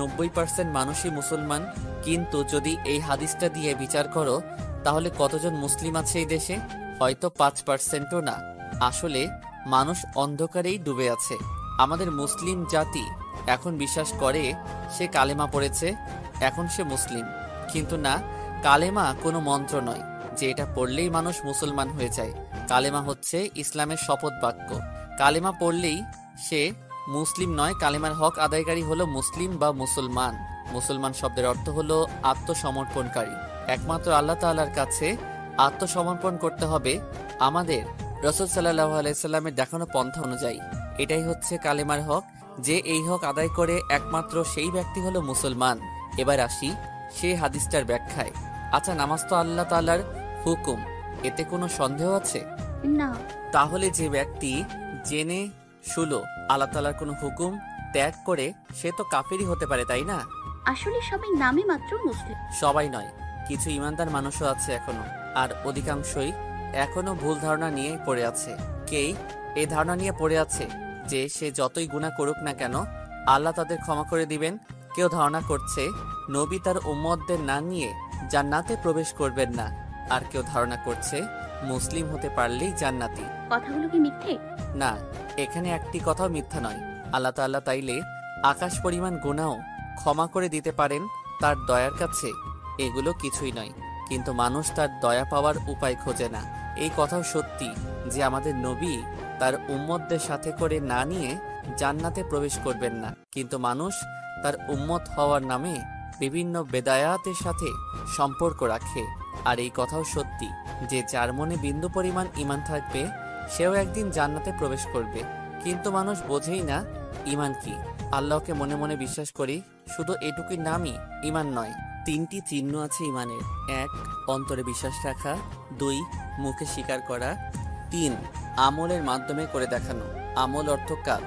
90% মানুষই মুসলমান, কিন্তু যদি এই হাদিসটা দিয়ে বিচার করো তাহলে কতজন মুসলিম আছে এই দেশে? হয়তো 5%ও না। আসলে মানুষ অন্ধকারেই ডুবে আছে। আমাদের মুসলিম জাতি এখন বিশ্বাস করে সে কালেমা পড়েছে, এখন সে মুসলিম। কিন্তু না, কালেমা কোনো মন্ত্র নয় যে এটা পড়লেই মানুষ মুসলমান হয়ে যায়। কালেমা হচ্ছে ইসলামের শপথ বাক্য। কালেমা পড়লেই সে মুসলিম নয়, কালেমার হক আদায়কারী হলো মুসলিম বা মুসলমান। মুসলমান শব্দের অর্থ হলো আত্মসমর্পণকারী। একমাত্র আল্লাহ তাআলার কাছে আত্মসমর্পণ করতে হবে আমাদের রাসূল সাল্লাল্লাহু আলাইহি সাল্লামের দেখানো পন্থা অনুযায়ী। এটাই হচ্ছে কালেমার হক। যে এই হক আদায় করে একমাত্র সেই ব্যক্তি হলো মুসলমান। এবার আসি সেই হাদিসটার ব্যাখ্যায়। আচ্ছা, নামাজ তো আল্লাহ তাআলার হুকুম, এতে কোনো সন্দেহ আছে? না। তাহলে যে ব্যক্তি জেনে শুলো আল্লাহ তাআলার কোনো হুকুম ত্যাগ করে, সে তো কাফেরই হতে পারে, তাই না? আসলে সবাই নামে মাত্র মুসলিম। সবাই নয়, কিছু ইমানদার মানুষও আছে এখনো, আর অধিকাংশই এখনো ভুল ধারণা নিয়ে পড়ে আছে। কেই এই ধারণা নিয়ে পড়ে আছে যে সে যতই গুনাহ করুক না কেন আল্লাহ তাদের ক্ষমা করে দিবেন। কেউ ধারণা করছে নবী তার উম্মতদের না নিয়ে জান্নাতে প্রবেশ করবেন না, আর কেউ ধারণা করছে মুসলিম হতে পারলেই জান্নাতি। কথাগুলো কি মিথ্যে? না, এখানে একটি কথাও মিথ্যা নয়। আল্লাহ তাআলা তাইলে আকাশ পরিমাণ গুনাহ ক্ষমা করে দিতে পারেন তার দয়ার কাছে। এগুলো কিছুই নয়, কিন্তু মানুষ তার দয়া পাওয়ার উপায় খোঁজে না। এই কথাও সত্যি যে আমাদের নবী তার উম্মতদের সাথে করে না নিয়ে জান্নাতে প্রবেশ করবেন না, কিন্তু মানুষ তার উম্মত হওয়ার নামে বিভিন্ন বেদায়াতের সাথে সম্পর্ক রাখে। আর এই কথাও সত্যি যে যার মনে বিন্দু পরিমাণ ঈমান থাকবে সেও একদিন জান্নাতে প্রবেশ করবে। কিন্তু মানুষ বোঝেই না ঈমান কি। আল্লাহকে মনে মনে বিশ্বাস করি, শুধু এটুকুই নামই ঈমান নয়। 3টি চিহ্ন আছে ঈমানের। 1. অন্তরে বিশ্বাস রাখা। 2. মুখে স্বীকার করা। 3. আমলের মাধ্যমে করে দেখানো। আমল অর্থ কাজ।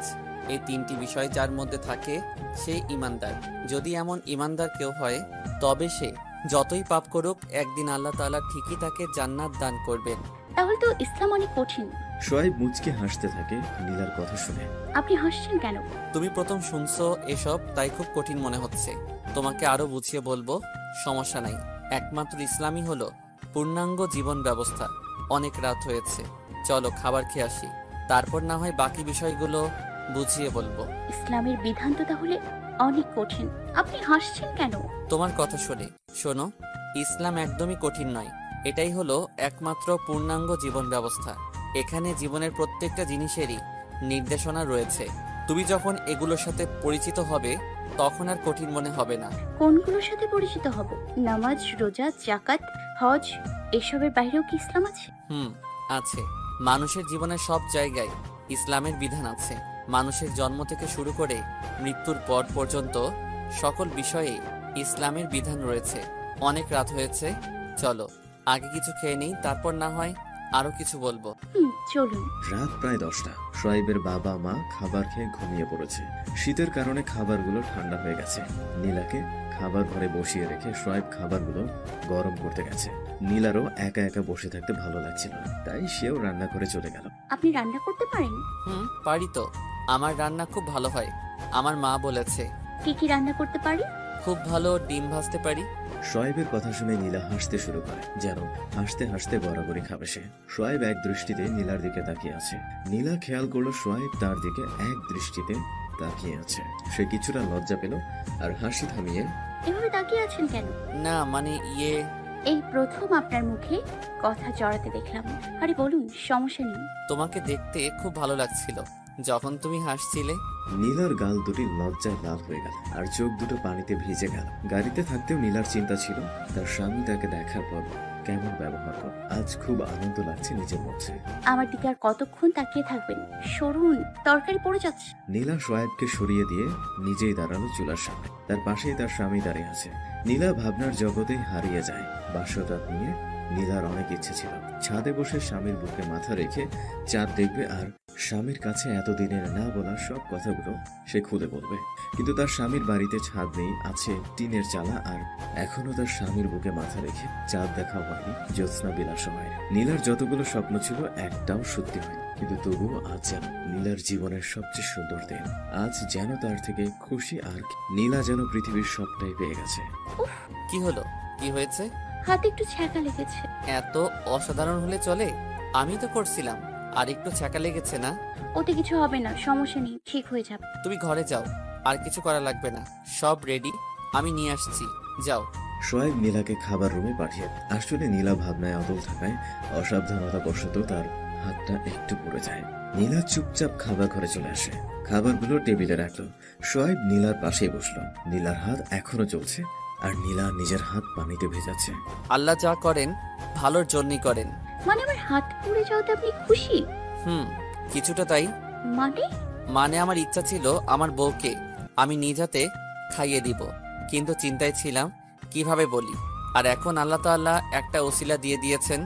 এই 3টি বিষয় যার মধ্যে থাকে সে ঈমানদার। যদি এমন ঈমানদার কেউ হয় তবে সে যতই পাপ করুক একদিন আল্লাহ তাআলা ঠিকই তাকে জান্নাত দান করবেন। তাহলে তো ইসলাম অনেক কঠিন। সোহাইব মুচকে হাসতে থাকে নীলার কথা শুনে। আপনি হাসছেন কেন? তুমি প্রথম শুনছো এসব, তাই খুব কঠিন মনে হচ্ছে। তোমাকে আরো বুঝিয়ে বলবো, সমস্যা নাই। একমাত্র ইসলামই হলো পূর্ণাঙ্গ জীবন ব্যবস্থা। অনেক রাত হয়েছে, চলো খাবার খেয়ে আসি, তারপর না হয় বাকি বিষয়গুলো বুঝিয়ে বলবো। ইসলামের বিধান তো তাহলে অনেক কঠিন, আপনি হাসছেন কেন? তোমার কথা শুনে শোনো, ইসলাম একদমই কঠিন নয়। এটাই হলো একমাত্র পূর্ণাঙ্গ জীবন ব্যবস্থা। এখানে জীবনের প্রত্যেকটা জিনিসেরই নির্দেশনা রয়েছে। তুমি যখন এগুলোর সাথে পরিচিত হবে তখন আর কঠিন মনে হবে না। কোনগুলোর সাথে পরিচিত হব? নামাজ, রোজা, জাকাত, হজ, এসবের বাইরেও কি ইসলাম আছে? আছে। মানুষের জীবনের সব জায়গায় ইসলামের বিধান আছে। মানুষের জন্ম থেকে শুরু করে মৃত্যুর পর পর্যন্ত সকল বিষয়ে ইসলামের বিধান রয়েছে। অনেক রাত হয়েছে, চলো আগে কিছু খেয়ে নেই, তারপর না হয় আরো কিছু বলবো। চলুন। রাত প্রায় 10টা। সোহাইবের বাবা মা খাবার খেয়ে ঘুমিয়ে পড়েছে। শীতের কারণে খাবারগুলো ঠান্ডা হয়ে গেছে। নীলাকে খাবার ঘরে বসিয়ে রেখে সোহাইব খাবারগুলো গরম করতে গেছে। নীলারও একা একা বসে থাকতে ভালো লাগছিল না, তাই সেও রান্না করে চলে গেল। আপনি রান্না করতে পারেন? পারি তো। আমার রান্না খুব ভালো হয়, আমার মা বলেছে। কি কি রান্না করতে পারি? খুব ভালো ডিম ভাজতে পারি। সোহাইবের কথা শুনে নীলা হাসতে শুরু করে, যেন হাসতে হাসতে গড়াগড়ি খাবে সে। সোহাইব এক দৃষ্টিতে নীলার দিকে তাকিয়ে আছে। নীলা খেয়াল করলো সোহাইব তার দিকে এক দৃষ্টিতে তাকিয়ে আছে। সে কিছুটা লজ্জা পেল আর হাসি থামিয়ে, এভাবে তাকিয়ে আছেন কেন? না মানে এই প্রথম আপনার মুখে কথা জড়াতে দেখলাম। আরে বলুন, সমস্যা নেই। তোমাকে দেখতে খুব ভালো লাগছিল যখন তুমি হাসছিলে। নীলার গাল দুটি লজ্জায় লাল হয়ে গেল আর চোখ দুটো পানিতে ভিজে গেল। গাড়িতে থাকতেও নীলার চিন্তা ছিল তার স্বামী তাকে দেখার পর কেমন ব্যবহার করে। আজ খুব আনন্দ লাগছে নিজের মধ্যে। আমার দিকে আর কতক্ষণ তাকিয়ে থাকবেন? সরুন, তরকারি পড়ে যাচ্ছে। নীলা সোহাইবকে সরিয়ে দিয়ে নিজেই দাঁড়ালো চুলার সামনে। তার পাশেই তার স্বামী দাঁড়িয়ে আছে। নীলা ভাবনার জগতেই হারিয়ে যায়। বাসরাত নিয়ে নীলার অনেক ইচ্ছে ছিল ছাদে বসে স্বামীর বুকে মাথা রেখে চাঁদ দেখবে আর স্বামীর কাছে এতদিনের না বলা সব কথাগুলো সে খুলে বলবে। কিন্তু তার স্বামীর বাড়িতে ছাদ নেই, আছে টিনের চালা, আর এখনো তার স্বামীর বুকে মাথা রেখে চাঁদ দেখা হয়নি, জ্যোৎস্না বিলাস হয়। নীলার যতগুলো স্বপ্ন ছিল একটাও সত্যি হয়নি। কিন্তু তবুও আজ যেন নীলার জীবনের সবচেয়ে সুন্দর দিন। আজ যেন তার থেকে খুশি আর কি। নীলা যেন পৃথিবীর সবটাই পেয়ে গেছে। কি হলো? কি হয়েছে? হাতে একটু ছ্যাঁকা লেগেছে। এত অসাধারণ হলে চলে? আমি তো করছিলাম, আর একটু ছ্যাঁকা লেগেছে না? ওতে কিছু হবে না, সমস্যা নেই, ঠিক হয়ে যাবে। তুমি ঘরে যাও, আর কিছু করা লাগবে না, সব রেডি, আমি নিয়ে আসছি, যাও। সোয়েব নীলাকে খাবার রুমে পাঠিয়ে আসলে নীলা ভাবনায় অটল থাকায় অসাবধানতাবশত তার হাতটা একটু পড়ে যায়। নীলা চুপচাপ খাবার ঘরে চলে আসে, খাবারগুলো টেবিলে রাখলো। সোয়েব নীলার পাশেই বসলো। নীলার হাত এখনো চলছে, আর নীলা নিজের হাত পানিতে ভেজাচ্ছে। আল্লাহ যা করেন ভালোর জন্যই করেন। মানে আমার হাত পুড়ে যাওয়াতে আপনি খুশি? কিছুটা তাই। মানে? মানে আমার ইচ্ছা ছিল আমার বউকে আমি নিজ হাতে খাইয়ে দিব, কিন্তু চিন্তায় ছিলাম কিভাবে বলি, আর এখন আল্লাহ তাআলা একটা ওসিলা দিয়ে দিয়েছেন।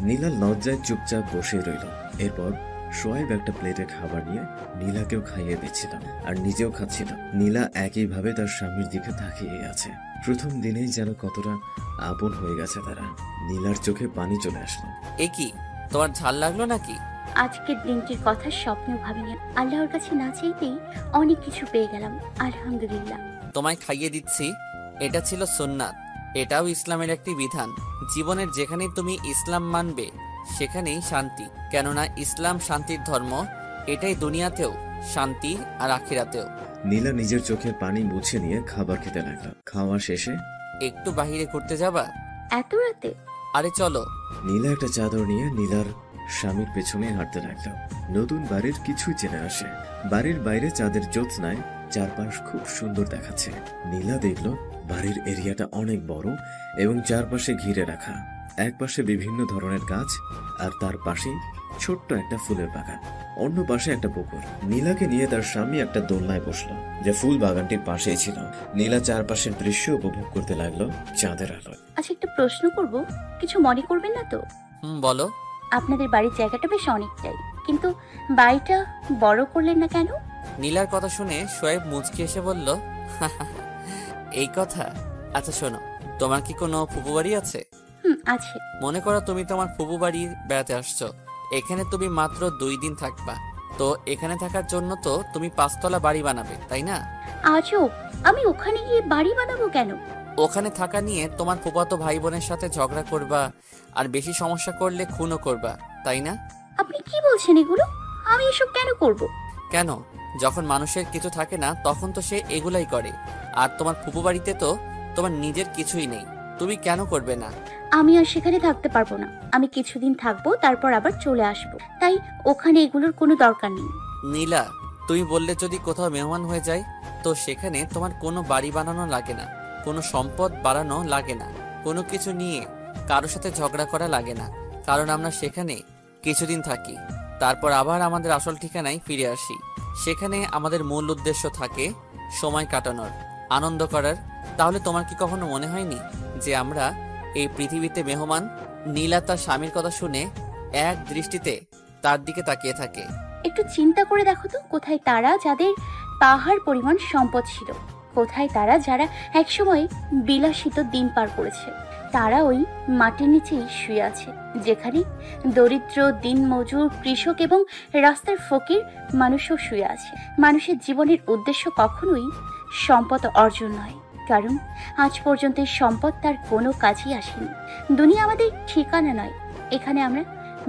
নীলা লজ্জায় চুপচাপ বসে রইল। এরপর সোয়েব একটা প্লেটে খাবার নিয়ে নীলাকেও খাইয়ে দিচ্ছিল, আর নিজেও খাচ্ছিল। নীলা একইভাবে তার স্বামীর দিকে তাকিয়ে আছে। প্রথম দিনেই যেন কতটা আপন হয়ে গেছে তারা। নীলার চোখে পানি চলে আসলো। এ কি, তোমার ঝাল লাগলো নাকি? আজকের দিনটির কথা স্বপ্নেও ভাবিনি। আল্লাহর কাছে না চাইতেই অনেক কিছু পেয়ে গেলাম, আলহামদুলিল্লাহ। তোমায় খাইয়ে দিচ্ছি, এটা ছিল সুন্নাত, এটাও ইসলামের একটি বিধান। জীবনের যেখানেই তুমি ইসলাম মানবে সেখানেই শান্তি, কেননা ইসলাম শান্তির ধর্ম। এটাই দুনিয়াতেও শান্তি, আর আখিরাতেও। নীলা নিজের চোখের পানি মুছে নিয়ে খাবার খেতে লাগলো। খাওয়া শেষে একটু বাহিরে ঘুরতে যাবা? এত রাতে? আরে চলো। নীলা একটা চাদর নিয়ে নীলার স্বামীর পেছনে হাঁটতে লাগলো। নতুন বাড়ির কিছুই চেনে আসে। বাড়ির বাইরে চাঁদের জ্যোৎস্নায় চারপাশ খুব সুন্দর দেখাচ্ছে। নীলা দেখলো বাড়ির এরিয়াটা অনেক বড় এবং চারপাশে ঘিরে রাখা। এক পাশে বিভিন্ন ধরনের গাছ, আর তার পাশেই ছোট্ট একটা ফুলের বাগান। অন্য পাশে একটা পুকুর। নীলাকে নিয়ে তার স্বামী একটা দোলনায় বসলো, যা ফুল বাগানটির পাশেই ছিল। নীলা চারপাশের দৃশ্য উপভোগ করতে লাগলো চাঁদের আলোয়। আচ্ছা, একটা প্রশ্ন করব, কিছু মনে করবেন না তো? বলো। আপনাদের বাড়ির জায়গাটা বেশ অনেকটাই, কিন্তু বাড়িটা বড় করলেন না কেন? নীলার কথা শুনে শোয়েব মুচকি এসে বলল, এই কথা? আচ্ছা শোনো, তোমার কি কোনো ফুপু বাড়ি আছে? আছে। মনে করো তুমি তোমার ফুপু বাড়ি বেড়াতে আসছো, এখানে তুমি মাত্র 2 দিন থাকবা, তো এখানে থাকার জন্য তো তুমি 5 তলা বাড়ি বানাবে, তাই না? আজব, আমি ওখানে গিয়ে বাড়ি বানাবো কেন? ওখানে থাকা নিয়ে তোমার ফুফাতো ভাই বোনের সাথে ঝগড়া করবা, আর বেশি সমস্যা করলে খুনও করবা, তাই না? আপনি কি বলছেন এগুলো? আমি এসব কেন করব? কেন? যখন মানুষের কিছু থাকে না তখন তো সে এগুলাই করে, আর তোমার ফুপু বাড়িতে তো তোমার নিজের কিছুই নেই, তুমি কেন করবে না? আমি আর সেখানে থাকতে পারবো না। আমি কিছুদিন থাকবো, তারপর আবার চলে আসবো। তাই ওখানে এগুলোর কোনো দরকার নেই। নীলা, তুমি বললে যদি কোথাও মেহমান হয়ে যায়, তো সেখানে তোমার কোনো বাড়ি বানানো লাগে না, কোনো সম্পদ বাড়ানো লাগে না, কোনো কিছু নিয়ে কারোর সাথে ঝগড়া করা লাগে না, কারণ আমরা সেখানে কিছুদিন থাকি, তারপর আবার আমাদের আসল ঠিকানায় ফিরে আসি। সেখানে আমাদের মূল উদ্দেশ্য থাকে সময় কাটানোর, আনন্দ করার। তাহলে তোমার কি কখনো মনে হয়নি যে আমরা এই পৃথিবীতে মেহমান? নীলা তার স্বামীর কথা শুনে এক দৃষ্টিতে তার দিকে তাকিয়ে থাকে। একটু চিন্তা করে দেখো তো, কোথায় তারা যাদের পাহাড় পরিমাণ সম্পদ ছিল? কোথায় তারা যারা একসময় বিলাসিত দিন পার করেছে? তারা ওই মাটির নিচেই শুয়ে আছে, যেখানে দরিদ্র, দিনমজুর, কৃষক এবং রাস্তার ফকির মানুষও শুয়ে আছে। মানুষের জীবনের উদ্দেশ্য কখনোই সম্পদ অর্জন নয়, কারণ আজ পর্যন্ত এই সম্পদ তার কোনো কাজেই আসেনি। দুনিয়া আমাদের ঠিকানা নয়, এখানে আমরা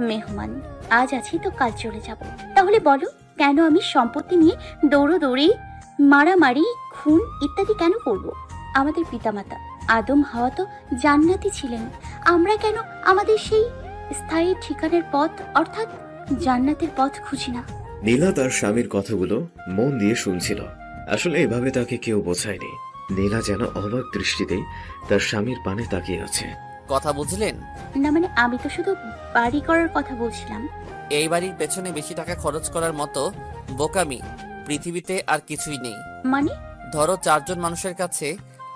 মেহমান। আজ আছি তো কাল চলে যাব। তাহলে বলো, কেন আমি সম্পত্তি নিয়ে দৌড়োদৌড়ি, মারামারি, খুন ইত্যাদি কেন করব? আমাদের পিতামাতা আদম হাওয়া তো জান্নাতি ছিলেন। আমরা কেন আমাদের সেই স্থায়ী ঠিকানার পথ অর্থাৎ জান্নাতের পথ খুঁজি না? নীলা তার স্বামীর কথাগুলো মন দিয়ে শুনছিল। আসলে এভাবে তাকে কেউ বোঝায়নি। নীলা যেন অবাক দৃষ্টিতে তার স্বামীর পানে তাকিয়ে আছে। কথা বুঝলেন? না মানে, আমি তো শুধু বাড়ি করার কথা বলছিলাম। এই বাড়ির পেছনে বেশি টাকা খরচ করার মতো বোকামি পৃথিবীতে আর কিছুই নেই। মানে? ধরো 4 জন মানুষের কাছে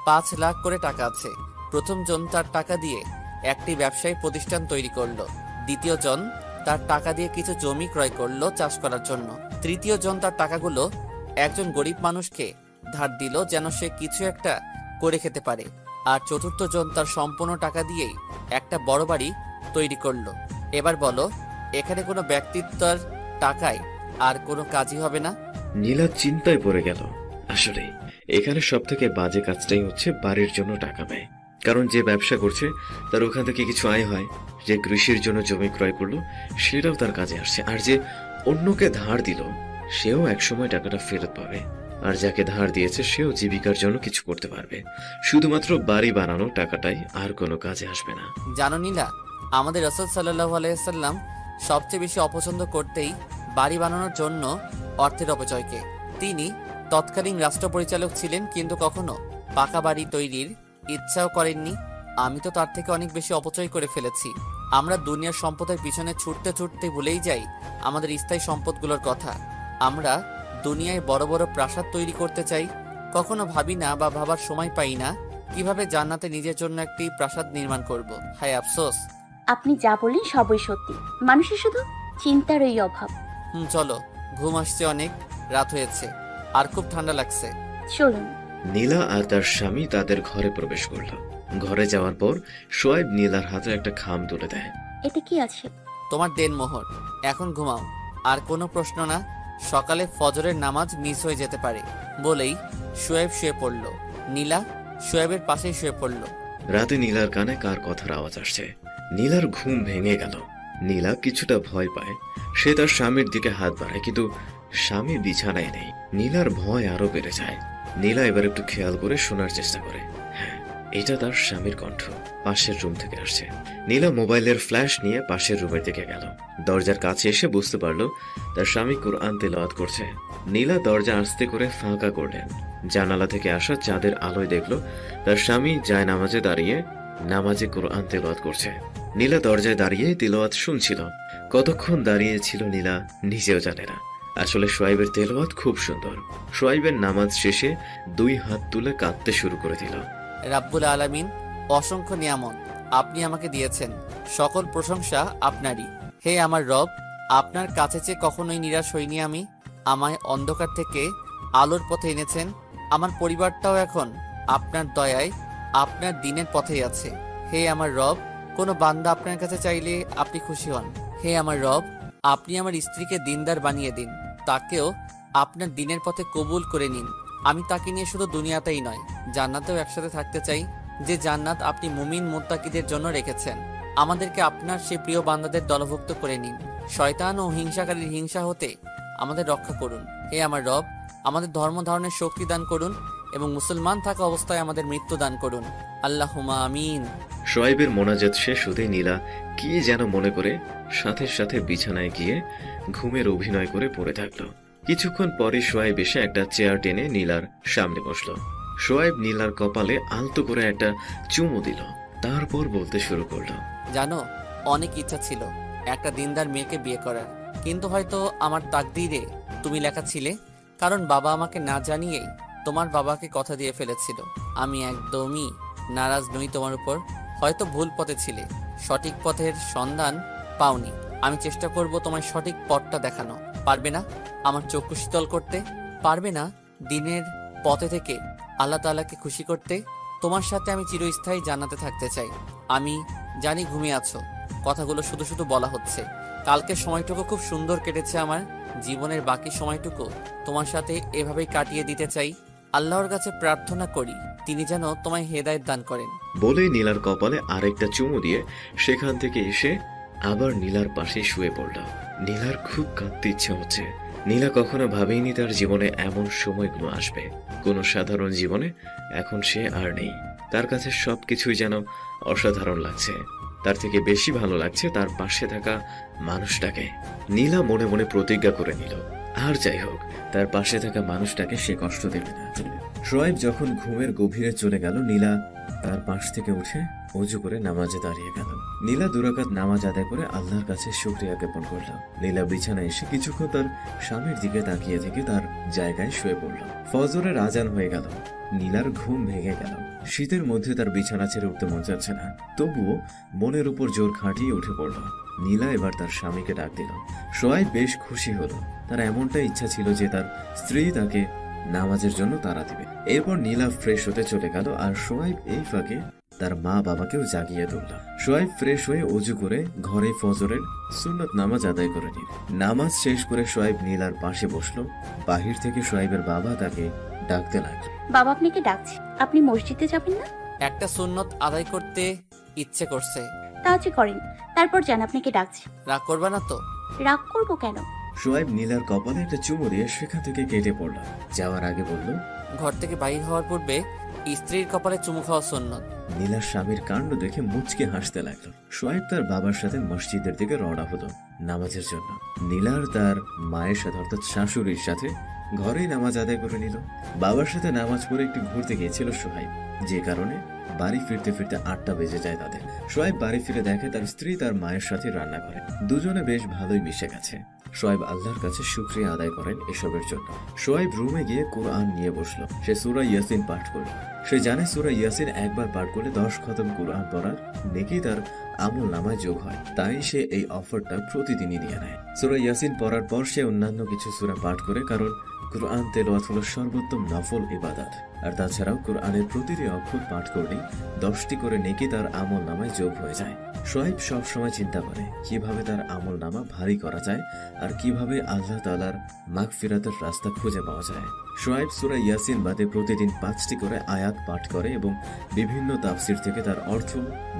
5 লাখ করে টাকা আছে। প্রথম জন তার টাকা দিয়ে একটি ব্যবসায়ী প্রতিষ্ঠান তৈরি করলো, দ্বিতীয় জন তার টাকা দিয়ে কিছু জমি ক্রয় করলো চাষ করার জন্য, তৃতীয় জন তার টাকাগুলো একজন গরিব মানুষকে ধার দিল যেন সে কিছু একটা করে খেতে পারে, আর চতুর্থ জন তার সম্পূর্ণ টাকা দিয়েই একটা বড় বাড়ি তৈরি করলো। এবার বলো, এখানে কোনো ব্যক্তিত্বর টাকায় আর কোনো কাজই হবে না। নীলা চিন্তায় পড়ে গেল। আসলে এখানে সব থেকে বাজে কাজটাই হচ্ছে বাড়ির জন্য টাকা ব্যয়। কারণ যে ব্যবসা করছে তার ওখান থেকে কিছু আয় হয়, যে কৃষির জন্য জমি ক্রয় করলো সেটাও তার কাজে আসছে, আর যে অন্যকে ধার দিল সেও একসময় টাকাটা ফেরত পাবে, আর যাকে ধার দিয়েছে সেও জীবিকার জন্য কিছু করতে পারবে। শুধুমাত্র বাড়ি বানানো টাকাটাই আর কোনো কাজে আসবে না। জানো নীলা, আমাদের রাসূল সাল্লাল্লাহু আলাইহি ওয়াসাল্লাম সবচেয়ে বেশি অপছন্দ করতেই বাড়ি বানানোর জন্য অর্থের অপচয়কে। তিনি তৎকালীন রাষ্ট্র পরিচালক ছিলেন, কিন্তু কখনো পাকা বাড়ি তৈরির ইচ্ছাও করেননি। আমি তো তার থেকে অনেক বেশি অপচয় করে ফেলেছি। আমরা দুনিয়ার সম্পদের পিছনে ছুটতে ছুটতে ভুলেই যাই আমাদের স্থায়ী সম্পদগুলোর কথা। আমরা দুনিয়ায় বড় বড় প্রাসাদ তৈরি করতে চাই, কখনো ভাবি না বা ভাবার সময় পাই না কিভাবে জান্নাতে নিজের জন্য একটি প্রাসাদ নির্মাণ করব। হায় আফসোস। আপনি যা বললেন সবই সত্যি, মানুষের শুধু চিন্তারই অভাব। চলো, ঘুম আসছে, অনেক রাত হয়েছে আর খুব ঠান্ডা লাগছে। চলুন। নীলা আর তার স্বামী তাদের ঘরে প্রবেশ করল। ঘরে যাওয়ার পর শোয়েব নীলার হাতে একটা খাম তুলে দেয়। এতে কি আছে? তোমার দেনমোহর, এখন ঘুমাও। আর কোনো প্রশ্ন না, সকালে ফজরের নামাজ মিস হয়ে যেতে পারে। বলেই শোয়েব শুয়ে পড়ল। নীলা শোয়েবের পাশেই শুয়ে পড়ল। রাতে নীলার কানে কার কথার আওয়াজ আসছে। নীলার ঘুম ভেঙে গেল। নীলা কিছুটা ভয় পায়। সে তার স্বামীর দিকে হাত বাড়ায়, কিন্তু স্বামী বিছানায় নেই। নীলার ভয় আরো বেড়ে যায়। নীলা এবার একটু খেয়াল করে শোনার চেষ্টা করে। হ্যাঁ, এটা তার স্বামীর কণ্ঠ, পাশের রুম থেকে আসছে। নীলা মোবাইলের ফ্ল্যাশ নিয়ে পাশের রুমের দিকে গেল। দরজার কাছে এসে বুঝতে পারল তার স্বামী কোরআন তেলাওয়াত করছে। নীলা দরজা আস্তে করে ফাঁকা করলেন। জানালা থেকে আসা চাঁদের আলোয় দেখল তার স্বামী জায়নামাজে দাঁড়িয়ে নামাজে কোরআন তেলাওয়াত করছে। নীলা দরজায় দাঁড়িয়ে তেলাওয়াত শুনছিল। কতক্ষণ দাঁড়িয়েছিল নীলা নিজেও জানে না। আসলে শোয়েবের তেলাওয়াত খুব সুন্দর। শোয়েবের নামাজ শেষে দুই হাত তুলে কাঁদতে শুরু করে দিল। রাব্বুল আলামিন, অসংখ্য নিয়ামত আপনি আমাকে দিয়েছেন, সকল প্রশংসা আপনারই। হে আমার রব, আপনার কাছে চেয়ে কখনোই নিরাশ হইনি আমি। আমায় অন্ধকার থেকে আলোর পথে এনেছেন। আমার পরিবারটাও এখন আপনার দয়ায় আপনার দিনের পথেই আছে। হে আমার রব, কোনো বান্দা আপনার কাছে চাইলে আপনি খুশি হন। হে আমার রব, আপনি আমার স্ত্রীকে দিনদার বানিয়ে দিন, তাকেও আপনার দিনের পথে কবুল করে নিন। আমি তাকে নিয়ে শুধু দুনিয়াতেই নয়, জান্নাতেও একসাথে থাকতে চাই, যে জান্নাত আপনি মুমিন মুত্তাকিদের জন্য রেখেছেন। আমাদেরকে আপনার সে প্রিয় বান্দাদের দলভুক্ত করে নিন। শয়তান ও হিংসাকারীর হিংসা হতে আমাদের রক্ষা করুন। হে আমার রব, আমাদের ধর্ম ধারণের শক্তি দান করুন এবং মুসলমান থাকা অবস্থায় আমাদের মৃত্যু দান করুন। আল্লাহুম্মা আমিন। শোয়েবের মোনাজাত শেষ হতে নীলা কি যেন মনে করে সাথে সাথে বিছানায় গিয়ে ঘুমের অভিনয় করে পড়ে থাকলো। কিছুক্ষণ পরে শোয়েব এসে একটা চেয়ার টেনে নীলার সামনে বসলো। শোয়েব নীলার কপালে আলতো করে একটা চুমু দিল, তারপর বলতে শুরু করলো। জানো, অনেক ইচ্ছা ছিল একটা দিনদার মেয়েকে বিয়ে করার, কিন্তু হয়তো আমার তাকদীরে তুমি লেখা ছিলে। কারণ বাবা আমাকে না জানিয়েই তোমার বাবাকে কথা দিয়ে ফেলেছিল। আমি একদমই নারাজ নই তোমার উপর। হয়তো ভুল পথে ছিলে, সঠিক পথের সন্ধান পাওনি। আমি চেষ্টা করব তোমায় সঠিক পথটা দেখানো। পারবে না আমার চক্ষু শীতল করতে? পারবে না দিনের পথে থেকে আল্লাহ তাআলাকে খুশি করতে? তোমার সাথে আমি চিরস্থায়ী জান্নাতে থাকতে চাই। আমি জানি ঘুমিয়ে আছো, কথাগুলো শুধু শুধু বলা হচ্ছে। কালকের সময়টুকু খুব সুন্দর কেটেছে আমার। জীবনের বাকি সময়টুকু তোমার সাথে এভাবেই কাটিয়ে দিতে চাই। আল্লাহর কাছে প্রার্থনা করি তিনি যেন তোমায় হেদায়েত দান করেন। বলে নীলার কপালে আরেকটা চুমু দিয়ে সেখান থেকে এসে আবার নীলার পাশে শুয়ে পড়ল। নীলার খুব কাঁদতে ইচ্ছে হচ্ছে। নীলা কখনো ভাবেইনি তার জীবনে এমন সময়গুলো আসবে। কোনো সাধারণ জীবনে এখন সে আর নেই। তার কাছে সবকিছুই যেন অসাধারণ লাগছে। তার থেকে বেশি ভালো লাগছে তার পাশে থাকা মানুষটাকে। নীলা মনে মনে প্রতিজ্ঞা করে নিল, আর যাই হোক তার পাশে থাকা মানুষটাকে সে কষ্ট দেবে না। শোয়েব যখন ঘুমের গভীরে চলে গেল, নীলা তার পাশ থেকে উঠে অজু করে নামাজে দাঁড়িয়ে গেল। নীলা দুরাকাত নামাজ আদায় করে আল্লাহর কাছে শুকরিয়া জ্ঞাপন করল। নীলা বিছানায় এসে কিছুক্ষণ তার স্বামীর দিকে তাকিয়ে থেকে তার জায়গায় শুয়ে পড়ল। ফজরের আজান হয়ে গেল। নীলার ঘুম ভেঙে গেল। শীতের মধ্যে তার বিছানা ছেড়ে উঠতে মন যাচ্ছে না, তবুও মনের উপর জোর খাটিয়ে উঠে পড়ল। নীলা এবার তার স্বামীকে ডাক দিল। শোয়েব বেশ খুশি হলো। তার এমনটা ইচ্ছা ছিল যে তার স্ত্রী তাকে নামাজের জন্য তাড়া দিবে। এরপর নীলা ফ্রেশ হতে চলে গেল, আর শোয়েব এই ফাঁকে তার মা বাবাকেও জাগিয়ে তুলল। সোয়াইব ফ্রেশ হয়ে অজু করে ঘরে ফজরের সুন্নত নামাজ আদায় করে নিল। নামাজ শেষ করে সোয়াইব নীলার পাশে বসলো। বাহির থেকে সোয়াইবের বাবা তাকে ডাকতে লাগলো। বাবা আপনাকে ডাকছে, আপনি মসজিদে যাবেন না? একটা সুন্নত আদায় করতে ইচ্ছে করছে। তাহলে করেন, তারপর যান, আপনাকে ডাকছে। রাগ করবা না তো? রাগ করবো কেন? সোয়াইব নীলার কপালে একটা চুমু দিয়ে সেখান থেকে কেটে পড়ল। যাওয়ার আগে বলল, ঘর থেকে বাইর হওয়ার পূর্বে স্ত্রীর কপালে চুমু খাওয়া সুন্নত। নীলার স্বামীর কাণ্ড দেখে মুচকে হাসতে লাগলো। সোয়াইব তার বাবার সাথে মসজিদের দিকে রওনা হলো নামাজের জন্য। নীলার তার মায়ের সাথে অর্থাৎ শাশুড়ির সাথে ঘরেই নামাজ আদায় করে নিল। বাবার সাথে নামাজ পড়ে একটু ঘুরতে গিয়েছিল সোহাইব, যে কারণে বাড়ি ফিরতে ফিরতে 8টা বেজে যায় তাদের। সোহাইব বাড়ি ফিরে দেখে তার স্ত্রী তার মায়ের সাথে রান্না করে। দুজনে বেশ ভালোই মিশে গেছে। সোহাইব আল্লাহর কাছে শুকরিয়া আদায় করেন এসবের জন্য। সোহাইব রুমে গিয়ে কোরআন নিয়ে বসলো। সে সূরা ইয়াসিন পাঠ করল। সে জানে সূরা ইয়াসিন একবার পাঠ করলে 10 খতম কোরআন পড়ার নেকি তার আমল নামায় যোগ হয়। তাই সে এই অফারটা প্রতিদিনই নিয়ে নেয়। সূরা ইয়াসিন পড়ার পর সে অন্যান্য কিছু সূরা পাঠ করে, কারণ কোরআন তেলাওয়াত হলো সর্বোত্তম নফল ইবাদত। আর তাছাড়াও কোরআনের প্রতিটি অক্ষর পাঠ করলেই 10টি করে নেকি তার আমল নামায় যোগ হয়ে যায়। সোহাইব সবসময় চিন্তা করে কিভাবে তার আমল নামা ভারী করা যায় আর কিভাবে আল্লাহ তাআলার মাগফিরাতের রাস্তা খুঁজে পাওয়া যায়। সোহাইব সূরা ইয়াসিন বাদে প্রতিদিন 5টি করে আয়াত পাঠ করে এবং বিভিন্ন তাফসির থেকে তার অর্থ,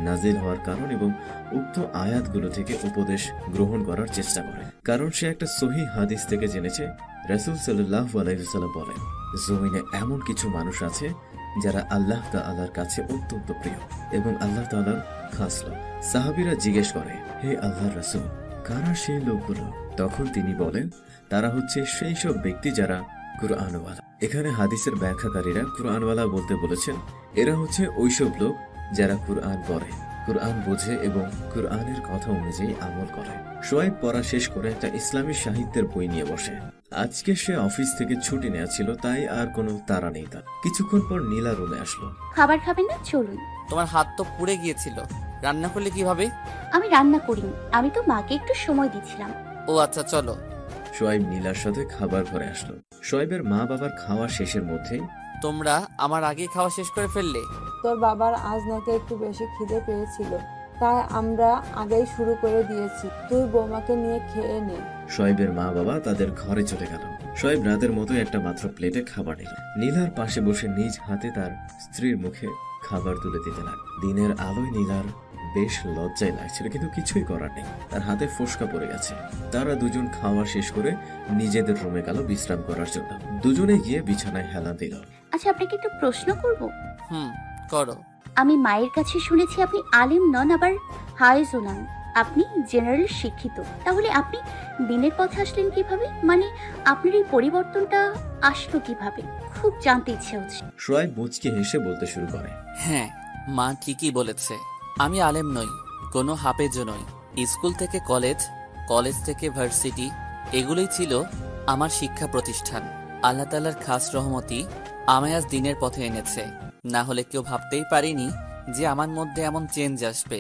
নাজিল হওয়ার কারণ এবং উক্ত আয়াতগুলো থেকে উপদেশ গ্রহণ করার চেষ্টা করে। কারণ সে একটা সহিহ হাদিস থেকে জেনেছে রাসূল সাল্লাল্লাহু আলাইহি ওয়াসাল্লাম বলেন, জমিনে এমন কিছু মানুষ আছে যারা আল্লাহ তাআলার কাছে অত্যন্ত প্রিয় এবং আল্লাহ তাআলার খাস লোক। সাহাবীরা জিজ্ঞেস করে, হে আল্লাহর রাসূল, কারা সেই লোকগুলো? তখন তিনি বলেন, তারা হচ্ছে সেই সব ব্যক্তি যারা কুরআনওয়ালা। এখানে হাদিসের ব্যাখ্যাকারীরা কুরআনওয়ালা বলতে বলেছেন এরা হচ্ছে ওইসব লোক যারা কুরআন পড়ে, কুরআন বোঝে এবং কুরআনের কথা অনুযায়ী আমল করে। সোহাইব পড়া শেষ করে একটা ইসলামী সাহিত্যের বই নিয়ে বসে। আজকে সে অফিস থেকে ছুটি নেওয়া ছিল, তাই আর কোনো তাড়া নেই তার। কিছুক্ষণ পর নীলা রুমে আসলো। খাবার খাবেন না? চলুন। তোমার হাত তো পুড়ে গিয়েছিল, রান্না করলে কিভাবে? আমি রান্না করিনি, আমি তো মাকে একটু সময় দিচ্ছিলাম। ও আচ্ছা, চলো। সোহাইব নীলার সাথে খাবার ঘরে আসলো। সোহাইবের মা বাবার খাওয়া শেষের মধ্যেই, তোমরা আমার আগে খাওয়া শেষ করে ফেললে? তোর বাবার আজ নাকি একটু বেশি খিদে পেয়েছিল, তাই আমরা আগেই শুরু করে দিয়েছি। তুই বৌমাকে নিয়ে খেয়ে নে। সোহাইবের মা বাবা তাদের ঘরে চলে গেল। সোহাইব রাতের মতো একটা মাত্র প্লেটে খাবার নিল। নীলার পাশে বসে নিজ হাতে তার স্ত্রীর মুখে খাবার তুলে দিতে লাগল। দিনের আলোয় নীলার বেশ লজ্জায় লাগছিল, কিন্তু কিছুই করার নেই, তার হাতে ফোসকা পড়ে গেছে। তারা দুজন খাওয়া শেষ করে নিজেদের রুমে গেল বিশ্রাম করার জন্য। দুজনে গিয়ে বিছানায় হেলান দিল। আচ্ছা, আপনাকে একটু প্রশ্ন করব। করো। আমি মায়ের কাছে শুনেছি আপনি আলিম নন, আবার হায়েজও নন, আপনি জেনারেল শিক্ষিত। তাহলে আপনি দিনের পথে আসলেন কিভাবে? মানে আপনার এই পরিবর্তনটা আসলো কিভাবে? খুব জানতে ইচ্ছে হচ্ছে। সোহাইব মুচকি হেসে বলতে শুরু করে, হ্যাঁ, মা ঠিকই বলেছে। আমি আলেম নই, কোনো হাফেজও নই। স্কুল থেকে কলেজ, কলেজ থেকে ভার্সিটি, এগুলোই ছিল আমার শিক্ষা প্রতিষ্ঠান। আল্লাহ তাআলার খাস রহমতি আমায় আজ দিনের পথে এনেছে। না হলে কেউ ভাবতেই পারিনি যে আমার মধ্যে এমন চেঞ্জ আসবে।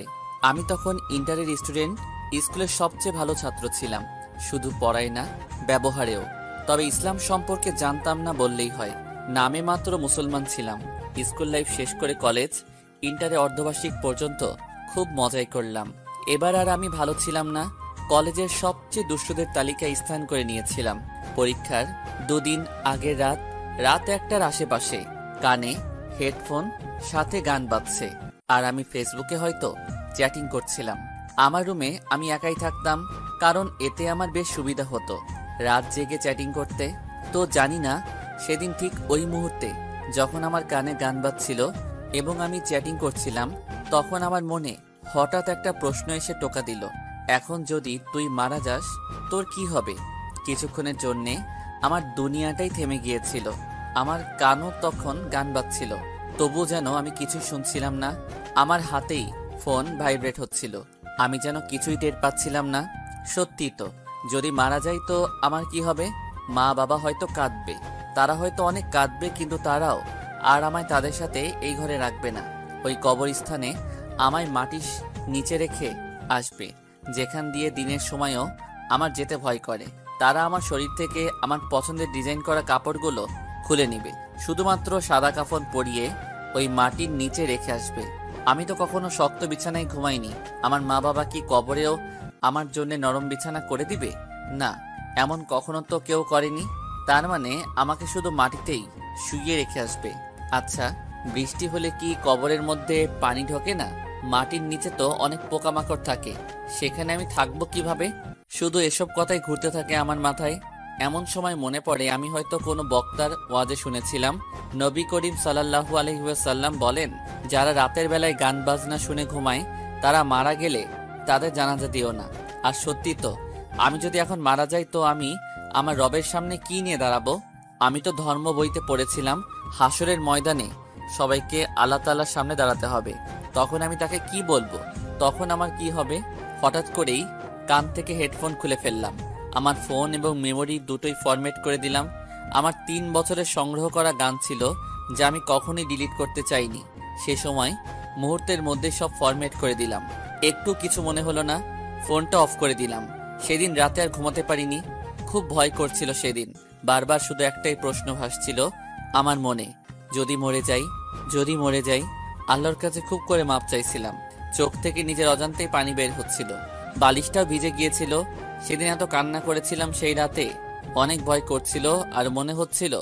আমি তখন ইন্টারের স্টুডেন্ট, স্কুলের সবচেয়ে ভালো ছাত্র ছিলাম, শুধু পড়াই না, ব্যবহারেও। তবে ইসলাম সম্পর্কে জানতাম না বললেই হয়, নামে মাত্র মুসলমান ছিলাম। স্কুল লাইফ শেষ করে কলেজ, ইন্টারে অর্ধবার্ষিক পর্যন্ত খুব মজাই করলাম। এবার আর আমি ভালো ছিলাম না, কলেজের সবচেয়ে দুষ্টদের তালিকায় স্থান করে নিয়েছিলাম। পরীক্ষার 2 দিন আগের রাত 1টার আশেপাশে কানে হেডফোন, সাথে গান বাজছে, আর আমি ফেসবুকে হয়তো চ্যাটিং করছিলাম। আমার রুমে আমি একাই থাকতাম, কারণ এতে আমার বেশ সুবিধা হতো রাত জেগে চ্যাটিং করতে। তো জানি না সেদিন ঠিক ওই মুহূর্তে যখন আমার কানে গান বাজছিল এবং আমি চ্যাটিং করছিলাম, তখন আমার মনে হঠাৎ একটা প্রশ্ন এসে টোকা দিল, এখন যদি তুই মারা যাস তোর কি হবে? কিছুক্ষণের জন্যে আমার দুনিয়াটাই থেমে গিয়েছিল। আমার কানও তখন গান বাজছিল, তবু যেন আমি কিছুই শুনছিলাম না। আমার হাতেই ফোন ভাইব্রেট হচ্ছিল, আমি যেন কিছুই টের পাচ্ছিলাম না। সত্যি তো, যদি মারা যাই তো আমার কি হবে? মা বাবা হয়তো কাঁদবে, তারা হয়তো অনেক কাঁদবে, কিন্তু তারাও আর আমায় তাদের সাথে এই ঘরে রাখবে না। ওই কবরস্থানে আমায় মাটির নিচে রেখে আসবে, যেখান দিয়ে দিনের সময়ও আমার যেতে ভয় করে। তারা আমার শরীর থেকে আমার পছন্দের ডিজাইন করা কাপড়গুলো খুলে নিবে, শুধুমাত্র সাদা কাফন পরিয়ে ওই মাটির নিচে রেখে আসবে। আমি তো কখনো শক্ত বিছানায় ঘুমাইনি। আমার মা বাবা কি কবরেও আমার জন্য নরম বিছানা করে দিবে? না, এমন কখনো তো কেউ করেনি। তার মানে আমাকে শুধু মাটিতেই শুইয়ে রেখে আসবে। আচ্ছা, বৃষ্টি হলে কি কবরের মধ্যে পানি ঢোকে না? মাটির নিচে তো অনেক পোকামাকড় থাকে, সেখানে আমি থাকবো কিভাবে? শুধু এসব কথাই ঘুরতে থাকে আমার মাথায়। এমন সময় মনে পড়ে আমি হয়তো কোনো বক্তার ওয়াজে শুনেছিলাম, নবী করিম সাল্লাল্লাহু আলাইহি ওয়াসাল্লাম বলেন, যারা রাতের বেলায় গান বাজনা শুনে ঘুমায় তারা মারা গেলে তাদের জানাজা দিও না। আর সত্যি তো, আমি যদি এখন মারা যাই তো আমি আমার রবের সামনে কি নিয়ে দাঁড়াবো? আমি তো ধর্ম বইতে পড়েছিলাম হাসরের ময়দানে সবাইকে আল্লাহ তাআলার সামনে দাঁড়াতে হবে। তখন আমি তাকে কি বলবো? তখন আমার কি হবে? হঠাৎ করেই কান থেকে হেডফোন খুলে ফেললাম, আমার ফোন এবং মেমোরি দুটোই ফরম্যাট করে দিলাম। আমার 3 বছরের সংগ্রহ করা গান ছিল যা আমি কখনোই ডিলিট করতে চাইনি। সে সময় মুহূর্তের মধ্যে সব ফরম্যাট করে দিলাম। একটু কিছু মনে হলো না, ফোনটা অফ করে দিলাম। সেদিন রাতে আর ঘুমাতে পারিনি, খুব ভয় করছিল সেদিন। বারবার শুধু একটাই প্রশ্ন ভাসছিল আমার মনে, যদি মরে যাই, যদি মরে যাই। আল্লাহর কাছে খুব করে মাপ চাইছিলাম। চোখ থেকে নিজের অজান্তেই পানি বের হচ্ছিল, বালিশটাও ভিজে গিয়েছিল। সেদিন এত কান্না করেছিলাম সেই রাতে, অনেক ভয় করছিল আর মনে হচ্ছিল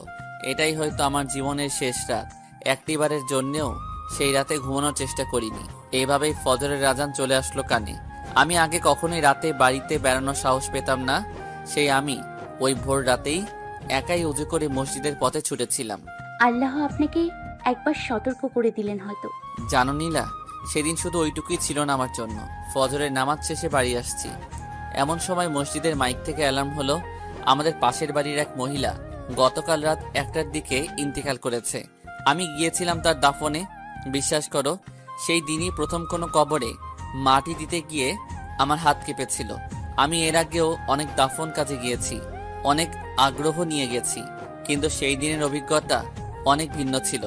এটাই হয়তো আমার জীবনের শেষ রাত। একটিবারের জন্যেও সেই রাতে ঘুমানোর চেষ্টা করিনি। এইভাবেই ফজরের আজান চলে আসলো কানে। আমি আগে কখনোই রাতে বাড়িতে বেড়ানোর সাহস পেতাম না। সেই আমি ওই ভোর রাতেই একাই উজু করে মসজিদের পথে ছুটেছিলাম। আল্লাহ আপনাকে একবার সতর্ক করে দিলেন হয়তো। জানো নীলা, সেদিন শুধু ওইটুকুই ছিল না আমার জন্য। ফজরের নামাজ শেষে বাড়ি আসছি, এমন সময় মসজিদের মাইক থেকে অ্যালার্ম হলো, আমাদের পাশের বাড়ির এক মহিলা গতকাল রাত 1টার দিকে ইন্তেকাল করেছে। আমি গিয়েছিলাম তার দাফনে। বিশ্বাস করো, সেই দিনই প্রথম কোনো কবরে মাটি দিতে গিয়ে আমার হাত কেঁপেছিল। আমি এর আগেও অনেক দাফন কাজে গিয়েছি, অনেক আগ্রহ নিয়ে গেছি, কিন্তু সেই দিনের অভিজ্ঞতা অনেক ভিন্ন ছিল।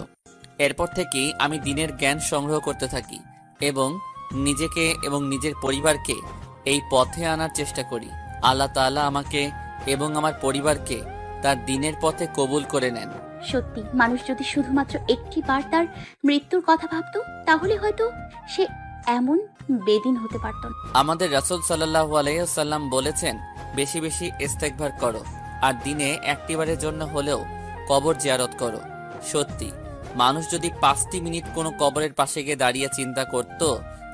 এরপর থেকেই আমি দিনের জ্ঞান সংগ্রহ করতে থাকি এবং নিজেকে এবং নিজের পরিবারকে এই পথে আনার চেষ্টা করি। আল্লাহ তাআলা আমাকে এবং আমার পরিবারকে তার দিনের পথে কবুল করে নেন। সত্যি, মানুষ যদি শুধুমাত্র একটি বার তার মৃত্যুর কথা ভাবতো তাহলে হয়তো সে এমন বেদিন হতে পারত না। আমাদের রাসূল সাল্লাল্লাহু আলাইহি ওয়াসাল্লাম বলেছেন, বেশি বেশি ইস্তেগফার করো আর দিনে একটিবারের জন্য হলেও কবর জিয়ারত করো। সত্যি, মানুষ যদি 5টি মিনিট কোনো কবরের পাশে গিয়ে দাঁড়িয়ে চিন্তা করত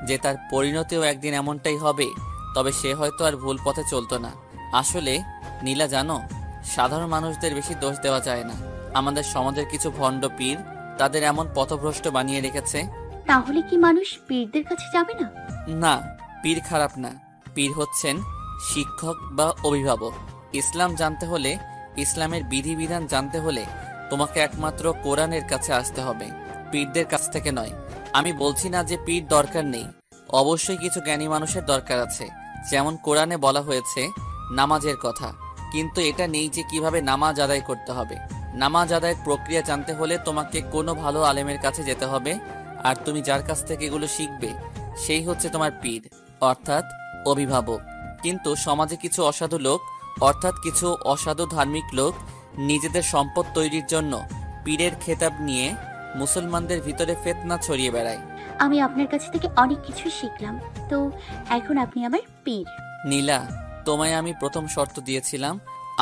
যে তার পরিণতিও একদিন এমনটাই হবে, তবে সে হয়তো আর ভুল পথে চলতো না। আসলে নীলা জানো, সাধারণ মানুষদের বেশি দোষ দেওয়া যায় না। আমাদের সমাজের কিছু ভণ্ড পীর তাদের এমন পথভ্রষ্ট বানিয়ে রেখেছে। তাহলে কি মানুষ পীরদের কাছে যাবে না? না, পীর খারাপ না। পীর হচ্ছেন শিক্ষক বা অভিভাবক। ইসলাম জানতে হলে, ইসলামের বিধিবিধান জানতে হলে তোমাকে একমাত্র কোরআনের কাছে আসতে হবে, পীরদের কাছ থেকে নয়। আমি বলছি না যে পীর দরকার নেই, অবশ্যই কিছু জ্ঞানী মানুষের দরকার আছে। যেমন কোরআনে বলা হয়েছে নামাজের কথা, কিন্তু এটা নেই যে কিভাবে নামাজ আদায় করতে হবে। নামাজ আদায়ের প্রক্রিয়া জানতে হলে তোমাকে কোনো ভালো আলেমের কাছে যেতে হবে, আর তুমি যার কাছ থেকে এগুলো শিখবে সেই হচ্ছে তোমার পীর, অর্থাৎ অভিভাবক। কিন্তু সমাজে কিছু অসাধু লোক, অর্থাৎ কিছু অসাধু ধার্মিক লোক নিজেদের সম্পদ তৈরির জন্য পীরের খেতাব নিয়ে মুসলমানদের ভিতরে ফিতনা ছড়িয়ে বেড়ায়। আমি আপনার কাছ থেকে অনেক কিছু শিখলাম, তো এখন আপনি আমার পীর। নীলা, তোমায় আমি প্রথম শর্ত দিয়েছিলাম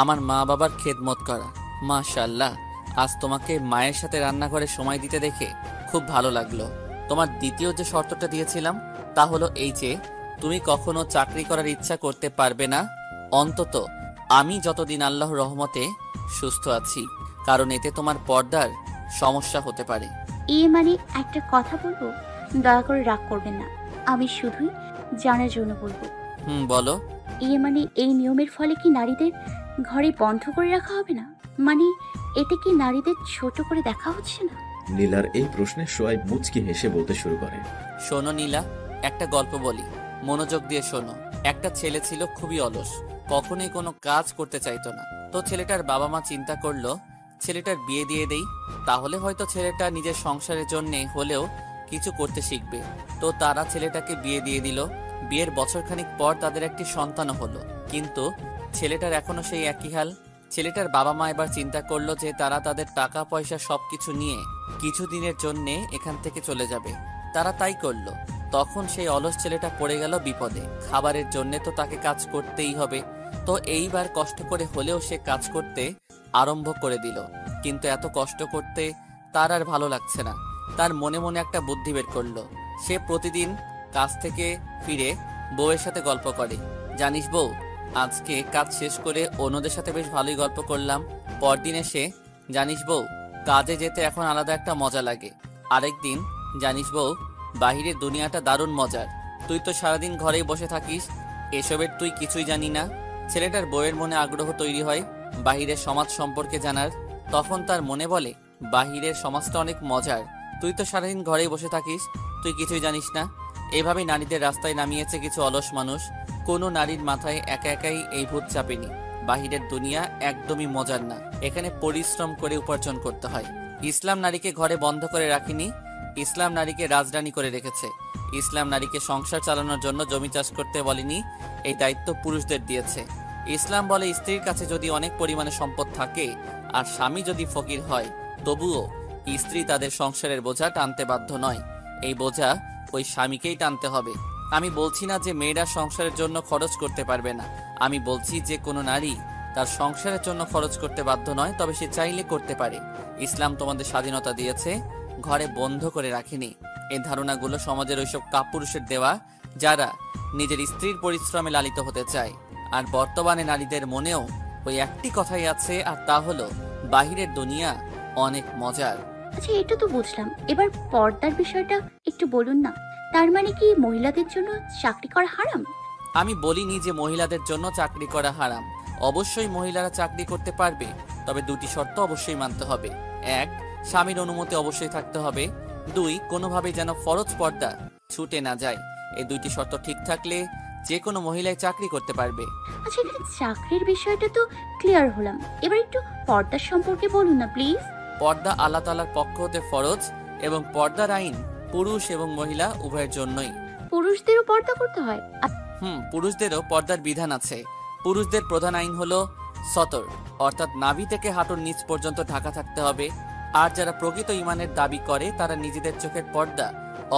আমার মা বাবার খেদমত করা। মাশাআল্লাহ, আজ তোমাকে মায়ের সাথে রান্নাঘরে সময় দিতে দেখে খুব ভালো লাগলো। তোমার দ্বিতীয় যে শর্তটা দিয়েছিলাম তা হলো এই যে তুমি কখনো চাকরি করার ইচ্ছা করতে পারবে না, অন্তত আমি যতদিন আল্লাহর রহমতে সুস্থ আছি, কারণ এতে তোমার পর্দার সমস্যা হতে পারে। মানে একটা কথা বলবো, দয়া করে রাগ করবেন না, আমি শুধুই জানার জন্য বলবো। বলো। মানে এই নিয়মের ফলে কি নারীদের ঘরে বন্ধ করে রাখা হবে না? মানে এতে কি নারীদের ছোট করে দেখা হচ্ছে না? নীলার এই প্রশ্নে সোয়াইব মুচকি হেসে বলতে শুরু করে, শোনো নীলা, একটা গল্প বলি, মনোযোগ দিয়ে শোনো। একটা ছেলে ছিল খুবই অলস, কখনোই কোনো কাজ করতে চাইতো না। তো ছেলেটার বাবা মা চিন্তা করলো ছেলেটার বিয়ে দিয়ে দেই, তাহলে হয়তো ছেলেটা নিজের সংসারের জন্যে হলেও কিছু করতে শিখবে। তো তারা ছেলেটাকে বিয়ে দিয়ে দিল। বিয়ের বছরখানিক পর তাদের একটি সন্তানও হলো, কিন্তু ছেলেটার এখনো সেই একই হাল। ছেলেটার বাবা মা এবার চিন্তা করলো যে তারা তাদের টাকা পয়সা সবকিছু নিয়ে কিছুদিনের জন্যে এখান থেকে চলে যাবে। তারা তাই করলো। তখন সেই অলস ছেলেটা পড়ে গেল বিপদে। খাবারের জন্যে তো তাকে কাজ করতেই হবে। তো এইবার কষ্ট করে হলেও সে কাজ করতে আরম্ভ করে দিল। কিন্তু এত কষ্ট করতে তার আর ভালো লাগছে না। তার মনে মনে একটা বুদ্ধি বের করলো। সে প্রতিদিন কাজ থেকে ফিরে বউয়ের সাথে গল্প করে। জানিস বউ, আজকে কাজ শেষ করে অন্যদের সাথে বেশ ভালোই গল্প করলাম। পরদিন এসে, জানিস বউ, কাজে যেতে এখন আলাদা একটা মজা লাগে। আরেকদিন, জানিস বউ, বাহিরের দুনিয়াটা দারুণ মজার। তুই তো সারাদিন ঘরেই বসে থাকিস, এসবের তুই কিছুই জানি না। ছেলেটার বউয়ের মনে আগ্রহ তৈরি হয় বাহিরের সমাজ সম্পর্কে জানার। তখন তার মনে বলে, বাহিরের সমাজটা অনেক মজার, তুই তো সারাদিন ঘরেই বসে থাকিস, তুই কিছুই জানিস না। এভাবেই নারীদের রাস্তায় নামিয়েছে কিছু অলস মানুষ। কোনো নারীর মাথায় একা একাই এই ভূত চাপেনি। বাহিরের দুনিয়া একদমই মজার না, এখানে পরিশ্রম করে উপার্জন করতে হয়। ইসলাম নারীকে ঘরে বন্ধ করে রাখেনি, ইসলাম নারীকে রাজরানী করে রেখেছে। ইসলাম নারীকে সংসার চালানোর জন্য জমি চাষ করতে বলেনি, এই দায়িত্ব পুরুষদের দিয়েছে। ইসলাম বলে, স্ত্রীর কাছে যদি অনেক পরিমাণে সম্পদ থাকে আর স্বামী যদি ফকির হয়, তবুও স্ত্রী তাদের সংসারের বোঝা টানতে বাধ্য নয়। এই বোঝা ওই স্বামীকেই টানতে হবে। আমি বলছি না যে মেয়েরা সংসারের জন্য খরচ করতে পারবে না, আমি বলছি যে কোনো নারী তার সংসারের জন্য খরচ করতে বাধ্য নয়, তবে সে চাইলে করতে পারে। ইসলাম তোমাদের স্বাধীনতা দিয়েছে, ঘরে বন্ধ করে রাখেনি। এই ধারণাগুলো সমাজের ওইসব কাপুরুষের দেওয়া, যারা নিজের স্ত্রীর পরিশ্রমে লালিত হতে চায়। আর বর্তমানে নারীদের মনেও ওই একটি কথাই আছে, আর তা হলো বাহিরের দুনিয়া অনেক মজার। আচ্ছা, এটা তো বুঝলাম, এবার পর্দার বিষয়টা একটু বলুন না। তার মানে কি মহিলাদের জন্য চাকরি করা হারাম? আমি বলিনি যে মহিলাদের জন্য চাকরি করা হারাম। অবশ্যই মহিলারা চাকরি করতে পারবে, তবে দুটি শর্ত অবশ্যই মানতে হবে। এক, স্বামীর অনুমতি অবশ্যই থাকতে হবে। দুই, কোনোভাবে যেন ফরজ পর্দা ছুটে না যায়। এই দুইটি শর্ত ঠিক থাকলে যে কোনো মহিলাই চাকরি করতে পারবে। আচ্ছা, এখানে চাকরির বিষয়টা তো ক্লিয়ার হলাম, এবার একটু পর্দার সম্পর্কে বলুন না প্লিজ। পর্দা আল্লাহ তাআলার পক্ষ হতে ফরজ, এবং পর্দার আইন পুরুষ এবং মহিলা উভয়ের জন্যই। পুরুষদেরও পর্দা করতে হয়? পুরুষদেরও পর্দার বিধান আছে। পুরুষদের প্রধান আইন হলো সতর, অর্থাৎ নাভি থেকে হাঁটুর নিচ পর্যন্ত ঢাকা থাকতে হবে। আর যারা প্রকৃত ঈমানের দাবি করে তারা নিজেদের চোখের পর্দা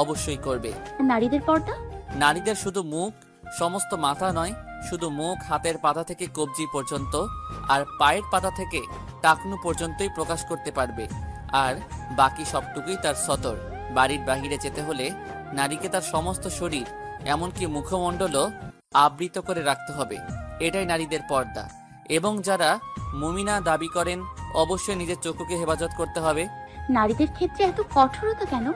অবশ্যই করবে। নারীদের পর্দা? নারীদের শুধু মুখ, সমস্ত মাথা নয়, শুধু মুখ, হাতের পাতা থেকে কবজি পর্যন্ত আর পায়ের পাতা থেকে টাকনু পর্যন্তই প্রকাশ করতে পারবে। আর বাকি সবটুকুই তার সতর। বাড়ির বাহিরে যেতে হলে নারীকে তার সমস্ত শরীর, এমনকি মুখমণ্ডলও আবৃত করে রাখতে হবে। এটাই নারীদের পর্দা। এবং যারা মুমিনা দাবি করেন, অবশ্যই নিজের চক্ষুকে হেফাজত করতে হবে। নারীদের ক্ষেত্রে এত কঠোরতা কেন?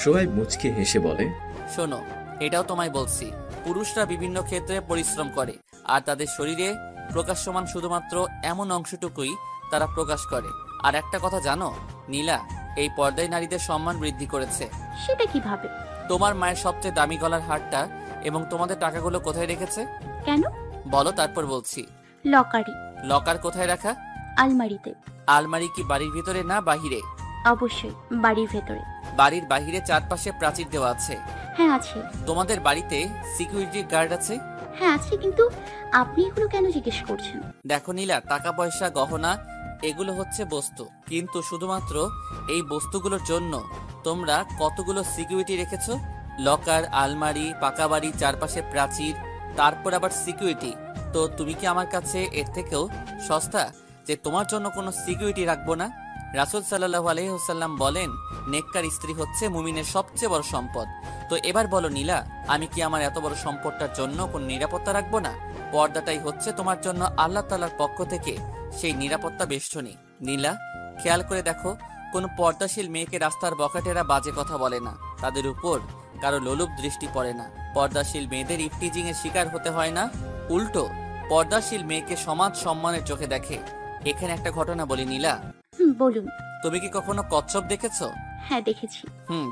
সোহাইব মুচকে হেসে বলে, শোনো, এটাও তোমায় বলছি, পুরুষরা বিভিন্ন ক্ষেত্রে পরিশ্রম করে, আর তাদের শরীরে প্রকাশ্যমান শুধুমাত্র এমন অংশটুকুই তারা প্রকাশ করে। আর একটা কথা জানো নীলা, এই পর্দায় নারীদের সম্মান বৃদ্ধি করেছে। সেটা কিভাবে? তোমার মায়ের সবচেয়ে দামি গলার হারটা এবং তোমাদের টাকাগুলো কোথায় রেখেছে? কেন? বলো, তারপর বলছি। লকারি। লকার কোথায় রাখা? আলমারিতে। আলমারি কি বাড়ির ভিতরে না বাহিরে? অবশ্যই বাড়ির ভেতরে। বাড়ির বাহিরে চারপাশে প্রাচীর দেওয়া আছে? হ্যাঁ আছে। তোমাদের বাড়িতে সিকিউরিটি গার্ড আছে? হ্যাঁ আছে, কিন্তু আপনি এগুলো কেন জিজ্ঞেস করছেন? দেখো নীলা, টাকা পয়সা, গহনা, এগুলো হচ্ছে বস্তু, কিন্তু শুধুমাত্র এই বস্তুগুলোর জন্য তোমরা কতগুলো সিকিউরিটি রেখেছো? লকার, আলমারি, পাকা বাড়ি, চারপাশে প্রাচীর, তারপর আবার সিকিউরিটি। তো তুমি কি আমার কাছে এর থেকেও সস্তা যে তোমার জন্য কোনো সিকিউরিটি রাখবো না? রাসূল সাল্লাল্লাহু আলাইহি ওয়াসাল্লাম বলেন, নেককার স্ত্রী হচ্ছে মুমিনের সবচেয়ে বড় সম্পদ। তো এবার বলো নীলা, আমি কি আমার এত বড় সম্পদটার জন্য কোনো নিরাপত্তা রাখবো না? পর্দাটাই হচ্ছে তোমার জন্য আল্লাহ তাআলার পক্ষ থেকে সেই নিরাপত্তা বেষ্টনী। নীলা, খেয়াল করে দেখো, কোনো পর্দাশীল মেয়েকে রাস্তার বখাটেরা বাজে কথা বলে না, তাদের উপর কারো লোলুপ দৃষ্টি পড়ে না। পর্দাশীল মেয়েদের ইফটিজিং এর শিকার হতে হয় না, উল্টো পর্দাশীল মেয়েকে সমাজ সম্মানের চোখে দেখে। এখানে একটা ঘটনা বলি নীলা। বলুন। তুমি কি কখনো কচ্ছপ দেখেছো? হ্যাঁ দেখেছি।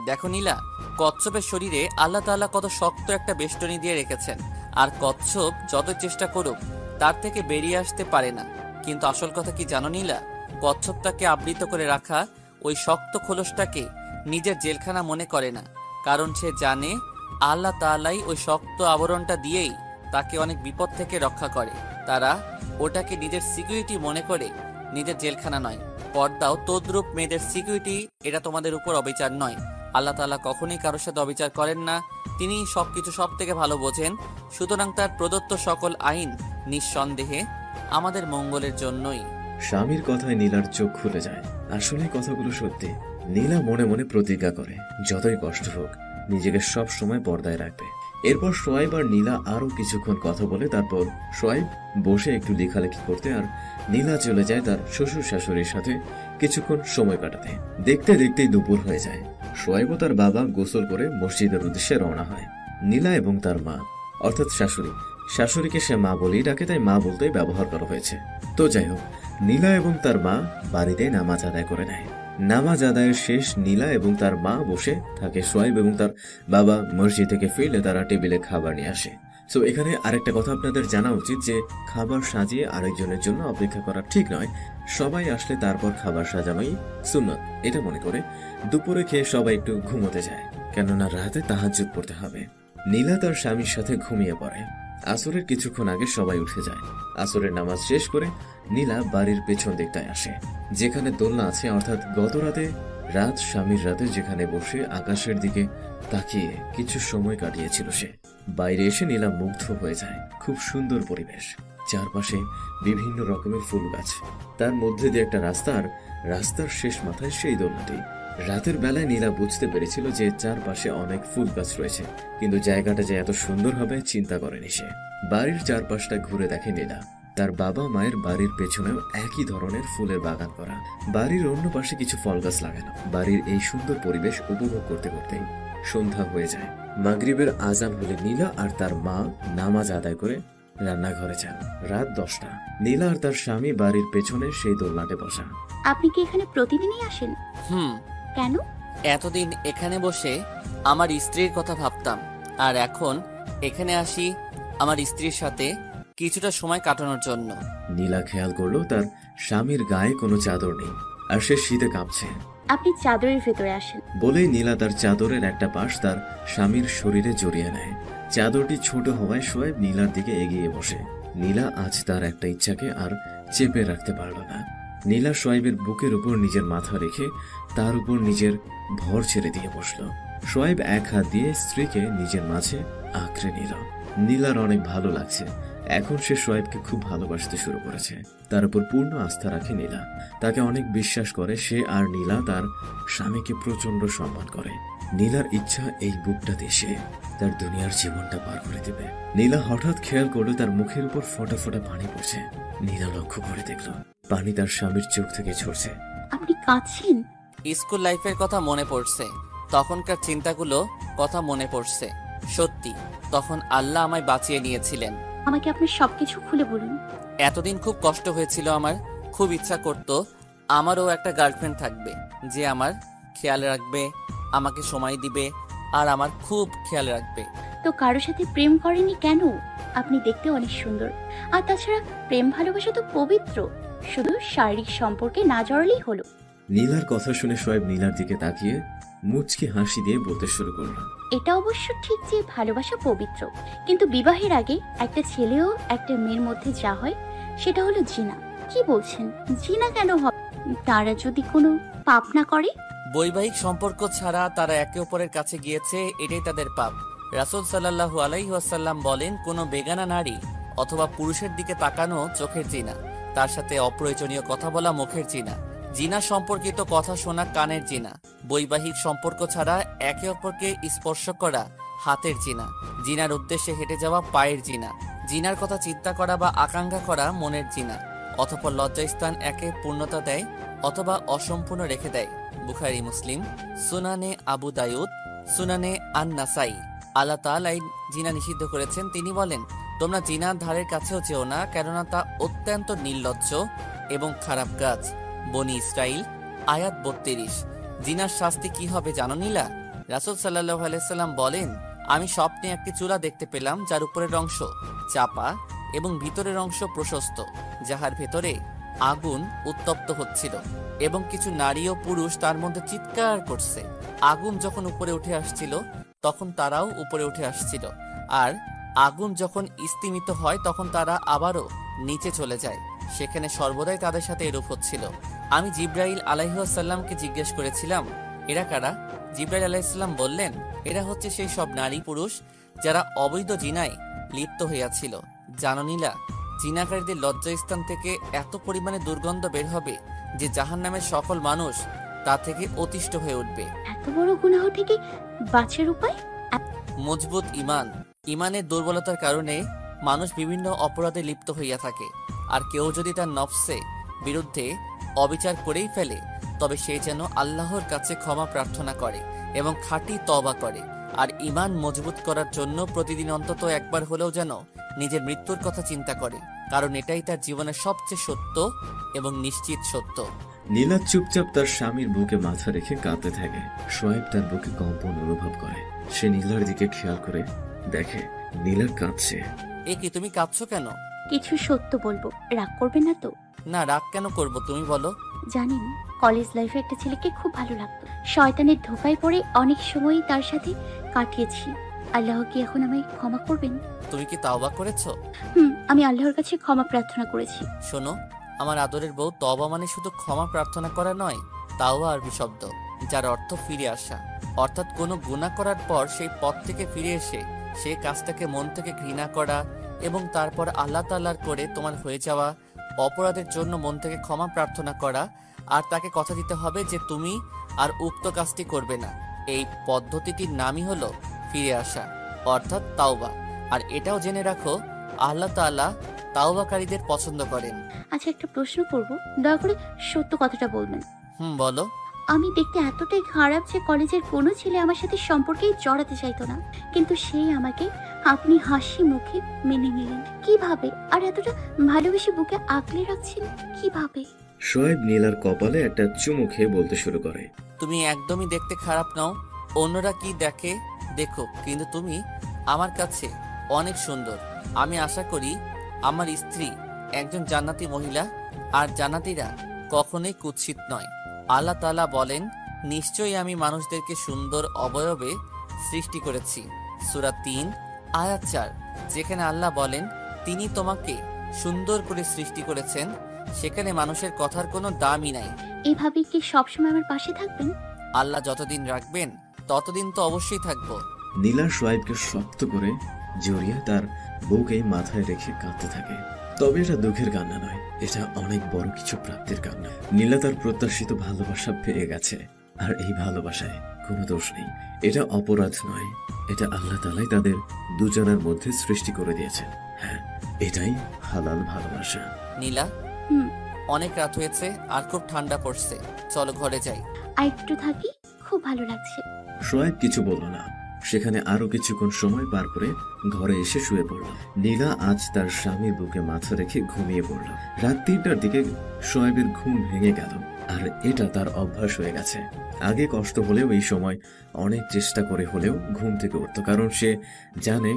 দেখো নীলা, কচ্ছপের শরীরে আল্লাহ তাআলা কত শক্ত একটা বেষ্টনী দিয়ে রেখেছেন, আর কচ্ছপ যত চেষ্টা করুক তার থেকে বেরিয়ে আসতে পারে না। কিন্তু আসল কথা কি জানো নীলা, কচ্ছপটাকে আবৃত করে রাখা ওই শক্ত খোলসটাকে নিজের জেলখানা মনে করে না, কারণ সে জানে আল্লাহ তাআলাই ওই শক্ত আবরণটা দিয়েই তাকে অনেক বিপদ থেকে রক্ষা করে। তারা ওটাকে নিজের সিকিউরিটি মনে করে, নিজের জেলখানা নয়। পর্দাও তদ্রূপ মেয়েদের সিকিউরিটি, এটা তোমাদের উপর অবিচার নয়। আল্লাহ তাআলা কখনোই কারোর সাথে অবিচার করেন না, তিনি সবকিছু সব থেকে ভালো বোঝেন। সুতরাং তার প্রদত্ত সকল আইন নিঃসন্দেহে আমাদের মঙ্গলের জন্যই। স্বামীর কথায় নীলার চোখ খুলে যায়। আসলে কথাগুলো সত্যি। নীলা মনে মনে প্রতিজ্ঞা করে যতই কষ্ট হোক নিজেকে সব সময় পর্দায় রাখবে। এরপর সোয়াইব আর নীলা আরো কিছুক্ষণ কথা বলে তারপর সোয়াইব বসে একটু লেখালেখি করতে আর নীলা চলে যায় তার শ্বশুর শাশুড়ির সাথে কিছুক্ষণ সময় কাটাতে। দেখতে দেখতেই দুপুর হয়ে যায়। সোয়াইব ও তার বাবা গোসল করে মসজিদের উদ্দেশ্যে রওনা হয়। নীলা এবং তার মা অর্থাৎ শাশুড়িকে সে মা বলেই ডাকে, তাই মা বলতেই ব্যবহার করা হয়েছে। তো যাই হোক, নীলা এবং তার মা বাড়িতে নামাজ আদায় করে নেয়। নামাজ আদায়ের শেষ নীলা এবং তার মা বসে থাকে। সোয়াইব এবং তার বাবা মসজিদ থেকে ফিরলে তারা টেবিলে খাবার নিয়ে আসে। সো এখানে আরেকটা কথা আপনাদের জানা উচিত যে খাবার সাজিয়ে আরেকজনের জন্য অপেক্ষা করা ঠিক নয়। সবাই আসলে তারপর খাবার সাজানোই সুন্নত। এটা মনে করে দুপুরে খেয়ে সবাই একটু ঘুমোতে যায়, কেননা রাতে তাহাজ্জুদ পড়তে হবে। নীলা তার স্বামীর সাথে ঘুমিয়ে পড়ে। আসরের কিছুক্ষণ আগে সবাই উঠে যায়। আসরের নামাজ শেষ করে নীলা বাড়ির পেছন দিকটায় আসে, যেখানে দোলনা আছে, অর্থাৎ গত রাত স্বামীর রাতে যেখানে বসে আকাশের দিকে তাকিয়ে কিছু সময় কাটিয়েছিল সে। বাইরে এসে নীলা মুগ্ধ হয়ে যায়। খুব সুন্দর পরিবেশ, চারপাশে বিভিন্ন রকমের ফুল গাছ, তার মধ্যে দিয়ে একটা রাস্তা, আর রাস্তার শেষ মাথায় সেই দোলনাটি। রাতের বেলায় নীলা বুঝতে পেরেছিল যে চারপাশে অনেক ফুল গাছ রয়েছে, কিন্তু জায়গাটা যে এত সুন্দর হবে চিন্তা করেনি সে। বাড়ির চারপাশটা ঘুরে দেখে নীলা তার বাবা মায়ের বাড়ির পেছনেও একই ধরনের ফুলের বাগান করা, বাড়ির অন্য পাশে কিছু ফল গাছ লাগানো। বাড়ির এই সুন্দর পরিবেশ উপভোগ করতে করতেই সন্ধ্যা হয়ে যায়। মাগরিবের আজান হলে নীলা আর তার মা নামাজ আদায় করে রান্নাঘরে যান। রাত 10টা। নীলা আর তার স্বামী বাড়ির পেছনে সেই দোলনাতে বসা। আপনি কি এখানে প্রতিদিনই আসেন? কেন? এতদিন এখানে বসে আমার স্ত্রীর কথা ভাবতাম, আর এখন এখানে আসি আমার স্ত্রীর সাথে কিছুটা সময় কাটানোর জন্য। নীলা খেয়াল করলো তার স্বামীর গায়ে কোনো চাদর নেই, আর সে শীতে কাঁপছে। আপনি চাদরের ভেতরে আসেন। বলেই নীলা তার চাদরের একটা পাশ তার স্বামীর শরীরে জড়িয়ে নেয়। চাদরটি ছোট হওয়ায় সোয়েব নীলার দিকে এগিয়ে বসে। নীলা আজ তার একটা ইচ্ছাকে আর চেপে রাখতে পারল না। নীলা সোয়েবের বুকের উপর নিজের মাথা রেখে তার উপর নিজের ভর ছেড়ে দিয়ে বসল। সোয়েব এক হাত দিয়ে স্ত্রীকে নিজের মাঝে আঁকড়ে নিল। নীলার অনেক ভালো লাগছে। এখন সে সোয়েবকে খুব ভালোবাসতে শুরু করেছে। তার উপর পূর্ণ আস্থা রাখে নীলা, তাকে অনেক বিশ্বাস করে সে। আর নীলা তার স্বামীকে প্রচন্ড সম্মান করে। নীলার ইচ্ছা এই বুকটা দিয়ে সে তার দুনিয়ার জীবনটা পার করে দেবে। নীলা হঠাৎ খেয়াল করলো তার মুখের উপর ফোঁটা ফোঁটা পানি পড়ছে। নীলা লক্ষ্য করে দেখলো পানি তার স্বামীর চোখ থেকে ঝরছে। আপনি কাঁদছেন? স্কুল লাইফের কথা মনে পড়ছে, তখনকার চিন্তাগুলো কথা মনে পড়ছে। সত্যি তখন আল্লাহ আমায় বাঁচিয়ে নিয়েছিলেন। আমাকে আপনি সবকিছু খুলে বলুন। এতদিন খুব কষ্ট হয়েছিল আমার। খুব ইচ্ছা করত আমারও একটা গার্লফ্রেন্ড থাকবে, যে আমার খেয়াল রাখবে, আমাকে সময় দিবে, আর আমার খুব খেয়াল রাখবে। তো কারোর সাথে প্রেম করেনি কেন? আপনি দেখতে অনেক সুন্দর। আর তাছাড়া প্রেম ভালোবাসা তো পবিত্র, শুধু শারীরিক সম্পর্কে না জড়ালেই হলো। নীলার কথা শুনে সোয়েব নীলার দিকে তাকিয়ে মুচকি হাসি দিয়ে বলতে শুরু করল। এটা অবশ্য ঠিক যে ভালোবাসা পবিত্র, কিন্তু বিবাহের আগে একটা ছেলে ও একটা মেয়ের মধ্যে যা হয় সেটা হলো জিনা। কি বলছেন? জিনা কেন হবে? তারা যদি কোনো পাপ না করে? বৈবাহিক সম্পর্ক ছাড়া তারা একে অপরের কাছে গিয়েছে, এটাই তাদের পাপ। রাসূল সাল্লাল্লাহু আলাইহি ওয়াসাল্লাম বলেন, কোনো বেগানা নারী অথবা পুরুষের দিকে তাকানো চোখের জিনা, তার সাথে অপ্রয়োজনীয় কথা বলা মুখের জিনা, জিনা সম্পর্কিত কথা শোনা কানের জিনা, বৈবাহিক সম্পর্ক ছাড়া একে অপরকে স্পর্শ করা হাতের জিনা, জিনার উদ্দেশ্যে হেঁটে যাওয়া পায়ের জিনা, জিনার কথা চিন্তা করা বা আকাঙ্ক্ষা করা মনের জিনা, অথবা লজ্জাস্থান একে পূর্ণতা দেয় অথবা অসম্পূর্ণ রেখে দেয়। বুখারী, মুসলিম, সুনানে আবু দাউদ, সুনানে আন-নাসাই। আল্লাহ তাআলা জিনা নিষিদ্ধ করেছেন। তিনি বলেন, তোমরা জিনার ধারের কাছেও যেও না, কেননা তা অত্যন্ত নির্লজ্জ এবং খারাপ কাজ। বনি ইসরাইল, আয়াত 32। জিনার শাস্তি কি হবে জানো নীলা? রাসূল সাল্লাল্লাহু আলাইহি সাল্লাম বলেন, আমি স্বপ্নে একটি চূড়া দেখতে পেলাম, যার উপরের অংশ চাপা এবং ভিতরের অংশ প্রশস্ত, যাহার ভেতরে আগুন উত্তপ্ত হচ্ছিল এবং কিছু নারী ও পুরুষ তার মধ্যে চিৎকার করছে। আগুন যখন উপরে উঠে আসছিল তখন তারাও উপরে উঠে আসছিল, আর আগুন যখন স্তিমিত হয় তখন তারা আবারও নিচে চলে যায়। সেখানে সর্বদাই তাদের সাথে এরূপ হচ্ছিল। আমি জিব্রাইল আলাইহিস সালামকে জিজ্ঞেস করেছিলাম, এরা কারা? জিবরাইল আলাইহিসসালাম বললেন, এরা হচ্ছে সেই সব নারী পুরুষ যারা অবৈধ জিনায় লিপ্ত হইয়াছিল। জানো নীলা, জিনাকারীদের লজ্জাস্থান থেকে এত পরিমাণে দুর্গন্ধ বের হবে যে জাহান্নামের সকল মানুষ তা থেকে অতিষ্ঠ হয়ে উঠবে। এত বড় গুনাহ থেকে বাঁচার উপায়? মজবুত ঈমান। ঈমানের দুর্বলতার কারণে মানুষ বিভিন্ন অপরাধে লিপ্ত হইয়া থাকে। আর কেউ যদি তার নফসে বিরুদ্ধে অবিচার করেই ফেলে, তবে সে যেন আল্লাহর কাছে ক্ষমা প্রার্থনা করে এবং খাঁটি তওবা করে। আর ঈমান মজবুত করার জন্য প্রতিদিন অন্তত একবার হলেও যেন নিজের মৃত্যুর কথা চিন্তা করে, কারণ এটাই তার জীবনের সবচেয়ে সত্য এবং নিশ্চিত সত্য। নীলা চুপচাপ তার স্বামীর বুকে মাথা রেখে কাঁদতে থাকে। সোয়েব তার বুকে কম্পন অনুভব করে। সে নীলার দিকে খেয়াল করে দেখে নীলা কাঁদছে। এ কি, তুমি কাঁদছো কেন? কিছু সত্য বলবো, রাগ করবে না তো? না, রাগ কেন করব, তুমি বলো। জানেন, কলেজ লাইফে একটা ছেলেকে খুব ভালো লাগতো। শয়তানের ধোকায় পড়ে অনেক সময়ই তার সাথে কাটিয়েছি। আল্লাহ কি এখন আমায় ক্ষমা করবেন? তুমি কি তাওবা করেছো? আমি আল্লাহর কাছে ক্ষমা প্রার্থনা করেছি। শোনো, আমার আদরের বউ, তওবা মানে শুধু ক্ষমা প্রার্থনা করা নয়। তাওবা আরবি শব্দ, যার অর্থ ফিরে আসা। অর্থাৎ কোনো গুনাহ করার পর সেই পথ থেকে ফিরে এসে সেই কাজটাকে মন থেকে ঘৃণা করা এবং তারপর আল্লাহ তাআলার করে তোমার হয়ে যাওয়া অপরাধের জন্য মন থেকে ক্ষমা প্রার্থনা করা, আর তাকে কথা দিতে হবে যে তুমি আর উক্ত কাজটি করবে না। এই পদ্ধতিটির নামই হলো ফিরে আসা, অর্থাৎ তাওবা। আর এটাও জেনে রাখো, আল্লাহ তাআলা তাওবাকারীদের পছন্দ করেন। আচ্ছা, একটা প্রশ্ন করব, দয়া করে সত্য কথাটা বলবেন। বলো। আমি দেখতে এতটাই খারাপ যে কলেজের কোনো ছেলে আমার সাথে সম্পর্কেই জড়াতে চাইতো না, কিন্তু সেই আমাকে আপনি হাসি মুখে মেনে নিলেন কিভাবে? আর এতটা ভালোবেসে বুকে আগলে রাখছেন কিভাবে? সোয়েব নীলার কপালে একটা চুমু খেয়ে বলতে শুরু করে, তুমি একদমই দেখতে খারাপ নাও। অন্যরা কি দেখে দেখো, কিন্তু তুমি আমার কাছে অনেক সুন্দর। আমি আশা করি আমার স্ত্রী একজন জান্নাতি মহিলা, আর জান্নাতীরা কখনোই কুৎসিত নয়। আল্লাহ তাআলা বলেন, নিশ্চয়ই আমি মানুষদেরকে সুন্দর অবয়বে সৃষ্টি করেছি। সূরা ৩ আয়াত ৪, যেখানে আল্লাহ বলেন তিনি তোমাকে সুন্দর করে সৃষ্টি করেছেন, সেখানে মানুষের কথার কোনো দামই নাই। এভাবে কি সবসময় আমার পাশে থাকবেন? আল্লাহ যতদিন রাখবেন ততদিন তো অবশ্যই থাকবো। নীলা সোয়েবকে শক্ত করে জড়িয়ে তার বউকে মাথায় রেখে কাঁদতে থাকে। তবে এটা দুঃখের কান্না নয়, এটা অনেক বড় কিছু প্রাপ্তির কান্না। নীলা তার প্রত্যাশিত ভালোবাসা পেয়ে গেছে, আর এই ভালোবাসায় কোনো দোষ নেই। এটা অপরাধ নয়, এটা আল্লাহ তাআলাই তাদের দুজনের মধ্যে সৃষ্টি করে দিয়েছেন। হ্যাঁ, এটাই হালাল ভালোবাসা। নীলা, হুম। অনেক রাত হয়েছে আর খুব ঠান্ডা পড়ছে, চলো ঘরে যাই। আর একটু থাকি, খুব ভালো লাগছে। সোয়েব কিছু বলল না। সেখানে আরো কিছুক্ষণ সময় পার করে ঘরে এসে শুয়ে পড়ল। নীলা আজ তার স্বামীর বুকে মাথা রেখে ঘুমিয়ে পড়ল। রাত ৩টার দিকে সোয়েবের ঘুম ভেঙে গেল, আর এটা তার অভ্যাস হয়ে গেছে। আগে কষ্ট হলেও এই সময় অনেক চেষ্টা করে হলেও ঘুম থেকে উঠত, কারণ সে জানে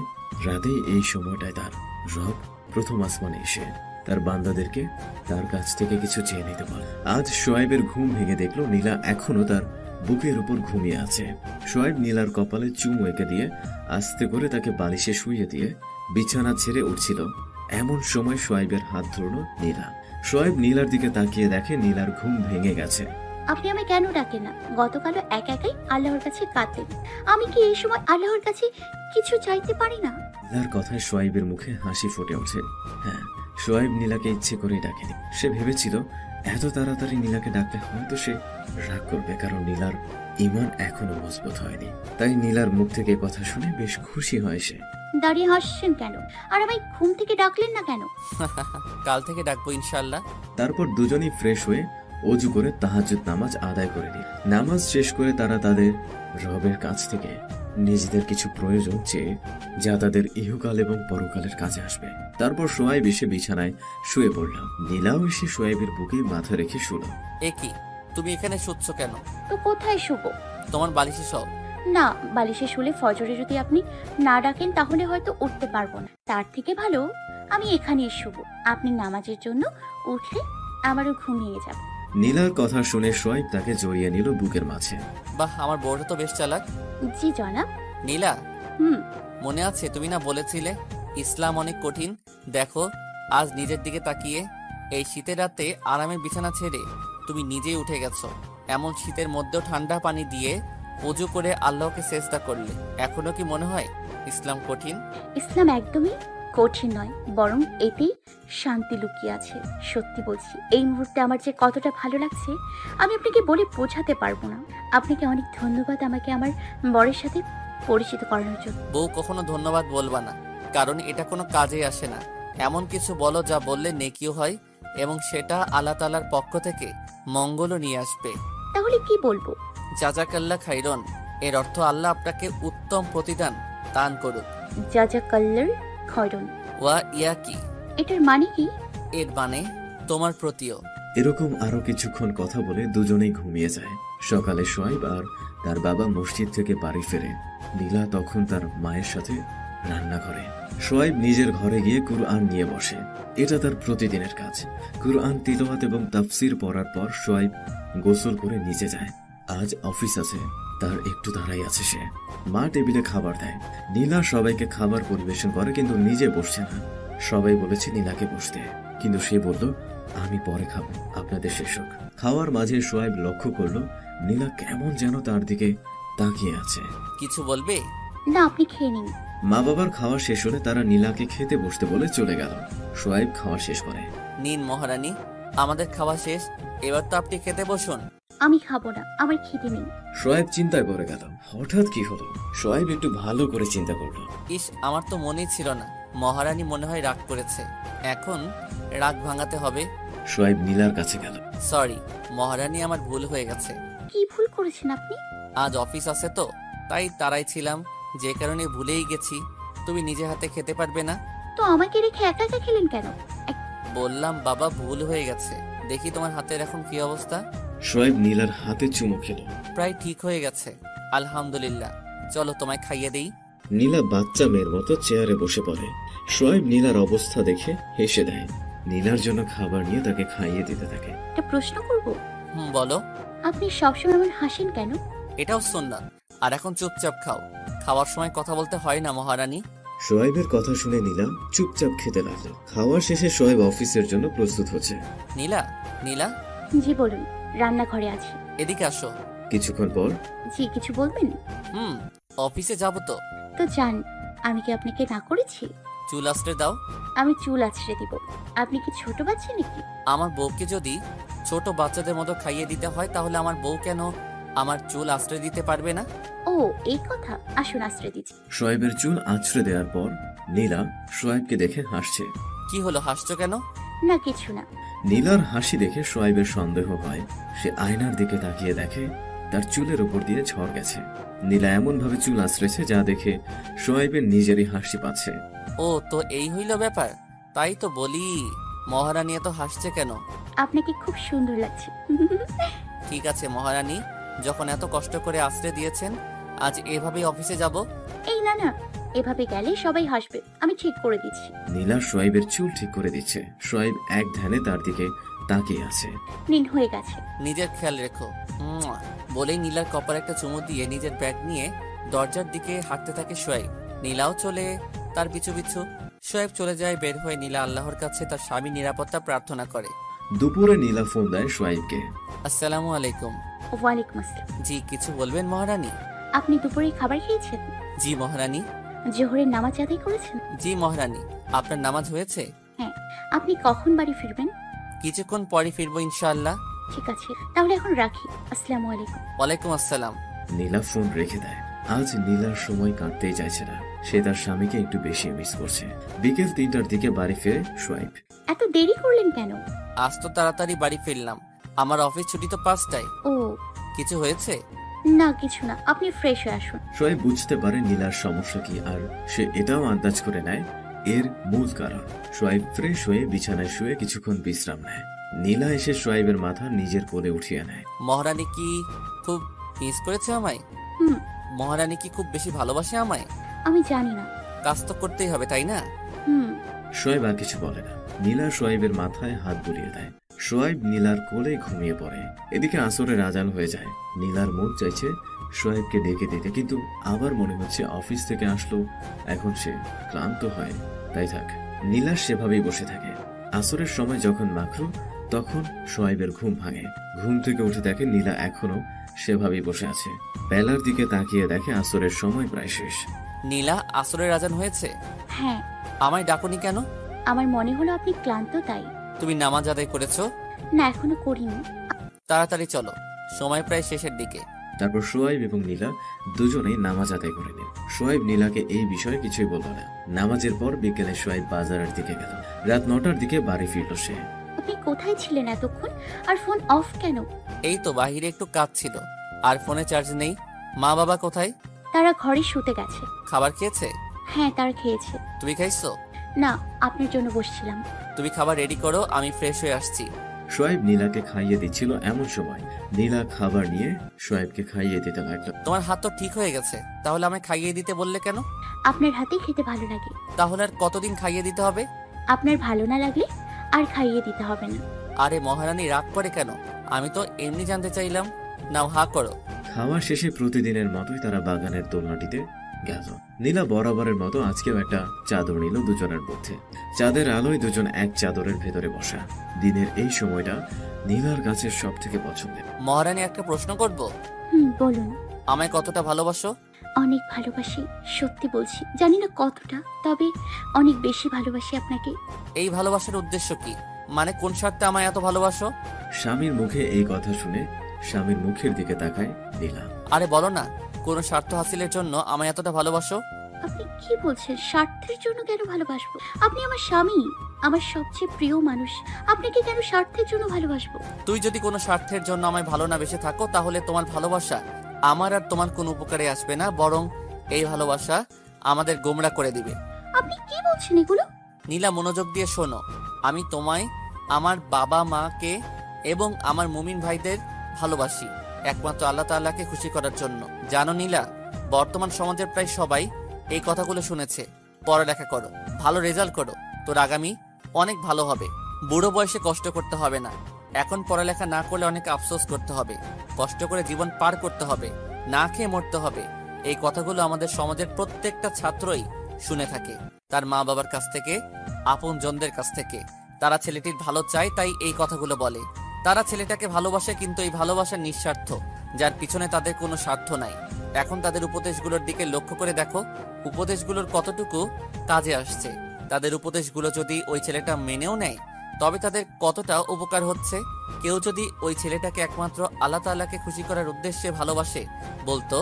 রাতে এই সময়টায় তার রব প্রথম আসমানে এসে তার বান্দাদেরকে তার কাছ থেকে কিছু চেয়ে নিতে পারে। আজ সোয়েবের ঘুম ভেঙে দেখলো নীলা এখনো তার বুকের উপর ঘুমিয়ে আছে। সোয়েব নীলার কপালে চুমু এঁকে দিয়ে আস্তে করে তাকে বালিশে শুইয়ে দিয়ে বিছানা ছেড়ে উঠছিল। এমন সময় সোয়েবের হাত ধরল নীলা। সোয়েব নীলার দিকে তাকিয়ে দেখে নীলার ঘুম ভেঙে গেছে। আপনি আমায় কেন ডাকেন না? গতকালও একাই আল্লাহর কাছে কাঁদতেন। আমি কি এই সময় আল্লাহর কাছে কিছু চাইতে পারি না? নীলার কথায় সোয়েবের মুখে হাসি ফুটে ওঠে। হ্যাঁ, সোয়েব নীলাকে ইচ্ছে করেই ডাকেনি। সে ভেবেছিল এত তাড়াতাড়ি নীলাকে ডাকলে হয়তো সে রাগ করবে, কারণ নীলার ঈমান এখনো মজবুত হয়নি। তাই নীলার মুখ থেকে কথা শুনে বেশ খুশি হয় সে। দাঁড়িয়ে হাসছেন কেন? আর আমায় ঘুম থেকে ডাকলেন না কেন? কাল থেকে ডাকবো ইনশাআল্লাহ। তারপর দুজনেই ফ্রেশ হয়ে অজু করে তাহাজ্জুদ নামাজ আদায় করে দিল। নামাজ শেষ করে তারা তাদের রবের কাছ থেকে নিজেদের কিছু প্রয়োজন চেয়ে, যা তাদের ইহকাল এবং পরকালের কাজে আসবে। তারপর সোয়েব এসে বিছানায় শুয়ে পড়ল। নীলাও এসে সোয়েবের বুকে মাথা রেখে শুল। এ কি, তুমি এখানে শুচ্ছ কেন? তো কোথায় শুবো? তোমার বালিশে সব। না, বালিশে শুলে ফজরে যদি আপনি না ডাকেন তাহলে হয়তো উঠতে পারবো না। তার থেকে ভালো আমি এখানেই শুবো। আপনি নামাজের জন্য উঠলে আমারও ঘুম ভেঙে যাবে। নীলার কথা শুনে সোয়েব তাকে জড়িয়ে নিল বুকের মাঝে। বাহ, আমার বউটা তো বেশ চালাক। জি জনাব। নীলা, হুম। মনে আছে তুমি না বলেছিলে ইসলাম অনেক কঠিন? দেখো, আজ নিজের দিকে তাকিয়ে এই শীতের রাতে আরামের বিছানা ছেড়ে তুমি নিজেই উঠে গেছো। এমন শীতের মধ্যেও ঠান্ডা পানি দিয়ে অজু করে আল্লাহকে সেজদা করলে এখনো কি মনে হয় ইসলাম কঠিন? ইসলাম একদমই কঠিন নয়, বরং এতেই শান্তি লুকিয়ে আছে। সত্যি বলছি, এই মুহূর্তে আমার যে কতটা ভালো লাগছে আমি আপনাকে বলে বোঝাতে পারবো না। আপনাকে অনেক ধন্যবাদ আমাকে আমার বরের সাথে পরিচিত করানোর জন্য। বউ কখনো ধন্যবাদ বলবা না, কারণ এটা কোনো কাজে আসে না। এমন কিছু বলো যা বললে নেকিও হয় এবং সেটা আল্লাহ তাআলার পক্ষ থেকে মঙ্গলও নিয়ে আসবে। তাহলে কি বলবো? জাজাকাল্লাহ খাইরন, এর অর্থ আল্লাহ আপনাকে উত্তম প্রতিদান দান করুক। জাজাকাল্লার খয়রন। ওয়া ইয়াকি, এটার মানে কি? এর মানে তোমার প্রতিও। এরকম আরো কিছুক্ষণ কথা বলে দুজনেই ঘুমিয়ে যায়। সকালে সোয়াইব আর তার বাবা মসজিদ থেকে বাড়ি ফেরে। নীলা তখন তার মায়ের সাথে রান্না করে। সোয়াইব নিজের ঘরে গিয়ে কুরআন নিয়ে বসে। এটা তার প্রতিদিনের কাজ। কুরআন তিলাওয়াত এবং তাফসির পড়ার পর সোয়াইব গোসল করে নিচে যায়। আজ অফিস আছে, তার একটু দাঁড়াই আছে সে। মা টেবিলে খাবার দেয়। নীলা সবাইকে খাবার পরিবেশন করে, কিন্তু নিজে বসছে না। সবাই বলেছে নীলাকে বসতে, কিন্তু সে বলল আমি পরে খাবো, আপনাদের শেষ হোক। খাওয়ার মাঝে সোয়াইব লক্ষ্য করলো নীলা কেমন যেন তার দিকে তাকিয়ে আছে। কিছু বলবে? না, আপনি খেয়ে নিন। মা বাবার খাওয়া শেষ হলে তারা নীলাকে খেতে বসতে বলে চলে গেল। সোয়াইব খাওয়া শেষ করে। নিন মহারানী, আমাদের খাওয়া শেষ, এবার তো আপনি খেতে বসুন। আমি খাবো না, আমার খিদে নেই। সোয়াইব চিন্তায় পড়ে গেল, হঠাৎ কি হলো। সোয়াইব একটু ভালো করে চিন্তা করলো। ইস, আমার তো মনেই ছিল না। মহারানী মনে হয় রাগ করেছে, এখন রাগ ভাঙাতে হবে। সোয়াইব নীলার কাছে গেল। সরি মহারানী, আমার ভুল হয়ে গেছে। কি ভুল করেছেন আপনি? আজ অফিস আছে তো, তাই তাড়াই ছিলাম, যে কারণে ভুলেই গেছি। তুমি নিজে হাতে খেতে পারবে না? তো আমাকে রেখে একা একা খেলেন কেন? বললাম বাবা, ভুল হয়ে গেছে। দেখি তোমার হাতের এখন কি অবস্থা। সোয়াইব নীলার হাতে চুমু খেল। প্রায় ঠিক হয়ে গেছে, আলহামদুলিল্লাহ। চলো তোমায় খাইয়ে দেই। নীলা বাচ্চা মেয়ের মতো চেয়ারে বসে পড়ে। সোয়াইব নীলার অবস্থা দেখে হেসে দেয়। নীলার জন্য খাবার নিয়ে তাকে খাইয়ে দিতে থাকে। একটা প্রশ্ন করব? বলো। আপনি সবসময় এমন হাসেন কেন? এটাও সুন্নাত। আর এখন চুপচাপ খাও, খাওয়ার সময় কথা বলতে হয় না মহারানী। সোয়াইবের কথা শুনে নীলা চুপচাপ খেতে লাগলো। খাওয়া শেষে সোয়াইব অফিসের জন্য প্রস্তুত হচ্ছে। নীলা, নীলা, জি বলুন। রান্নাঘরে আছি। এদিকে আসো। কিছুক্ষণ পর জি, কিছু বলবেন? অফিসে যাবো তো। তো যান। আমি কি আপনাকে না করেছি? চুল আঁচড়ে দাও। আমি চুল আছড়ে দিব? আপনি কি ছোট বাচ্চা নাকি? আমার বউকে যদি ছোট বাচ্চাদের মতো খাইয়ে দিতে হয়, তাহলে আমার বউ কেন আমার চুল আঁচড়ে দিতে পারবে না? ও, এই কথা। আসুন, আছড়ে দিচ্ছি। সোয়াইবের চুল আঁচড়ে দেওয়ার পর নীলা সোয়াইবকে দেখে হাসছে। কি হলো, হাসছো কেন? না, কিছু না। নীলার হাসি দেখে সোয়াইবের সন্দেহ হয়। সে আয়নার দিকে তাকিয়ে দেখে তার চুলের উপর দিয়ে ঝড় গেছে। নীলা এমন ভাবে চুল আঁচড়েছে যা দেখে সোয়াইবের নিজেরই হাসি পাচ্ছে। ও, তো এই হইল ব্যাপার। তাই তো বলি মহারানী এত হাসছে কেন। আপনাকে খুব সুন্দর লাগছে। ঠিক আছে মহারানী, যখন এত কষ্ট করে আশ্রয় দিয়েছেন, আজ এভাবেই অফিসে যাব। এই না না, এভাবে গেলে সবাই হাসবে। আমি ঠিক করে দিচ্ছি। নীলা সোয়াইবের চুল ঠিক করে দিচ্ছে। সোয়াইব এক ধ্যানে তার দিকে তাকিয়ে আছে। নিন, হয়ে গেছে। নিজের খেয়াল রেখো। বলেই নীলার কপালে একটা চুমু দিয়ে নিজের ব্যাগ নিয়ে দরজার দিকে হাঁটতে থাকে সোয়াইব। নীলাও চলে তার পিছু পিছু। সোয়াইব চলে যায়। বের হয়ে নীলা আল্লাহর কাছে তার স্বামীর নিরাপত্তা প্রার্থনা করে। দুপুরে নীলা ফোন দেয় সোয়াইবকে। আসসালামু আলাইকুম। ওয়ালাইকুম আসসালাম। জি, কিছু বলবেন মহারানী? আপনি দুপুরে খাবার খেয়েছেন? জি মহারানী। জোহরের নামাজ আদায় করেছেন? জি মহারানী। আপনার নামাজ হয়েছে? হ্যাঁ। আপনি কখন বাড়ি ফিরবেন? কিছুক্ষণ পরে ফিরবো ইনশাআল্লাহ। ঠিক আছে, তাহলে এখন রাখি। আসসালামু আলাইকুম। ওয়ালাইকুম আসসালাম। নীলা ফোন রেখে দেয়। আজ নীলার সময় কাটতেই চাইছে না। সে তার স্বামীকে একটু বেশি মিস করছে। বিকেল 3টার দিকে বাড়ি ফিরে সোয়াইব। এত দেরি করলেন কেন? আজ তো তাড়াতাড়ি বাড়ি ফিরলাম, আমার অফিস ছুটি তো 5টায়। ও, কিছু হয়েছে? না কিছু না, আপনি ফ্রেশ হয়ে আসুন। সোয়াইব বুঝতে পারে নীলার সমস্যা কি, আর সে এটাও আন্দাজ করে নেয় এর মূল কারণ। সোয়াইব ফ্রেশ হয়ে বিছানায় শুয়ে কিছুক্ষণ বিশ্রাম নেয়। নীলা এসে সোয়াইবের মাথা নিজের কোলে উঠিয়ে নেয়। মহারানী কি খুব মিস করেছে আমায়? হুম। মহারানী কি খুব বেশি ভালোবাসে আমায়? আমি জানি না। কাজ তো করতেই হবে, তাই না? হুম। সোয়াইব আর কিছু বলে না। নীলা সোয়াইবের মাথায় হাত বুলিয়ে দেয়। সোয়াইব নীলার কোলে ঘুমিয়ে পড়ে। এদিকে আসরের আজান হয়ে যায়। নীলার মন চাইছে সোয়াইবকে ডেকে দিতে, কিন্তু আবার মনে হচ্ছে অফিস থেকে আসলো, এখন সে ক্লান্ত হয়, তাই থাক। নীলা সেভাবেই বসে থাকে। আসরের সময় যখন মাকরু তখন সোয়াইবের ঘুম ভাঙে। ঘুম থেকে উঠে দেখে নীলা এখনো সেভাবেই বসে আছে। বেলার দিকে তাকিয়ে দেখে আসরের সময় প্রায় শেষ। নীলা, আসরের আজান হয়েছে? হ্যাঁ, আমায় ডাকুনি কেন? আমার মনে হলো আপনি ক্লান্ত তাই। তুমি নামাজ আদায় করেছো? না, এখনো করিনি। তাড়াতাড়ি চলো, সময় প্রায় শেষের দিকে। তারপর সোয়াইব এবং নীলা দুজনেই নামাজ আদায় করে নিল। সোয়াইব নীলাকে এই বিষয়ে কিছুই বলল না। নামাজের পর বিকেলে সোয়াইব বাজারের দিকে গেল। রাত 9টার দিকে বাড়ি ফিরল সে। আপনি কোথায় ছিলেন এতক্ষণ? আর ফোন অফ কেন? এই তো বাহিরে একটু কাজ ছিল, আর ফোনে চার্জ নেই। মা বাবা কোথায়? তারা ঘরে শুতে গেছে। খাবার খেয়েছে? হ্যাঁ, তারা খেয়েছে। তুমি খাইছো? না, আপনার জন্য বসছিলাম। তুমি খাবার রেডি করো, আমি ফ্রেশ হয়ে আসছি। সোয়াইব নীলাকে খাইয়ে দিচ্ছিল, এমন সময় নীলা খাবার নিয়ে সোয়াইবকে খাইয়ে দিতে লাগলো। তোমার হাত তো ঠিক হয়ে গেছে, তাহলে আমায় খাইয়ে দিতে বললে কেন? আপনার হাতেই খেতে ভালো লাগে। তাহলে আর কতদিন খাইয়ে দিতে হবে? আপনার ভালো না লাগলে আর খাইয়ে দিতে হবে না। আরে মহারানী, রাগ করে কেন? আমি তো এমনি জানতে চাইলাম। নাও, হা করো। খাওয়া শেষে প্রতিদিনের মতোই তারা বাগানের দোলনাটিতে গেল। নীলা বরাবরের মতো আজকেও একটা চাদর নিল দুজনের মধ্যে। চাঁদের আলোয় দুজন এক চাদরের ভেতরে বসা। দিনের এই সময়টা নীলার কাছে সব থেকে পছন্দের। মহারানী, একটা প্রশ্ন করব? বলুন। আমায় কতটা ভালোবাসো? অনেক ভালোবাসি, সত্যি বলছি। জানি না কতটা, তবে অনেক বেশি ভালোবাসি আপনাকে। এই ভালোবাসার উদ্দেশ্য কি? মানে কোন স্বার্থে আমায় এত ভালোবাসো? স্বামীর মুখে এই কথা শুনে স্বামীর মুখের দিকে তাকায় নীলা। আরে বলো না, কোন স্বার্থ হাসিলের জন্য আমায় এতটা ভালোবাসো? আপনি কি বলছেন? স্বার্থের জন্য কেন ভালোবাসবো? আপনি আমার স্বামী, আমার সবচেয়ে প্রিয় মানুষ। আপনাকে কেন স্বার্থের জন্য ভালোবাসবো? তুই যদি কোনো স্বার্থের জন্য আমায় ভালো না বেসে থাকো, তাহলে তোমার ভালোবাসা আমার আর তোমার কোনো উপকারে আসবে না, বরং এই ভালোবাসা আমাদের গোমড়া করে দিবে। আপনি কি বলছেন এগুলো? নীলা, মনোযোগ দিয়ে শোনো। আমি তোমায়, আমার বাবা মাকে এবং আমার মুমিন ভাইদের ভালোবাসি একমাত্র আল্লাহ তাআলাকে খুশি করার জন্য। জানো নীলা, বর্তমান সমাজের প্রায় সবাই এই কথাগুলো শুনেছে। পড়ালেখা করো, ভালো রেজাল্ট করো, তোর আগামী অনেক ভালো হবে। বুড়ো বয়সে কষ্ট করতে হবে না। এখন পড়ালেখা না করলে অনেক আফসোস করতে হবে। কষ্ট করে জীবন পার করতে হবে, না খেয়ে মরতে হবে। এই কথাগুলো আমাদের সমাজের প্রত্যেকটা ছাত্রই শুনে থাকে, তার মা বাবার কাছ থেকে, আপনজনদের কাছ থেকে। তারা ছেলেটির ভালো চায়, তাই এই কথাগুলো বলে। তারা ছেলেটাকে ভালোবাসে, কিন্তু এই ভালোবাসা নিঃস্বার্থ, যার পিছনে তাদের কোনো স্বার্থ নাই। এখন তাদের উপদেশগুলোর দিকে লক্ষ্য করে দেখো, উপদেশগুলোর কতটুকু কাজে আসছে। তাদের উপদেশগুলো যদি ওই ছেলেটা মেনেও নেয়, তবে তাদের কতটা উপকার হচ্ছে। কেউ যদি ওই ছেলেটাকে একমাত্র আল্লাহ তাআলাকে খুশি করার উদ্দেশ্যে ভালোবাসে, বলতো,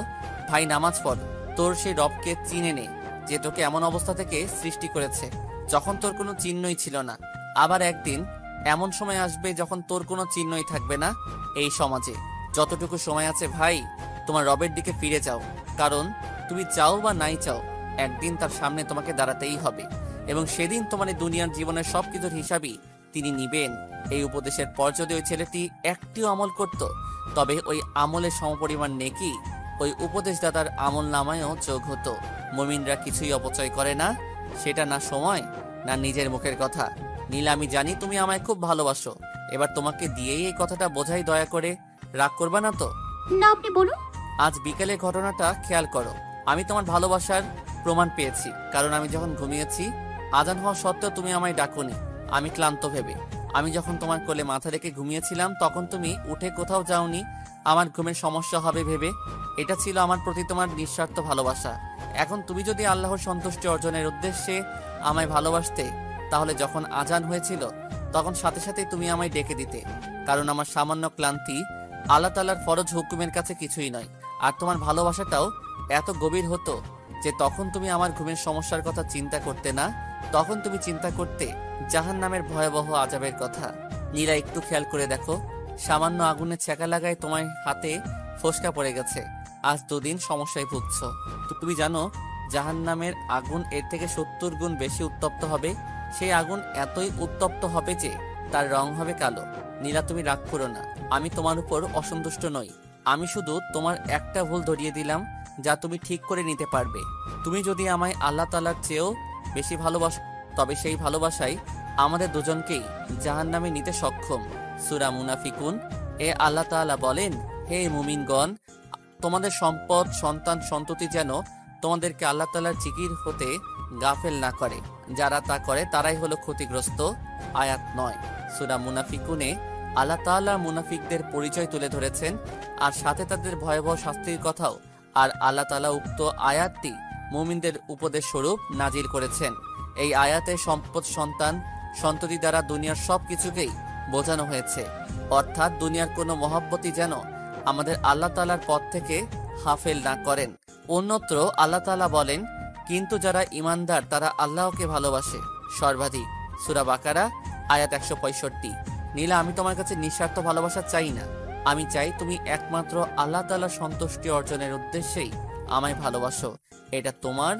ভাই নামাজ পড়, তোর সেই রবকে চিনে নে যে তোকে এমন অবস্থা থেকে সৃষ্টি করেছে যখন তোর কোনো চিহ্নই ছিল না। আবার একদিন এমন সময় আসবে যখন তোর কোনো চিহ্নই থাকবে না এই সমাজে। যতটুকু সময় আছে ভাই, তোমার রবের দিকে ফিরে যাও, কারণ তুমি চাও বা নাই চাও, একদিন তার সামনে তোমাকে দাঁড়াতেই হবে, এবং সেদিন তোমার এই দুনিয়ার জীবনের সবকিছুর হিসাবই তিনি নিবেন। এই উপদেশের পর যদি ওই ছেলেটি একটিও আমল করত, তবে ওই আমলের সমপরিমাণ নেকি ওই উপদেশদাতার আমল নামায়ও যোগ হতো। মুমিনরা কিছুই অপচয় করে না, সেটা না সময় না নিজের মুখের কথা। নীলা, আমি জানি তুমি আমায় খুব ভালোবাসো, এবার তোমাকে দিয়েই এই কথাটা বোঝাই, দয়া করে রাগ করবা না তো? না, আপনি বলুন। আজ বিকেলের ঘটনাটা খেয়াল করো। আমি তোমার ভালোবাসার প্রমাণ পেয়েছি, কারণ আমি যখন ঘুমিয়েছি, আজান হওয়া সত্ত্বেও তুমি আমায় ডাকোনি, আমি ক্লান্ত ভেবে। আমি যখন তোমার কোলে মাথা রেখে ঘুমিয়েছিলাম, তখন তুমি উঠে কোথাও যাওনি আমার ঘুমের সমস্যা হবে ভেবে। এটা ছিল আমার প্রতি তোমার নিঃস্বার্থ ভালোবাসা। এখন তুমি যদি আল্লাহর সন্তুষ্টি অর্জনের উদ্দেশ্যে আমায় ভালোবাসতে, তাহলে যখন আজান হয়েছিল তখন সাথে সাথে তুমি আমায় ডেকে দিতে, কারণ আমার সামান্য ক্লান্তি আল্লাহ তাআলার ফরজ হুকুমের কাছে কিছুই নয়। আর তোমার ভালোবাসাটাও এত গভীর হতো যে তখন তুমি আমার ঘুমের সমস্যার কথা চিন্তা করতে না, তখন তুমি চিন্তা করতে জাহান্নামের ভয়াবহ আযাবের কথা। নীলা, একটু খেয়াল করে দেখো, সামান্য আগুনে ছ্যাঁকা লাগায় তোমার হাতে ফোসকা পড়ে গেছে। আজ 2 দিন সমস্যায় ভুগছ। তুমি জানো জাহান্নামের আগুন এর থেকে 70 গুণ বেশি উত্তপ্ত হবে। সেই আগুন এতই উত্তপ্ত হবে যে তার রং হবে কালো। নীলা, তুমি রাগ করো না, আমি তোমার উপর অসন্তুষ্ট নই। আমি শুধু তোমার একটা ভুল ধরিয়ে দিলাম, যা তুমি ঠিক করে নিতে পারবে। তুমি যদি আমায় আল্লাহ তাআলার চেয়েও বেশি ভালোবাসো, তবে সেই ভালোবাসাই আমাদের দুজনকেই জাহান্নামে নিতে সক্ষম। সূরা মুনাফিকুন এ আল্লাহ তাআলা বলেন, হে মুমিনগণ, তোমাদের সম্পদ, সন্তান, সন্ততি যেন তোমাদেরকে আল্লাহ তাআলার জিকির হতে গাফেল না করে। যারা তা করে তারাই হলো ক্ষতিগ্রস্ত। আয়াত 9। সূরা মুনাফিকুনে আল্লাহ তাআলা মুনাফিকদের পরিচয় তুলে ধরেছেন আর সাথে তাদের ভয়াবহ শাস্তির কথাও। আর আল্লাহ তাআলা উক্ত আয়াতটি মুমিনদের উপদেশ স্বরূপ নাজিল করেছেন। এই আয়াতে সম্পদ, সন্তান, সন্ততি দ্বারা দুনিয়ার সব কিছুকেই বোঝানো হয়েছে। অর্থাৎ দুনিয়ার কোনো মহব্বতই যেন আমাদের আল্লাহ তাআলার পথ থেকে হাফেল না করেন। অন্যত্র আল্লাহ তাআলা বলেন, কিন্তু যারা ঈমানদার তারা আল্লাহকে ভালোবাসে সর্বাধিক। সূরা বাকারা আয়াত 165। নীলা, আমি তোমার কাছে নিঃস্বার্থ ভালোবাসা চাই না। আমি চাই তুমি একমাত্র আল্লাহ তাআলার সন্তুষ্টি অর্জনের উদ্দেশ্যেই আমায় ভালোবাসো। এটা তোমার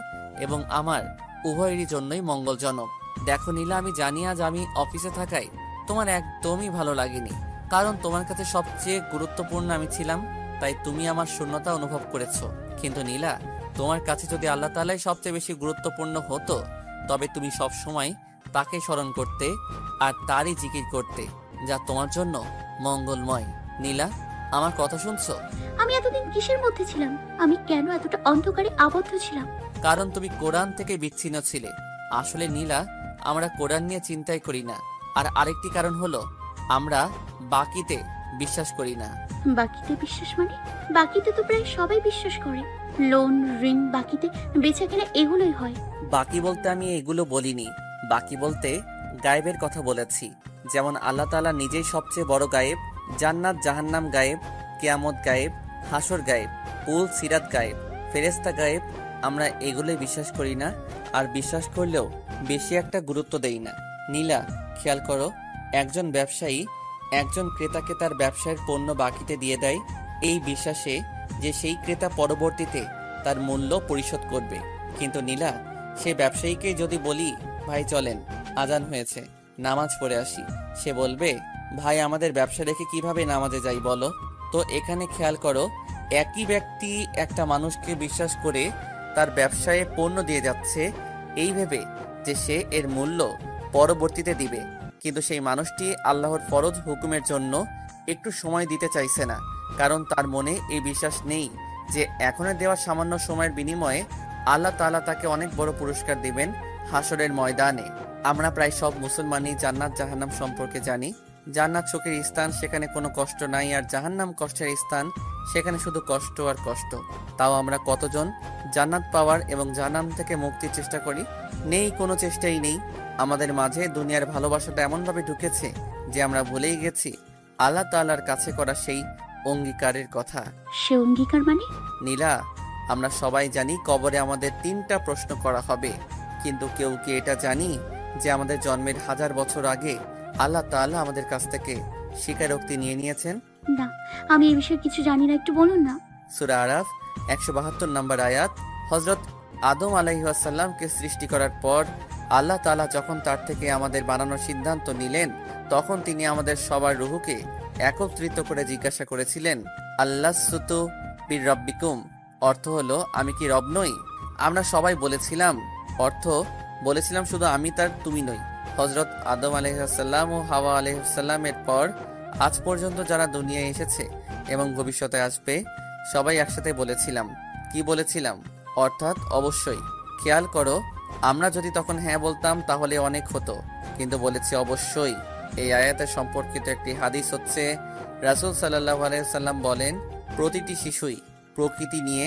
এবং আমার উভয়েরই জন্যই মঙ্গলজনক। দেখো নীলা, আমি জানি আজ আমি অফিসে থাকায় তোমার একদমই ভালো লাগেনি, কারণ তোমার কাছে সবচেয়ে গুরুত্বপূর্ণ আমি ছিলাম, তাই তুমি আমার শূন্যতা অনুভব করেছো। কিন্তু নীলা, তোমার কাছে যদি আল্লাহ তাআলাই সবচেয়ে বেশি গুরুত্বপূর্ণ হতো, তবে তুমি সব সময় তাকে স্মরণ করতে আর তারই জিকির করতে, যা তোমার জন্য মঙ্গলময়। নীলা, আমার কথা শুনছো? আমি এতদিন কিসের মধ্যে ছিলাম? আমি কেন এতটা অন্ধকারে আবদ্ধ ছিলাম? কারণ তুমি কোরআন থেকে বিচ্ছিন্ন ছিলে। আসলে নীলা, আমরা কোরআন নিয়ে চিন্তাই করি না। আর আরেকটি কারণ হলো আমরা বাকিতে বিশ্বাস করি না। বাকিতে বিশ্বাস মানে? বাকিতে তো প্রায় সবাই বিশ্বাস করে। লোন, ঋণ, বাকিতে বেচা কেনা এগুলোই হয়। বাকি বলতে আমি এগুলো বলিনি। বাকি বলতে গায়েবের কথা বলেছি। যেমন আল্লাহ তাআলা নিজেই সবচেয়ে বড় গায়েব, জান্নাত জাহান্নাম গায়েব, কিয়ামত গায়েব, হাসর গায়েব, পুল সিরাত গায়েব, ফেরেশতা গায়েব। আমরা এগুলোই বিশ্বাস করি না, আর বিশ্বাস করলেও বেশি একটা গুরুত্ব দেই না। নীলা, খেয়াল করো, একজন ব্যবসায়ী একজন ক্রেতাকে তার ব্যবসায়ের পণ্য বাকিতে দিয়ে দেয় এই বিশ্বাসে যে সেই ক্রেতা পরবর্তীতে তার মূল্য পরিশোধ করবে। কিন্তু নীলা, সে ব্যবসায়ীকে যদি বলি, ভাই চলেন, আজান হয়েছে, নামাজ পড়ে আসি, সে বলবে, ভাই আমাদের ব্যবসা রেখে কিভাবে নামাজে যাই বলো? তো এখানে খেয়াল করো, একই ব্যক্তি একটা মানুষকে বিশ্বাস করে তার ব্যবসায়ে পণ্য দিয়ে যাচ্ছে এই ভেবে যে সে এর মূল্য পরবর্তীতে দিবে, কিন্তু সেই মানুষটি আল্লাহর ফরজ হুকুমের জন্য একটু সময় দিতে চাইছে না, কারণ তার মনে এই বিশ্বাস নেই যে এখনের দেওয়া সামান্য সময়ের বিনিময়ে আল্লাহ তাআলা তাকে অনেক বড় পুরস্কার দিবেন হাসরের ময়দানে। আমরা প্রায় সব মুসলমানই জান্নাত জাহান্নাম সম্পর্কে জানি। জান্নাত সুখের স্থান, সেখানে কোনো কষ্ট নাই, আর জাহান্নাম কষ্টের স্থান, সেখানে শুধু কষ্ট আর কষ্ট। তাও আমরা কতজন জান্নাত পাওয়ার এবং জাহান্নাম থেকে মুক্তির চেষ্টা করি? নেই, কোনো চেষ্টাই নেই। আমাদের মাঝে দুনিয়ার ভালোবাসাটা এমনভাবে ঢুকেছে যে আমরা ভুলেই গেছি আল্লাহ তাআলার কাছে করা সেই অঙ্গীকারের কথা। সে অঙ্গীকার মানে? নীলা, আমরা সবাই জানি কবরে আমাদের 3টা প্রশ্ন করা হবে, কিন্তু কেউ কি এটা জানি যে আমাদের জন্মের 1000 বছর আগে আল্লাহ তাআলা আমাদের কাছ থেকে স্বীকারোক্তি নিয়ে নিয়েছেন? না, আমি এই বিষয়ে কিছু জানি না, একটু বলুন না। সূরা আরাফ 172 নম্বর আয়াত। হযরত আদম আলাইহিস সালামকে সৃষ্টি করার পর আল্লাহ তাআলা যখন তার থেকে আমাদের বানানোর সিদ্ধান্ত নিলেন, তখন তিনি আমাদের সবার রূহকে একত্রিত করে জিজ্ঞাসা করেছিলেন, আল্লাসতু বিরব্বিকুম, অর্থ হলো আমি কি রব নই? আমরা সবাই বলেছিলাম শুধু আমি, তার তুমি নই। হযরত আদম আলাইহিস সালাম ও হাওয়া আলাইহিস সালামের পর আজ পর্যন্ত যারা দুনিয়ায় এসেছে এবং ভবিষ্যতে আসবে, সবাই একসাথে বলেছিলাম। কি বলেছিলাম? অর্থাৎ অবশ্যই। খেয়াল করো, আমরা যদি তখন হ্যাঁ বলতাম তাহলে অনেক হতো, কিন্তু বলেছি অবশ্যই। এই আয়াতের সম্পর্কিত একটি হাদিস হচ্ছে, রাসূল সাল্লাল্লাহু আলাইহি সাল্লাম বলেন, প্রতিটি শিশুই প্রকৃতি নিয়ে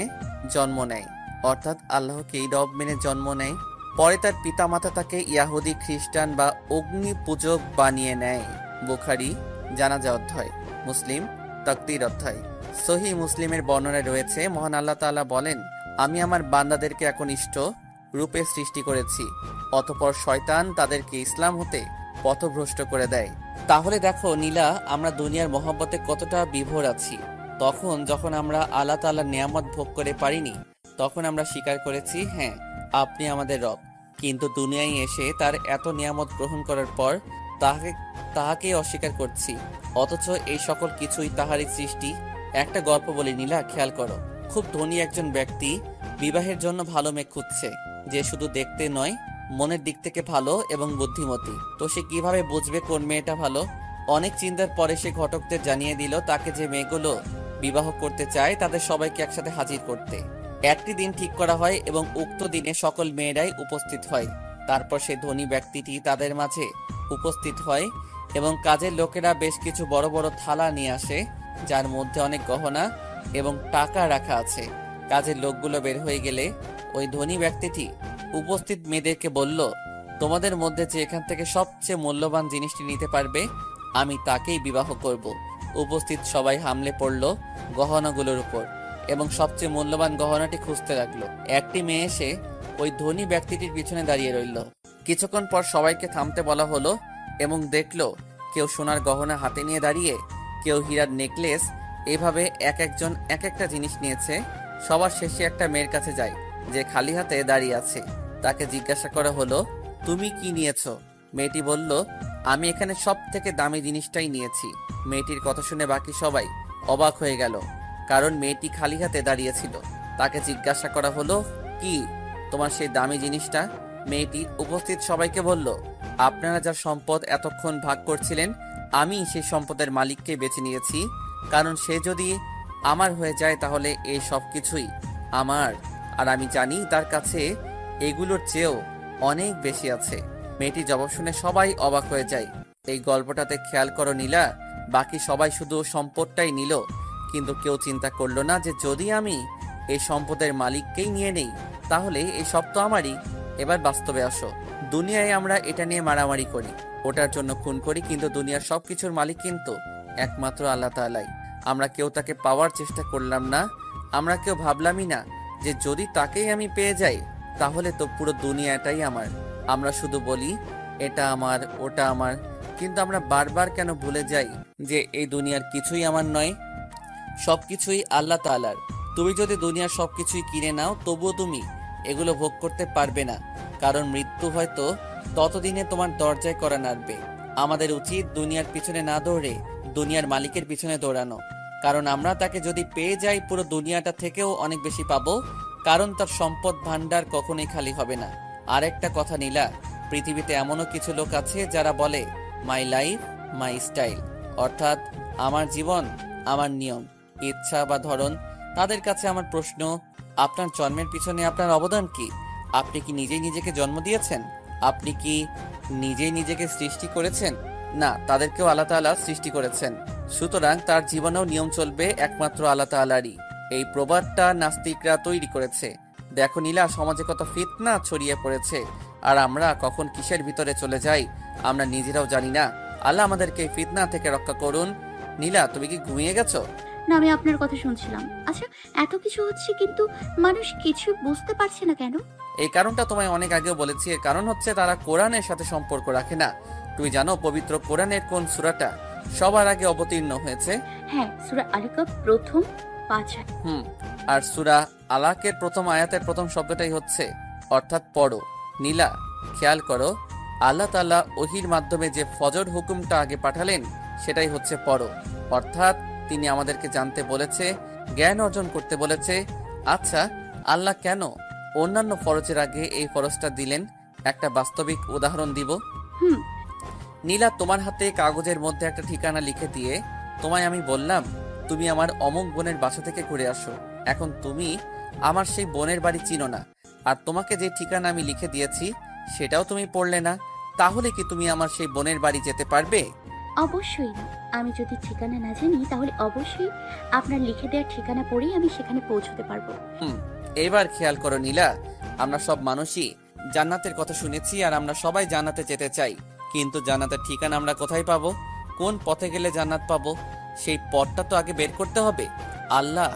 জন্ম নেয়, অর্থাৎ আল্লাহকেই রব মেনে জন্ম নেয়। পরে তার পিতামাতা তাকে ইয়াহুদি, খ্রিস্টান বা অগ্নি পূজক বানিয়ে নেয়। বুখারী জানাজা অধ্যায়, মুসলিম তাকদীর অধ্যায়। সহিহ মুসলিমের বর্ণনায় রয়েছে, মহান আল্লাহ তাআলা বলেন, আমি আমার বান্দাদেরকে একনিষ্ঠ রূপে সৃষ্টি করেছি, অতঃপর শয়তান তাদেরকে ইসলাম হতে পথভ্রষ্ট করে দেয়। তাহলে দেখো নীলা, আমরা দুনিয়ার মহব্বতে কতটা বিভোর আছি। যখন আমরা আল্লাহ তাআলার নিয়ামত ভোগ করে পারিনি, তখন আমরা স্বীকার করেছি, হ্যাঁ আপনি আমাদের রব। কিন্তু দুনিয়ায় এসে তার এত নিয়ামত গ্রহণ করার পর তাহাকেই অস্বীকার করছি, অথচ এই সকল কিছুই তাহারই সৃষ্টি। একটা গল্প বলি নীলা, খেয়াল করো। খুব ধনী একজন ব্যক্তি বিবাহের জন্য ভালো মেয়ে খুঁজছে, যে শুধু দেখতে নয়, মনের দিক থেকে ভালো এবং বুদ্ধিমতী। তো সে কিভাবে বুঝবে কোন মেয়েটা ভালো? অনেক চিন্তার পরে সে ঘটকদের জানিয়ে দিল তাকে যে মেয়েগুলো বিবাহ করতে চায় তাদের সবাইকে একসাথে হাজির করতে। একটি দিন ঠিক করা হয় এবং উক্ত দিনে সকল মেয়েরাই উপস্থিত হয়। তারপর সে ধনী ব্যক্তিটি তাদের মাঝে উপস্থিত হয় এবং কাজের লোকেরা বেশ কিছু বড় বড় থালা নিয়ে আসে, যার মধ্যে অনেক গহনা এবং টাকা রাখা আছে। কাজের লোকগুলো বের হয়ে গেলে ওই ধনী ব্যক্তিটি উপস্থিত মেয়েদেরকে বলল, তোমাদের মধ্যে যে এখান থেকে সবচেয়ে মূল্যবান জিনিসটি নিতে পারবে, আমি তাকেই বিবাহ করব। উপস্থিত সবাই হামলে পড়ল গহনাগুলোর উপর এবং সবচেয়ে মূল্যবান গহনাটি খুঁজতে লাগলো। একটি মেয়ে এসে ওই ধনী ব্যক্তিটির পিছনে দাঁড়িয়ে রইল। কিছুক্ষণ পর সবাইকে থামতে বলা হলো এবং দেখলো কেউ সোনার গহনা হাতে নিয়ে দাঁড়িয়ে, কেউ হীরার নেকলেস, এভাবে এক একজন এক একটা জিনিস নিয়েছে। সবার শেষে একটা মেয়ের কাছে যায় যে খালি হাতে দাঁড়িয়ে আছে। তাকে জিজ্ঞাসা করা হলো, তুমি কি নিয়েছো? মেয়েটি বলল, আমি এখানে সব থেকে দামি জিনিসটাই নিয়েছি। মেয়েটির কথা শুনে বাকি সবাই অবাক হয়ে গেল, কারণ মেয়েটি খালি হাতে দাঁড়িয়েছিল। তাকে জিজ্ঞাসা করা হলো, কি তোমার সেই দামি জিনিসটা? মেয়েটি উপস্থিত সবাইকে বলল, আপনারা যার সম্পদ এতক্ষণ ভাগ করছিলেন, আমি সেই সম্পদের মালিককে বেছে নিয়েছি, কারণ সে যদি আমার হয়ে যায় তাহলে এই সব কিছুই আমার, আর আমি জানি তার কাছে এগুলোর চেয়েও অনেক বেশি আছে। মেয়েটি জবাব শুনে সবাই অবাক হয়ে যায়। এই গল্পটাতে খেয়াল করো নীলা, বাকি সবাই শুধু সম্পদটাই নিল, কিন্তু কেউ চিন্তা করলো না যে যদি আমি এই সম্পদের মালিককেই নিয়ে নেই তাহলে এই সব তো আমারই। এবার বাস্তবে আসো, দুনিয়ায় আমরা এটা নিয়ে মারামারি করি, ওটার জন্য খুন করি, কিন্তু দুনিয়ার সবকিছুর মালিক কিন্তু একমাত্র আল্লাহ তাআলাই। আমরা কেউ তাকে পাওয়ার চেষ্টা করলাম না, আমরা কেউ ভাবলামই না যে যদি তাকেই আমি পেয়ে যাই তাহলে তো পুরো দুনিয়াটাই আমার। আমরা শুধু বলি এটা আমার, ওটা আমার, কিন্তু আমরা বারবার কেন ভুলে যাই যে এই দুনিয়ার কিছুই আমার নয়, সবকিছুই আল্লাহ তাআলার। তুমি যদি দুনিয়ার সবকিছুই কিনে নাও তবুও তুমি এগুলো ভোগ করতে পারবে না, কারণ মৃত্যু হয়তো ততদিনে তোমার দরজায় করা নাড়বে। আমাদের উচিত দুনিয়ার পিছনে না দৌড়ে দুনিয়ার মালিকের পিছনে দৌড়ানো, কারণ আমরা তাকে যদি পেয়ে যাই পুরো দুনিয়াটা থেকেও অনেক বেশি পাবো, কারণ তার সম্পদ ভান্ডার কখনোই খালি হবে না। আর একটা কথা নীলা, পৃথিবীতে এমনও কিছু লোক আছে যারা বলে মাই লাইফ মাই স্টাইল, অর্থাৎ আমার জীবন আমার নিয়ম, ইচ্ছা বা ধরন। তাদের কাছে আমার প্রশ্ন, আপনার জন্মের পিছনে আপনার অবদান কি? আপনি কি নিজেই নিজেকে জন্ম দিয়েছেন? আপনি কি নিজেই নিজেকে সৃষ্টি করেছেন? না, তাদেরকেও আল্লাহ তাআলা সৃষ্টি করেছেন। সুতরাং তার জীবনেও নিয়ম চলবে একমাত্র আল্লাহ তাআলারই। এই প্রবাদটা নাস্তিকরা তৈরি করেছে। দেখো নীলা, সমাজে কত ফিতনা ছড়িয়ে পড়েছে, আর আমরা কখন কিসের ভিতরে চলে যাই আমরা নিজেরাও জানি না। আল্লাহ আমাদেরকে এই ফিতনা থেকে রক্ষা করুন। নীলা, তুমি কি ঘুমিয়ে গেছো? না, আমি আপনার কথা শুনছিলাম। আচ্ছা, এত কিছু হচ্ছে কিন্তু মানুষ কিছু বুঝতে পারছে না কেন? এই কারণটা তোমায় অনেক আগেও বলেছি। এর কারণ হচ্ছে তারা কোরআনের সাথে সম্পর্ক রাখে না। তুমি জানো পবিত্র কোরআনের কোন সূরাটা সবার আগে অবতীর্ণ হয়েছে? হ্যাঁ, সূরা আলাকা প্রথম 5 আয়াত। আর সূরা আলাকের প্রথম আয়াতের প্রথম শব্দটাই হচ্ছে অর্থাৎ পড়ো। নীলা, খেয়াল করো, আল্লাহ তাআলা ওহীর মাধ্যমে যে ফজর হুকুমটা আগে পাঠালেন সেটাই হচ্ছে পড়ো, অর্থাৎ তিনি আমাদেরকে জানতে বলেছে, জ্ঞান অর্জন করতে বলেছে। আচ্ছা, আল্লাহ কেন অন্যান্য ফরজের আগে এই ফরজটা দিলেন? একটা বাস্তবিক উদাহরণ দিব। হুম নীলা, তোমার হাতে কাগজের মধ্যে একটা ঠিকানা লিখে দিয়ে তোমায় আমি বললাম তুমি আমার অমুক বোনের বাসা থেকে ঘুরে আসো। এখন তুমি আমার সেই বোনের বাড়ি চিনো না, আর তোমাকে যে ঠিকানা আমি লিখে দিয়েছি সেটাও তুমি পড়লে না, তাহলে কি তুমি আমার সেই বোনের বাড়ি যেতে পারবে? অবশ্যই না। আমি যদি ঠিকানা না জানি তাহলে অবশ্যই আপনার লিখে দেওয়ার ঠিকানা পড়েই আমি সেখানে পৌঁছতে পারবো। এবার খেয়াল করো নীলা, আমরা সব মানুষই জান্নাতের কথা শুনেছি আর আমরা সবাই জান্নাতে যেতে চাই, কিন্তু জান্নাতের ঠিকানা আমরা কোথায় পাবো? কোন পথে গেলে জান্নাত পাবো সেই পথটা তো আগে বের করতে হবে। আল্লাহ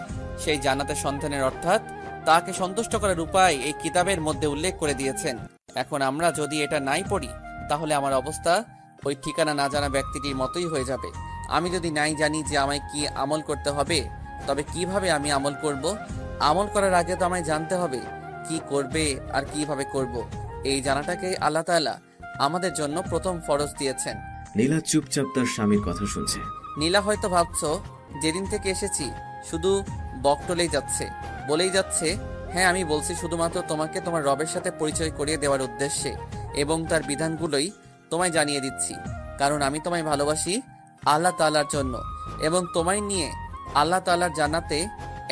সেই জান্নাতের সন্ধানের অর্থাৎ তাকে সন্তুষ্ট করার উপায় এই কিতাবের মধ্যে উল্লেখ করে দিয়েছেন। এখন আমরা যদি এটা নাই পড়ি তাহলে আমার অবস্থা ওই ঠিকানা না জানা ব্যক্তিটির মতোই হয়ে যাবে। আমি যদি নাই জানি যে আমায় কি আমল করতে হবে, তবে কিভাবে আমি আমল করব? আমল করার আগে তো আমায় জানতে হবে কি করবে আর কিভাবে করব। এই জানাটাকে আল্লাহ তাআলা আমাদের জন্য প্রথম ফরজ দিয়েছেন। নীলা চুপচাপ তার স্বামীর কথা শুনছে। নীলা হয়তো ভাবছো যেদিন থেকে এসেছি শুধু বকটলেই যাচ্ছে, বলেই যাচ্ছে হ্যাঁ আমি বলছি শুধুমাত্র তোমাকে তোমার রবের সাথে পরিচয় করিয়ে দেওয়ার উদ্দেশ্যে এবং তার বিধানগুলোই তোমায় জানিয়ে দিচ্ছি, কারণ আমি তোমায় ভালোবাসি আল্লাহ তাআলার জন্য এবং তোমায় নিয়ে আল্লাহ তাআলার জান্নাতে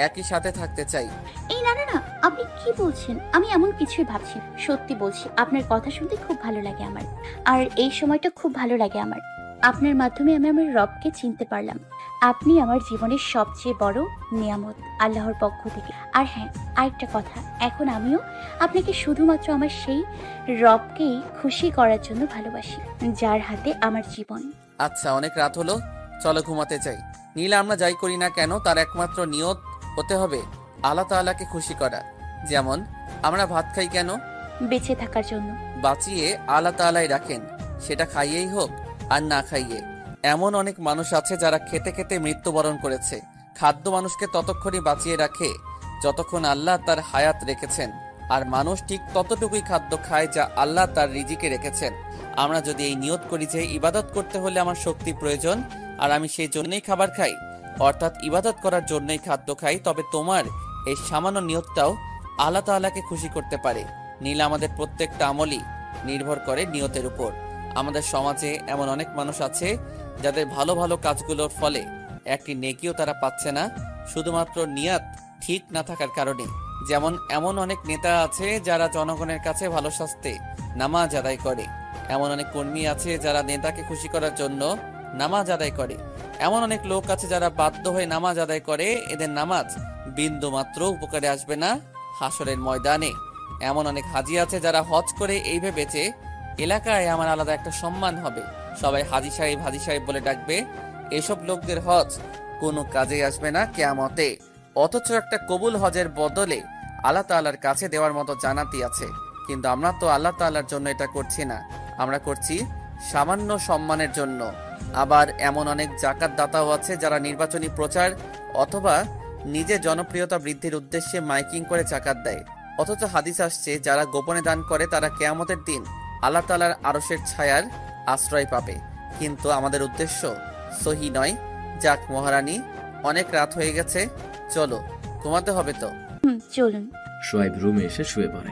একই সাথে থাকতে চাই। এই না না না, আপনি কি বলছেন? আমি এমন কিছুই ভাবছি না। সত্যি বলছি, আপনার কথা শুনতে খুব ভালো লাগে আমার, আর এই সময়টা খুব ভালো লাগে আমার। আপনার মাধ্যমে আমি আমার রবকে চিনতে পারলাম। আপনি আমার জীবনের সবচেয়ে বড় নিয়ামত আল্লাহর পক্ষ থেকে। আর হ্যাঁ, আরেকটা কথা, এখন আমিও আপনাকে শুধুমাত্র আমার সেই রবকেই খুশি করার জন্য ভালোবাসি, যার হাতে আমার জীবন। আচ্ছা, অনেক রাত হলো, চলো ঘুমাতে যাই। নীলা, আমরা যাই করি না কেন তার একমাত্র নিয়ত হতে হবে আল্লাহ তাআলাকে খুশি করা। যেমন আমরা ভাত খাই কেন? বেঁচে থাকার জন্য। বাঁচিয়ে আল্লাহ তাআলাই রাখেন, সেটা খাইয়েই হোক আর না খাইয়ে। এমন অনেক মানুষ আছে যারা খেতে খেতে মৃত্যুবরণ করেছে। খাদ্য মানুষকে ততক্ষণই বাঁচিয়ে রাখে যতক্ষণ আল্লাহ তার হায়াত রেখেছেন, আর মানুষ ঠিক ততটুকুই খাদ্য খায় যা আল্লাহ তার রিজিকে রেখেছেন। আমরা যদি এই নিয়ত করি যে ইবাদত করতে হলে আমার শক্তি প্রয়োজন আর আমি সেই জন্যই খাবার খাই, অর্থাৎ ইবাদত করার জন্যই খাদ্য খাই, তবে তোমার এই সামান্য নিয়তটাও আল্লাহ তাআলাকে খুশি করতে পারে। নীলা, আমাদের প্রত্যেকটা আমলই নির্ভর করে নিয়তের উপর। আমাদের সমাজে এমন অনেক মানুষ আছে যাদের ভালো ভালো কাজগুলোর ফলে একটি নেকিও তারা পাচ্ছে না, শুধুমাত্র নিয়ত ঠিক না থাকার কারণে। যেমন এমন অনেক নেতা আছে যারা জনগণের কাছে ভালো শাস্তে নামাজ আদায় করে। এমন অনেক কর্মী আছে যারা নেতাকে খুশি করার জন্য নামাজ আদায় করে। এমন অনেক লোক আছে যারা বাধ্য হয়ে নামাজ আদায় করে। এদের নামাজ বিন্দু মাত্র উপকারে আসবে না হাসরের ময়দানে। এমন অনেক হাজি আছে যারা হজ করে এই ভেবেছে এলাকায় আমার আলাদা একটা সম্মান হবে, সবাই হাজি সাহেব বলে ডাকবে। এসব লোকদের হজ কোনো কাজে আসবে না কিয়ামতে। অথচ একটা কবুল হজের বদলে আল্লাহ তাআলার কাছে দেওয়ার মতো জান্নাতি আছে। কিন্তু আমরা তো আল্লাহ তাআলার জন্য এটা করছি না, আমরা করছি সামান্য সম্মানের জন্য। আবার এমন অনেক জাকাত দাতাও আছে যারা নির্বাচনী প্রচার অথবা নিজের জনপ্রিয়তা বৃদ্ধির উদ্দেশ্যে মাইকিং করে জাকাত দেয়। অথচ হাদিস আসছে যারা গোপনে দান করে তারা কিয়ামতের দিন আল্লাহ তাআলার আরশের ছায়ার আশ্রয় পাবে। কিন্তু আমাদের উদ্দেশ্য সহি নয়। যাক মহারানী, অনেক রাত হয়ে গেছে, চলো ঘুমাতে হবে তো। চলুন। সোয়াইব রুমে এসে শুয়ে পড়ে।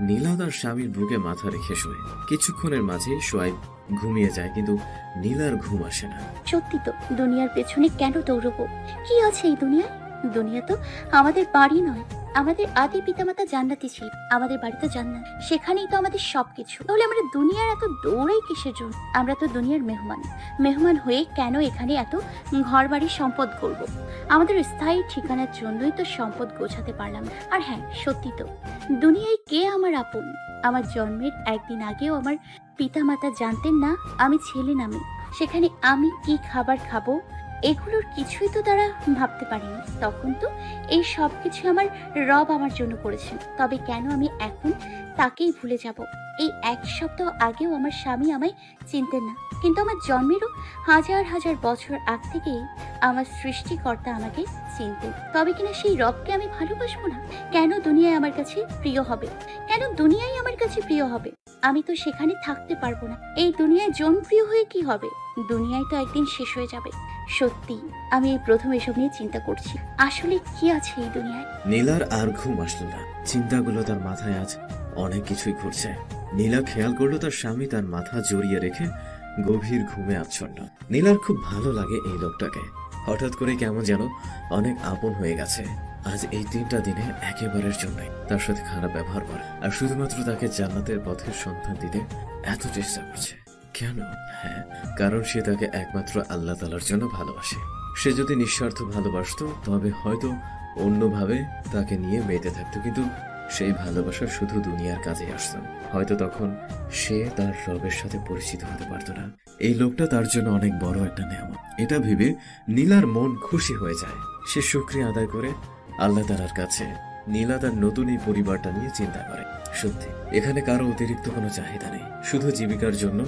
নীলা তার স্বামীর বুকে মাথা রেখে শোয়। কিছুক্ষণের মাঝে সোয়াইব ঘুমিয়ে যায়, কিন্তু নীলার ঘুম আসে না। সত্যি তো, দুনিয়ার পেছনে কেন দৌড়বো? কি আছে এই দুনিয়ায়? দুনিয়া তো আমাদের বাড়ি নয়। আমাদের আদি পিতামাতা জান্নাতি ছিল, আমাদের বাড়ি তো জান্নাত, সেখানেই তো আমাদের সবকিছু। তাহলে আমরা দুনিয়ার এত দৌড়াই কিসের জন্য? আমরা তো দুনিয়ার মেহমান হয়ে কেন এখানে এত ঘর বাড়ি সম্পদ করব? আমাদের স্থায়ী ঠিকানার জন্যই তো সম্পদ গোছাতে পারলাম। আর হ্যাঁ, সত্যি তো, দুনিয়ায় কে আমার আপন? আমার জন্মের একদিন আগেও আমার পিতামাতা জানতেন না আমি ছেলে নামে। সেখানে আমি কি খাবার খাবো এগুলোর কিছুই তো তারা ভাবতে পারেনি। তখন তো এই সব কিছু আমার রব আমার জন্য করেছেন। তবে কেন আমি এখন তাকেই ভুলে যাব? এই এক সপ্তাহ আগেও আমার স্বামী আমায় চিনতেন না, কিন্তু আমার জন্মেরও হাজার হাজার বছর আগ থেকেই আমার সৃষ্টিকর্তা আমাকে চিনতেন। তবে কিনা সেই রবকে আমি ভালোবাসবো না? কেন দুনিয়ায় আমার কাছে প্রিয় হবে? কেন দুনিয়ায় আমার কাছে প্রিয় হবে? আমি তো সেখানে থাকতে পারবো না। এই দুনিয়ায় জনপ্রিয় হয়ে কি হবে? দুনিয়ায় তো একদিন শেষ হয়ে যাবে। সত্যি আমি এই প্রথম এসব নিয়ে চিন্তা করছি, আসলে কি আছে এই দুনিয়ায়। নীলার আর ঘুম আসলো না। চিন্তাগুলো তার মাথায় আজ অনেক কিছুই ঘুরছে। নীলা খেয়াল করলো তার স্বামী তার মাথা জড়িয়ে রেখে গভীর ঘুমে আচ্ছন্ন। নীলার খুব ভালো লাগে এই লোকটাকে। হঠাৎ করে কেমন যেন অনেক আপন হয়ে গেছে। আজ এই 3টা দিনে একেবারের জন্য তার সাথে খারাপ ব্যবহার করে আর শুধুমাত্র তাকে জান্নাতের পথের সন্ধান দিতে এত চেষ্টা করছে। কেন? হ্যাঁ, কারণ সে তাকে একমাত্র আল্লাহ তাআলার জন্য ভালোবাসে। সে যদি নিঃস্বার্থ ভালোবাসতো তবে হয়তো অন্যভাবে তাকে নিয়ে মেতে থাকতো, কিন্তু সেই ভালোবাসা শুধু দুনিয়ার কাজে আসতো। হয়তো তখন সে তার রবের সাথে পরিচিত হতে পারতো না। এই লোকটা তার জন্য অনেক বড় একটা নেয়ামত। এটা ভেবে নীলার মন খুশি হয়ে যায়। সে শুকরিয়া আদায় করে আল্লাহ তাআলার কাছে নীলা তার নতুন এই পরিবারটা নিয়ে চিন্তা করে। সত্যি এখানে কারো অতিরিক্ত কোনো চাহিদা নেই, শুধু জীবিকার জন্য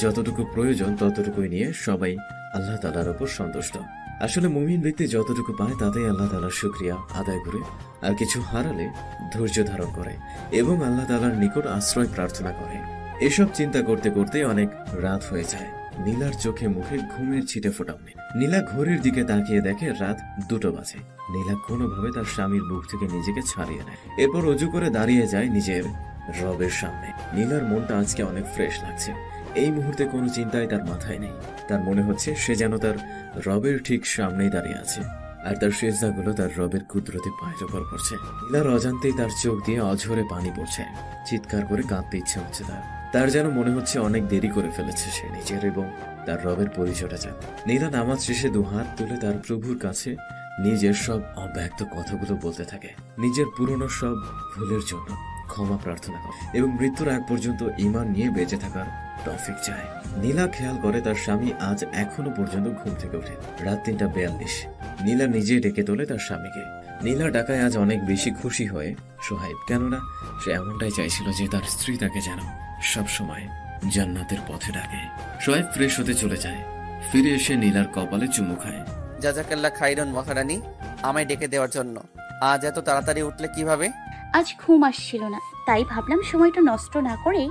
যতটুকু প্রয়োজন ততটুকুই নিয়ে সবাই আল্লাহ তাআলার উপর সন্তুষ্ট। আসলে মুমিন ব্যক্তি যতটুকু পায় তাতেই আল্লাহ তাআলার শুকরিয়া আদায় করে আর কিছু হারালে ধৈর্য ধারণ করে এবং আল্লাহ তাআলার নিকট আশ্রয় প্রার্থনা করে। এসব চিন্তা করতে করতে অনেক রাত হয়ে যায়। নীলার চোখে মুখে ঘুমের ছিটে ফোটাও নেই। নীলা ঘড়ির দিকে তাকিয়ে দেখে রাত 2টো বাজে। নীলা কোনোভাবে তার স্বামীর বুক থেকে নিজেকে ছাড়িয়ে নেয়। এরপর অজু করে দাঁড়িয়ে যায় নিজের রবের সামনে। নীলার মনটা আজকে অনেক ফ্রেশ লাগছে। এই মুহূর্তে কোনো চিন্তাই তার মাথায় নেই। তার মনে হচ্ছে সে যেন তার রবের ঠিক সামনেই দাঁড়িয়ে আছে আর তার সেজদাগুলো তার রবের কুদরতে পায়ের উপর পড়ছে। নীলার অজান্তেই তার চোখ দিয়ে অঝরে পানি পড়ছে। চিৎকার করে কাঁদতে ইচ্ছে হচ্ছে তার যেন মনে হচ্ছে অনেক দেরি করে ফেলেছে সে নিজের এবং তার রবের পরিচয়টা জানতে। নীলা নামাজ শেষে দুহাত তুলে তার প্রভুর কাছে নিজের সব অব্যক্ত কথাগুলো বলতে থাকে। নিজের পুরনো সব ভুলের জন্য ক্ষমা প্রার্থনা করে এবং মৃত্যুর আগ পর্যন্ত ঈমান নিয়ে বেঁচে থাকার তৌফিক চায়। নীলা খেয়াল করে তার স্বামী আজ এখনো পর্যন্ত ঘুম থেকে ওঠে। রাত 3:42। নীলা নিজেই ডেকে তোলে তার স্বামীকে। নীলা ডাকায় আজ অনেক বেশি খুশি হয়ে সোহাইব, কেননা সে এমনটাই চাইছিল যে তার স্ত্রী তাকে যেন সবসময় জান্নাতের পথে ডাকে। সোহাইব ফ্রেশ হতে চলে যায়। ফিরে এসে নীলার কপালে চুমু খায়। জাজাকাল্লাহ খাইরন মহারানী, আমায় ডেকে দেওয়ার জন্য। আজ এত তাড়াতাড়ি উঠলে কিভাবে? আজ ঘুম আসছিল না, তাই ভাবলাম সময়টা নষ্ট না করে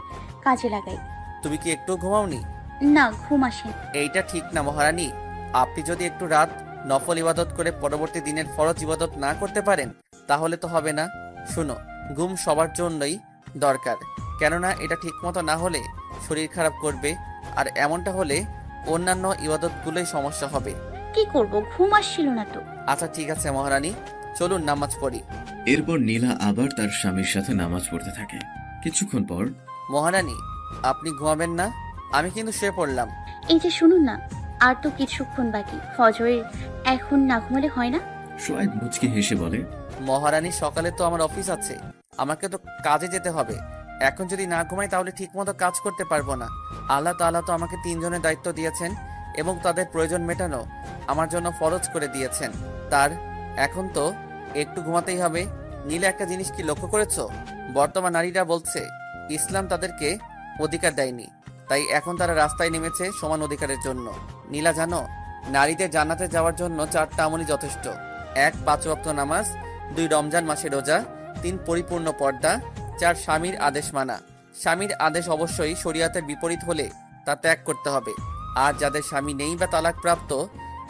কাজে লাগাই। তুমি কি একটু ঘুমাওনি? না, ঘুম আসেনি। এইটা ঠিক না মহারানী। আপনি যদি একটু রাত নফল ইবাদত করে পরবর্তী দিনের ফরজ ইবাদত না করতে পারেন তাহলে তো হবে না। শুনো, ঘুম সবার জন্যই দরকার, কেননা এটা ঠিকমতো না হলে শরীর খারাপ করবে, আর এমনটা হলে অন্যান্য ইবাদতগুলোই সমস্যা হবে। কি করব, ঘুম আসছিল না তো। আচ্ছা ঠিক আছে মহারানী, চলুন নামাজ পড়ি। এরপর নীলা আবার তার স্বামীর সাথে নামাজ পড়তে থাকে। কিছুক্ষণ পর, মহারানী আপনি ঘুমাবেন না? আমি কিন্তু শুয়ে পড়লাম। এই যে শুনুন না, আর তো কিছুক্ষণ বাকি, ফজরের এখন না ঘুমালে হয় না? সোহাইব মুচকি হেসে বলে, মহারানী সকালে তো আমার অফিস আছে, আমাকে তো কাজে যেতে হবে। এখন যদি না ঘুমাই তাহলে ঠিকমতো কাজ করতে পারবো না। আল্লাহ তাআলা তো আমাকে 3 জনের দায়িত্ব দিয়েছেন এবং তাদের প্রয়োজন মেটানো আমার জন্য ফরজ করে দিয়েছেন। তার এখন তো একটু ঘুমাতেই হবে। নীলা, একটা জিনিস কি লক্ষ্য করেছো? বর্তমান নারীরা বলছে ইসলাম তাদেরকে অধিকার দেয়নি, তাই এখন তারা রাস্তায় নেমেছে সমান অধিকারের জন্য। নীলা জানো, নারীদের জান্নাতে যাওয়ার জন্য 4টা আমলই যথেষ্ট। 1 5 ওয়াক্ত নামাজ, 2 রমজান মাসে রোজা, 3 পরিপূর্ণ পর্দা, 4 স্বামীর আদেশ মানা। স্বামীর আদেশ অবশ্যই শরীয়তের বিপরীত হলে তা ত্যাগ করতে হবে। আর যাদের স্বামী নেই বা তালাক প্রাপ্ত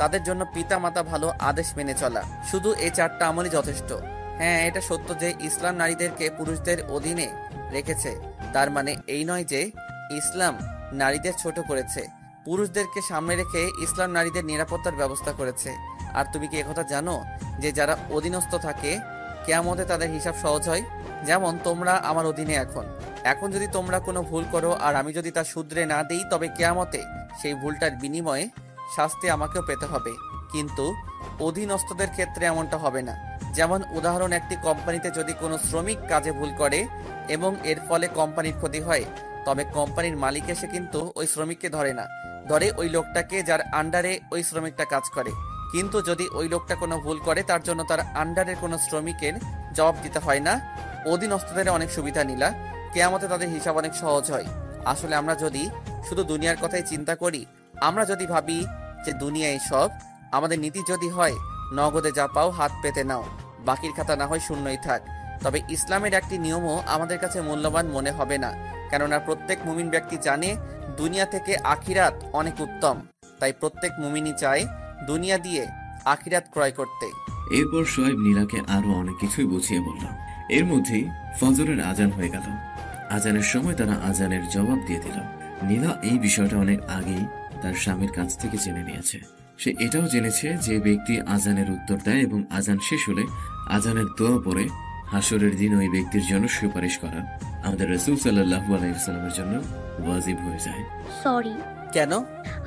তাদের জন্য পিতা মাতা ভালো আদেশ মেনে চলা। শুধু এই 4টা আমলই যথেষ্ট। হ্যাঁ, এটা সত্য যে ইসলাম নারীদেরকে পুরুষদের অধীনে রেখেছে, তার মানে এই নয় যে ইসলাম নারীদের ছোট করেছে। পুরুষদেরকে সামনে রেখে ইসলাম নারীদের নিরাপত্তার ব্যবস্থা করেছে। আর তুমি কি একথা জানো যে যারা অধীনস্থ থাকে কিয়ামতে তাদের হিসাব সহজ হয়? যেমন তোমরা আমার অধীনে এখন যদি তোমরা কোনো ভুল করো আর আমি যদি তা শুধরে না দিই, তবে কিয়ামতে সেই ভুলটার বিনিময়ে শাস্তি আমাকেও পেতে হবে। কিন্তু অধীনস্থদের ক্ষেত্রে এমনটা হবে না। যেমন উদাহরণ, একটি কোম্পানিতে যদি কোনো শ্রমিক কাজে ভুল করে এবং এর ফলে কোম্পানির ক্ষতি হয়, তবে কোম্পানির মালিক এসে কিন্তু ওই শ্রমিককে ধরে না, ধরে ওই লোকটাকে যার আন্ডারে ওই শ্রমিকটা কাজ করে। কিন্তু যদি ওই লোকটা কোনো ভুল করে তার জন্য তার আন্ডারের কোনো শ্রমিকের জবাব দিতে হয় না। অধীনস্থদের অনেক সুবিধা নীলা, কিয়ামতে তাদের হিসাব অনেক সহজ হয়। আসলে আমরা যদি শুধু দুনিয়ার কথাই চিন্তা করি, আমরা যদি ভাবি যে দুনিয়ায় সব, আমাদের নীতি যদি হয় নগদে যা পাও হাত পেতে নাও, বাকির খাতা না হয় শূন্যই থাক, তবে ইসলামের একটি নিয়মও আমাদের কাছে মূল্যবান মনে হবে না। কেননা প্রত্যেক মুমিন ব্যক্তি জানে দুনিয়া থেকে আখিরাত অনেক উত্তম, তাই প্রত্যেক মুমিনই চায় দুনিয়া দিয়ে আখিরাত ক্রয় করতে। এরপর সোহাইব নীলাকে আরো অনেক কিছুই বুঝিয়ে বলল। এর মধ্যেই ফজরের আজান হয়ে গেল। আজানের সময় তারা আজানের জবাব দিয়ে দিল। নীলা এই বিষয়টা অনেক আগেই তার স্বামীর কাছ থেকে জেনে নিয়েছে। সে এটাও জেনেছে যে ব্যক্তি আজানের উত্তর দেয় এবং আজান শেষ হলে আজানের দোয়া পড়ে, হাসরের দিন ওই ব্যক্তির জন্য সুপারিশ করা আমাদের রাসূল সাল্লাল্লাহু আলাইহি ওয়াসাল্লামের জন্য ওয়াজিব হয়ে যায়। সরি, কেন?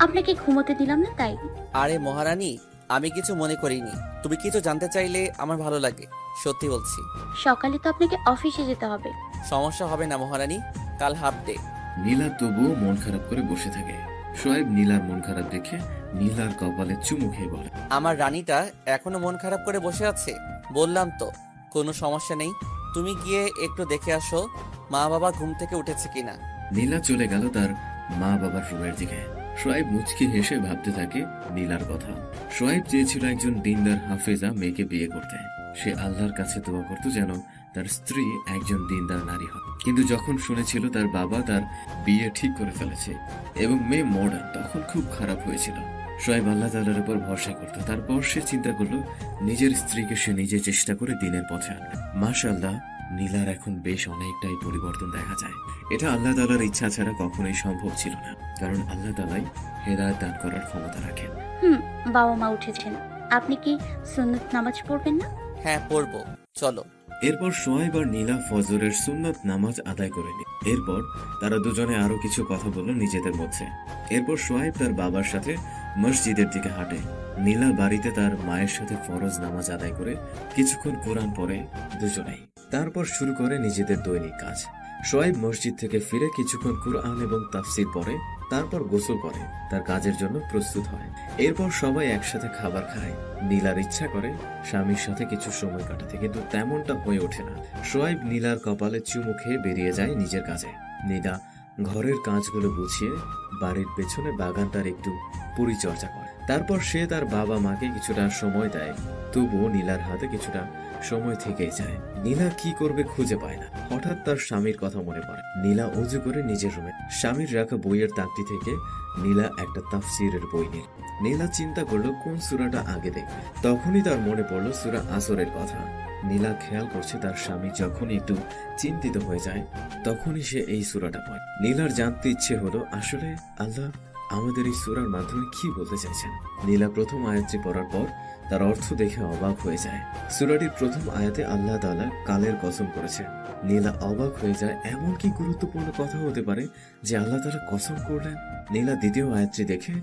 আপনাকে ঘুমোতে দিলাম না তাই। আরে মহারানী, আমি কিছু মনে করিনি। তুমি কিছু জানতে চাইলে আমার ভালো লাগে, সত্যি বলছি। সকালে তো আপনাকে অফিসে যেতে হবে। সমস্যা হবে না মহারানী, কাল হাফ ডে। নীলা তবুও মন খারাপ করে বসে থাকে। সোহাইব নীলার মন খারাপ দেখে নীলার কপালে চুমু খেয়ে বলে, আমার রানীটা এখনো মন খারাপ করে বসে আছে? বললাম তো কোনো সমস্যা নেই, তুমি গিয়ে একটু দেখে আসো মা বাবা ঘুম থেকে উঠেছে কিনা। নীলা চলে গেল তার মা বাবার রুমের দিকে। সোহাইব মুচকি হেসে ভাবতে থাকে নীলার কথা। সোহাইব চেয়েছিল একজন দিনদার হাফেজা মেয়েকে বিয়ে করতে। সে আল্লাহর কাছে দোয়া করত যেন তার স্ত্রী একজন দিনদার নারী হয়। কিন্তু যখন শুনেছিল তার বাবা তার বিয়ে ঠিক করে ফেলেছে এবং মেয়ে মডার্ন, তখন খুব খারাপ হয়েছিল। সোহাইব আল্লাহ তাআলার উপর ভরসা করত। তারপর সে চিন্তা করলো নিজের স্ত্রীকে সে নিজে চেষ্টা করে দিনের পথে আনবে। মাশাআল্লাহ, নীলার এখন বেশ অনেকটাই পরিবর্তন দেখা যায়। এটা আল্লাহ তাআলার ইচ্ছা ছাড়া কখনোই সম্ভব ছিল না, কারণ আল্লাহ তাআলাই হেদায়েত দান করার ক্ষমতা রাখেন। বাবা মা উঠেছেন, আপনি কি সুন্নত নামাজ পড়বেন না? হ্যাঁ পড়বো, চলো। এরপর সোহাইব আর নীলা ফজরের সুন্নত নামাজ আদায় করে নিল। এরপর তারা দুজনে আরো কিছু কথা বলল নিজেদের মধ্যে। এরপর সোহাইব তার বাবার সাথে মসজিদের দিকে হাঁটে। নীলা বাড়িতে তার মায়ের সাথে ফরজ নামাজ আদায় করে কিছুক্ষণ কোরআন পড়ে দুজনেই। তারপর শুরু করে নিজেদের দৈনিক কাজ। সোহাইব মসজিদ থেকে ফিরে কিছুক্ষণ কুরআন এবং তাফসির পড়ে, তারপর গোসল করে তার কাজের জন্য প্রস্তুত হয়। এরপর সবাই একসাথে খাবার খায়। নীলার ইচ্ছা করে স্বামীর সাথে কিছু সময় কাটাতে, কিন্তু তেমনটা হয়ে ওঠে না। সোহাইব নীলার কপালে চুমু খেয়ে বেরিয়ে যায় নিজের কাজে। নীলা ঘরের কাজগুলো গুছিয়ে বাড়ির পেছনে বাগানটার একটু পরিচর্যা করে। তারপর সে তার বাবা মাকে কিছুটা সময় দেয়, তবুও নীলার হাতে কিছুটা সময় থেকেই যায়। নীলা কি করবে খুঁজে পায় না। হঠাৎ তার স্বামীর কথা মনে পড়ে। নীলা অজু করে নিজের রুমে স্বামীর রাখা বইয়ের তাকটি থেকে নীলা একটা তাফসিরের বই নিল। নীলা চিন্তা করলো কোন সূরাটা আগে দেখবে। তখনই তার মনে পড়লো সূরা আসরের কথা। নীলা খেয়াল করছে তার স্বামী যখন একটু চিন্তিত হয়ে যায় তখনই সে এই সূরাটা পড়ে। নীলার জানতে ইচ্ছে হলো আসলে আল্লাহ আমাদের এই সূরার মাধ্যমে কি বলতে চাইছেন। নীলা প্রথম আয়াতটি পড়ার পর তার অর্থ দেখে অবাক হয়ে যায়। সূরাটির প্রথম আয়াতে আল্লাহ তাআলা কালের কসম করেছে। নীলা অবাক হয়ে যায়, এমন কি গুরুত্বপূর্ণ কথা হতে পারে যে আল্লাহ তাআলা কসম করলেন। নীলা দ্বিতীয় আয়াতটি দেখে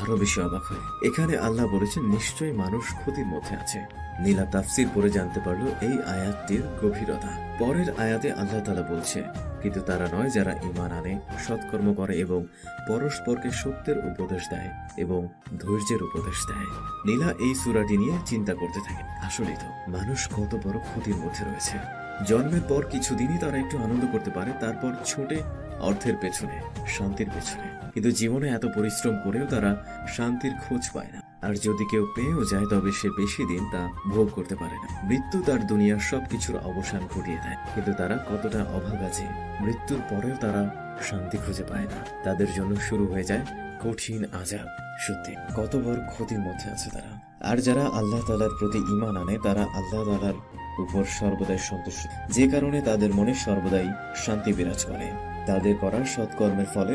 আরো বেশি অবাক হয়। এখানে আল্লাহ বলেছেন নিশ্চয়ই মানুষ ক্ষতির মধ্যে আছে। নীলা তাফসির পড়ে জানতে পারলো এই আয়াতটির গভীরতা। পরের আয়াতে আল্লাহ তাআলা বলছে, কিন্তু তারা নয় যারা ঈমান আনে, সৎকর্ম করে এবং পরস্পরকে সত্যের উপদেশ দেয় এবং ধৈর্যের উপদেশ দেয়। নীলা এই সূরাটি নিয়ে চিন্তা করতে থাকে, আসলেই তো মানুষ কত বড় ক্ষতির মধ্যে রয়েছে। জন্মের পর কিছুদিনই তারা একটু আনন্দ করতে পারে, তারপর ছোটে অর্থের পেছনে, শান্তির পেছনে। কিন্তু জীবনে এত পরিশ্রম করেও তারা শান্তির খোঁজ পায় না। আর যদি কেউ পেয়েও যায় তবে সে বেশি দিন তা ভোগ করতে পারে না। মৃত্যু তার দুনিয়ার সবকিছুর অবসান ঘটিয়ে দেয়, কিন্তু তারা কতটা অভাগা যে মৃত্যুর পরেও তারা শান্তি খুঁজে পায় না। তাদের জন্য শুরু হয়ে যায় কঠিন আযাব। সত্যি কত বড় ক্ষতির মধ্যে আছে তারা। আর যারা আল্লাহ তাআলার প্রতি ঈমান আনে তারা আল্লাহ তাআলার উপর সর্বদাই সন্তুষ্ট, যে কারণে তাদের মনে সর্বদাই শান্তি বিরাজ করে। তাদের করার সৎকর্মের ফলে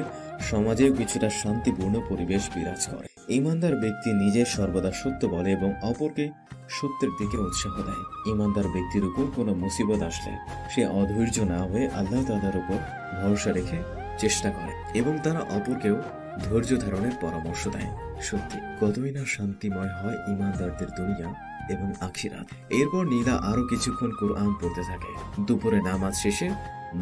সমাজেও কিছুটা শান্তিপূর্ণ পরিবেশ বিরাজ করে। ঈমানদার ব্যক্তি নিজে সর্বদা সত্য বলে এবং অপরকে সত্যের দিকে উৎসাহ দেয়। ঈমানদার ব্যক্তির উপর কোনো মুসিবত আসলে সে অধৈর্য না হয়ে আল্লাহ তাআলার উপর ভরসা রেখে চেষ্টা করে এবং তারা অপরকেও ধৈর্য ধারণের পরামর্শ দেয়। সত্যি কতই না শান্তিময় হয় ঈমানদারদের দুনিয়া এবং আখিরাত। এরপর নীলা আরো কিছুক্ষণ কুরআন পড়তে থাকে। দুপুরে নামাজ শেষে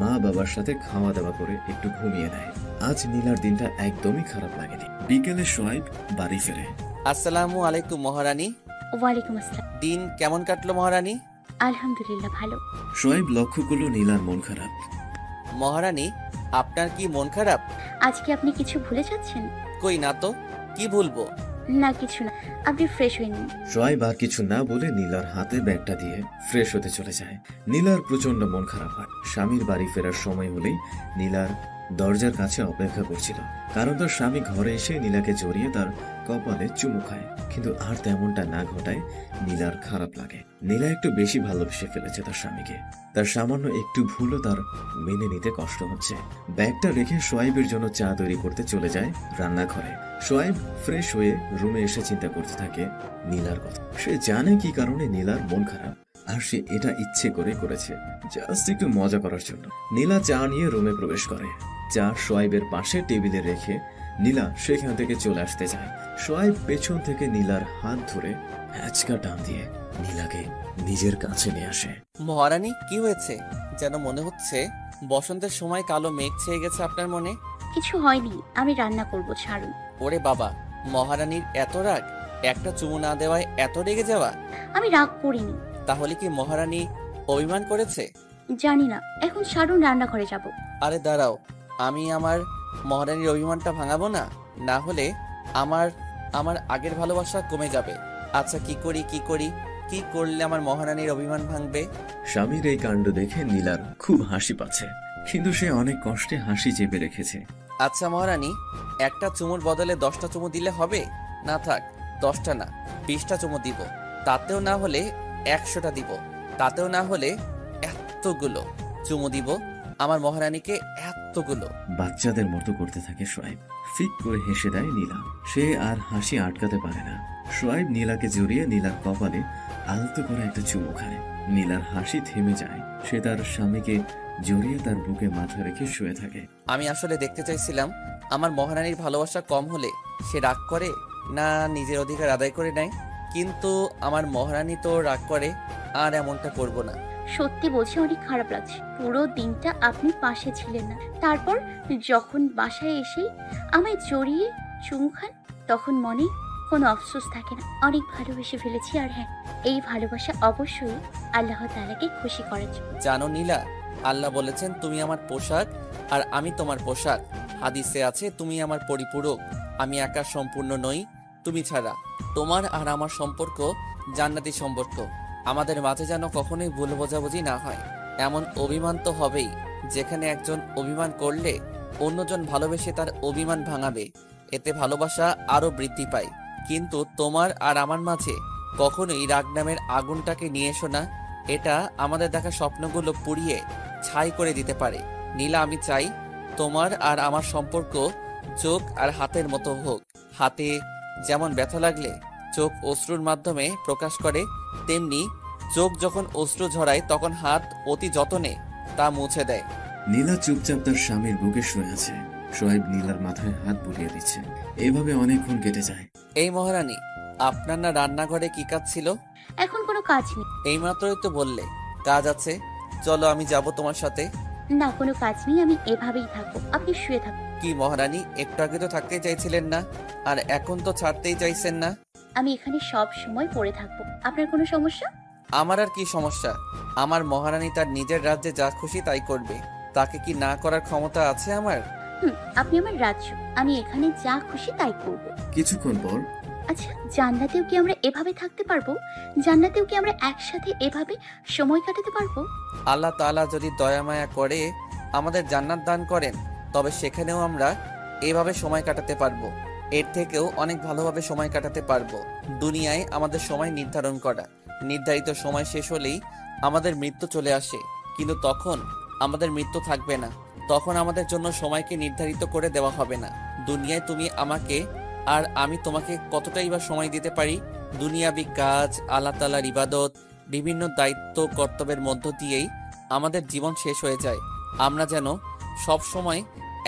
মা বাবার সাথে খাওয়া দাওয়া করে একটু ঘুমিয়ে নেয়। আজ নীলার দিনটা একদমই খারাপ লাগেনি। বিকেলে সোহাইব বাড়ি ফেরে। আসসালামু আলাইকুম মহারানী। ওয়ালাইকুম আসসালাম। দিন কেমন কাটলো মহারানী? আলহামদুলিল্লাহ ভালো। সোহাইব লক্ষ্য করলো নীলার মন খারাপ। মহারানী আপনার কি মন খারাপ? আজকে আপনি কিছু ভুলে যাচ্ছেন? কই না তো, কি ভুলবো? না কিছু না, আপনি ফ্রেশ হয়ে নিন। সোহাইব আর কিছু না বলে নীলার হাতে ব্যাগটা দিয়ে ফ্রেশ হতে চলে যায়। নীলার প্রচন্ড মন খারাপ হয়। স্বামীর বাড়ি ফেরার সময় হলেই নীলার দরজার কাছে অপেক্ষা করছিল, কারণ তার স্বামী ঘরে এসে নীলাকে জড়িয়ে তার কপালে চুমু খায়। কিন্তু আর তেমনটা না ঘটায় নীলার খারাপ লাগে। নীলা একটু বেশি ভালোবেসে ফেলেছে তার স্বামীকে। তার সামান্য একটু ভুলও তার মেনে নিতে কষ্ট হচ্ছে। ব্যাগটা রেখে সোহাইবের জন্য চা তৈরি করতে চলে যায় রান্নাঘরে। সোহাইব ফ্রেশ হয়ে রুমে এসে চিন্তা করতে থাকে নীলার কথা। সে জানে কি কারণে নীলার মন খারাপ, আর সে এটা ইচ্ছে করে করেছে, জাস্ট একটু মজা করার জন্য। নীলা চা নিয়ে রুমে প্রবেশ করে। চা সোহাইবের পাশে টেবিলে রেখে নীলা সেখান থেকে চলে আসতে যায়। সোহাইব পেছন থেকে নীলার হাত ধরে হ্যাচকা টান দিয়ে নীলাকে নিজের কাছে নিয়ে আসে। মহারানী কি হয়েছে? যেন মনে হচ্ছে বসন্তের সময় কালো মেঘ ছেয়ে গেছে আপনার মনে। কিছু হয়নি, আমি রান্না করব, ছাড়ুন। ওরে বাবা, মহারানীর এত রাগ! একটা চুমু না দেওয়ায় এত রেগে যাওয়া? আমি রাগ করিনি। তাহলে কি মহারানী অভিমান করেছে? জানি না, এখন ছাড়ুন, রান্নাঘরে যাব। আরে দাঁড়াও, আমি আমার মহারানীর অভিমানটা ভাঙাবো না, না হলে আমার আমার আগের ভালোবাসা কমে যাবে। আচ্ছা কি করি কি করলে আমার মহারানীর অভিমান ভাঙবে? স্বামীর এই কাণ্ড দেখে নীলার খুব হাসি পাচ্ছে, কিন্তু সে অনেক কষ্টে হাসি চেপে রেখেছে। আচ্ছা মহারানী, একটা চুমুর বদলে 10টা চুমু দিলে হবে? না থাক, 10টা না 20টা চুমু দিব। তাতেও না হলে 100টা দিব। তাতেও না হলে এতগুলো চুমু দিব আমার মহারানীকে, এতগুলো। বাচ্চাদের মতো করতে থাকে সোহাইব। ফিক করে হেসে দেয় নীলা। সে আর হাসি আটকাতে পারে না। সোহাইব নীলাকে জড়িয়ে নীলার কপালে আলতো করে একটা চুমু খায়। নীলার হাসি থেমে যায়। সে তার স্বামীকে জড়িয়ে তার বুকে মাথা রেখে শুয়ে থাকে। আমি আসলে দেখতে চাইছিলাম আমার মহারানীর ভালোবাসা কম হলে সে রাগ করে না নিজের অধিকার আদায় করে নেয়, কিন্তু আমার মহারানী তো রাগ করে, আর এমনটা করব না। সত্যি বলছি অনেক খারাপ লাগছে। পুরো দিনটা আপনি পাশে ছিলেন না, তারপর যখন বাসায় এসে আমায় জড়িয়ে চুমু খান তখন মনে কোনো আফসোস থাকে না। অনেক ভালোবেসে ফেলেছি, আর হ্যাঁ, এই ভালোবাসা অবশ্যই আল্লাহ তাআলাকে খুশি করার জন্য। জানো নীলা, আল্লাহ বলেছেন তুমি আমার পোশাক আর আমি তোমার পোশাক। হাদিসে আছে তুমি আমার পরিপূরক, আমি একা সম্পূর্ণ নই তুমি ছাড়া। তোমার আর আমার সম্পর্ক জান্নাতি সম্পর্ক। আমাদের মাঝে যেন কখনোই ভুল বোঝাবুঝি না হয়। এমন অভিমান তো হবেই, যেখানে একজন অভিমান করলে অন্যজন ভালোবেসে তার অভিমান ভাঙাবে, এতে ভালোবাসা আরো বৃদ্ধি পায়। কিন্তু তোমার আর আমার মাঝে কখনোই রাগ নামের আগুনটাকে নিয়ে এসো না, এটা আমাদের দেখা স্বপ্নগুলো পুড়িয়ে ছাই করে দিতে পারে। নীলা, আমি চাই তোমার আর আমার সম্পর্ক চোখ আর হাতের মতো হোক। হাতে যেমন ব্যথা লাগলে চোখ অশ্রুর মাধ্যমে প্রকাশ করে, তেমনি চোখ যখন অশ্রু ঝরায় তখন হাত অতি যতনে তা মুছে দেয়। নীলা চুপচাপ তার স্বামীর বুকে শুয়ে আছে। সোহাইব নীলার মাথায় হাত বুলিয়ে দিচ্ছে। এভাবে অনেকক্ষণ কেটে যায়। এই মহারানী, আপনার না রান্নাঘরে কি কাজ ছিল? এখন কোনো কাজ নেই। এইমাত্রই তো বললে কাজ আছে, চলো আমি যাব তোমার সাথে। না, কোনো কাজ নেই, আমি এভাবেই থাকবো, আপনি শুয়ে থাকুন। কি মহারানী, একটু আগে তো থাকতেই চাইছিলেন না, আর এখন তো ছাড়তেই চাইছেন না। আমি এখানে সব সময় পড়ে থাকবো, আপনার কোনো সমস্যা? আমার আর কি সমস্যা? আমার মহারানী তার নিজের রাজ্যে যা খুশি তাই করবে, তাকে কি না করার ক্ষমতা আছে আমার? আপনি আমার রাজ্য, আমি এখানে যা খুশি তাই করবো। কিছুক্ষণ পর আচ্ছা, জান্নাতেও কি আমরা এভাবে থাকতে পারবো? জান্নাতেও কি আমরা একসাথে এভাবে সময় কাটাতে পারবো? আল্লাহ তাআলা যদি দয়া মায়া করে আমাদের জান্নাত দান করেন, তবে সেখানেও আমরা এভাবে সময় কাটাতে পারবো, এর থেকেও অনেক ভালোভাবে সময় কাটাতে পারবো। দুনিয়ায় আমাদের সময় নির্ধারণ করা, নির্ধারিত সময় শেষ হলেই আমাদের মৃত্যু চলে আসে, কিন্তু তখন আমাদের মৃত্যু থাকবে না, তখন আমাদের জন্য সময়কে নির্ধারিত করে দেওয়া হবে না। দুনিয়ায় তুমি আমাকে আর আমি তোমাকে কতটাই বা সময় দিতে পারি? দুনিয়াবি কাজ, আল্লাহ তাআলার ইবাদত, বিভিন্ন দায়িত্ব কর্তব্যের মধ্য দিয়েই আমাদের জীবন শেষ হয়ে যায়। আমরা যেন সব সময়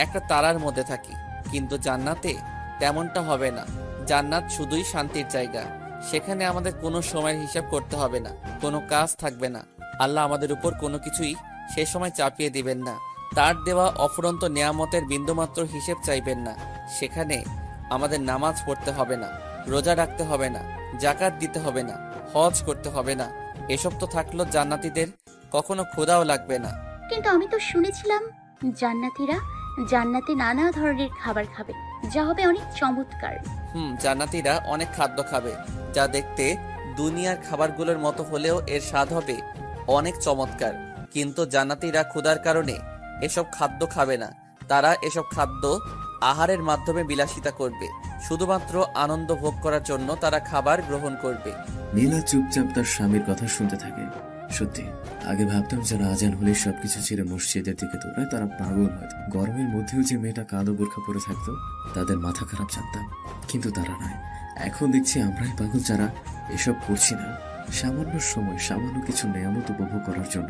একটা তারার মধ্যে থাকি, কিন্তু জান্নাতে তেমনটা হবে না। জান্নাত শুধুই শান্তির জায়গা, সেখানে আমাদের কোনো সময়ের হিসাব করতে হবে না, কোনো কাজ থাকবে না। আল্লাহ আমাদের উপর কোনো কিছুই সে সময় চাপিয়ে দিবেন না, তার দেওয়া অফুরন্ত নেয়ামতের বিন্দুমাত্র হিসেব চাইবেন না। সেখানে আমাদের নামাজ পড়তে হবে না, রোজা রাখতে হবে না, জাকাত দিতে হবে না, হজ করতে হবে না। এসব তো থাকলো জান্নাতীদের, কখনো ক্ষুধাও লাগবে না। কিন্তু আমি তো শুনেছিলাম জান্নাতীরা জান্নাতে নানা ধরনের খাবার খাবে, যা হবে অনেক চমৎকার। জান্নাতীরা অনেক খাদ্য খাবে, যা দেখতে দুনিয়ার খাবারগুলোর মতো হলেও এর স্বাদ হবে অনেক চমৎকার। কিন্তু জান্নাতীরা ক্ষুধার কারণে এসব খাদ্য খাবে না, তারা এসব খাদ্য আহারের মাধ্যমে বিলাসিতা করবে, শুধুমাত্র আনন্দ ভোগ করার জন্য তারা খাবার গ্রহণ করবে। নীলা চুপচাপ তার স্বামীর কথা শুনতে থাকে। সত্যি, আগে ভাবতাম যারা আজান হলে সবকিছু ছেড়ে মসজিদের দিকে দৌড়ায় তারা পাগল হয়তো। গরমের মধ্যেও যে মেয়েটা কালো বোরখা পরে থাকতো তাদের মাথা খারাপ জানতাম, কিন্তু তারা নয়। এখন দেখছি আমরাই পাগল যারা এসব করছি না। সামান্য সময় সামান্য কিছু নেয়ামত উপভোগ করার জন্য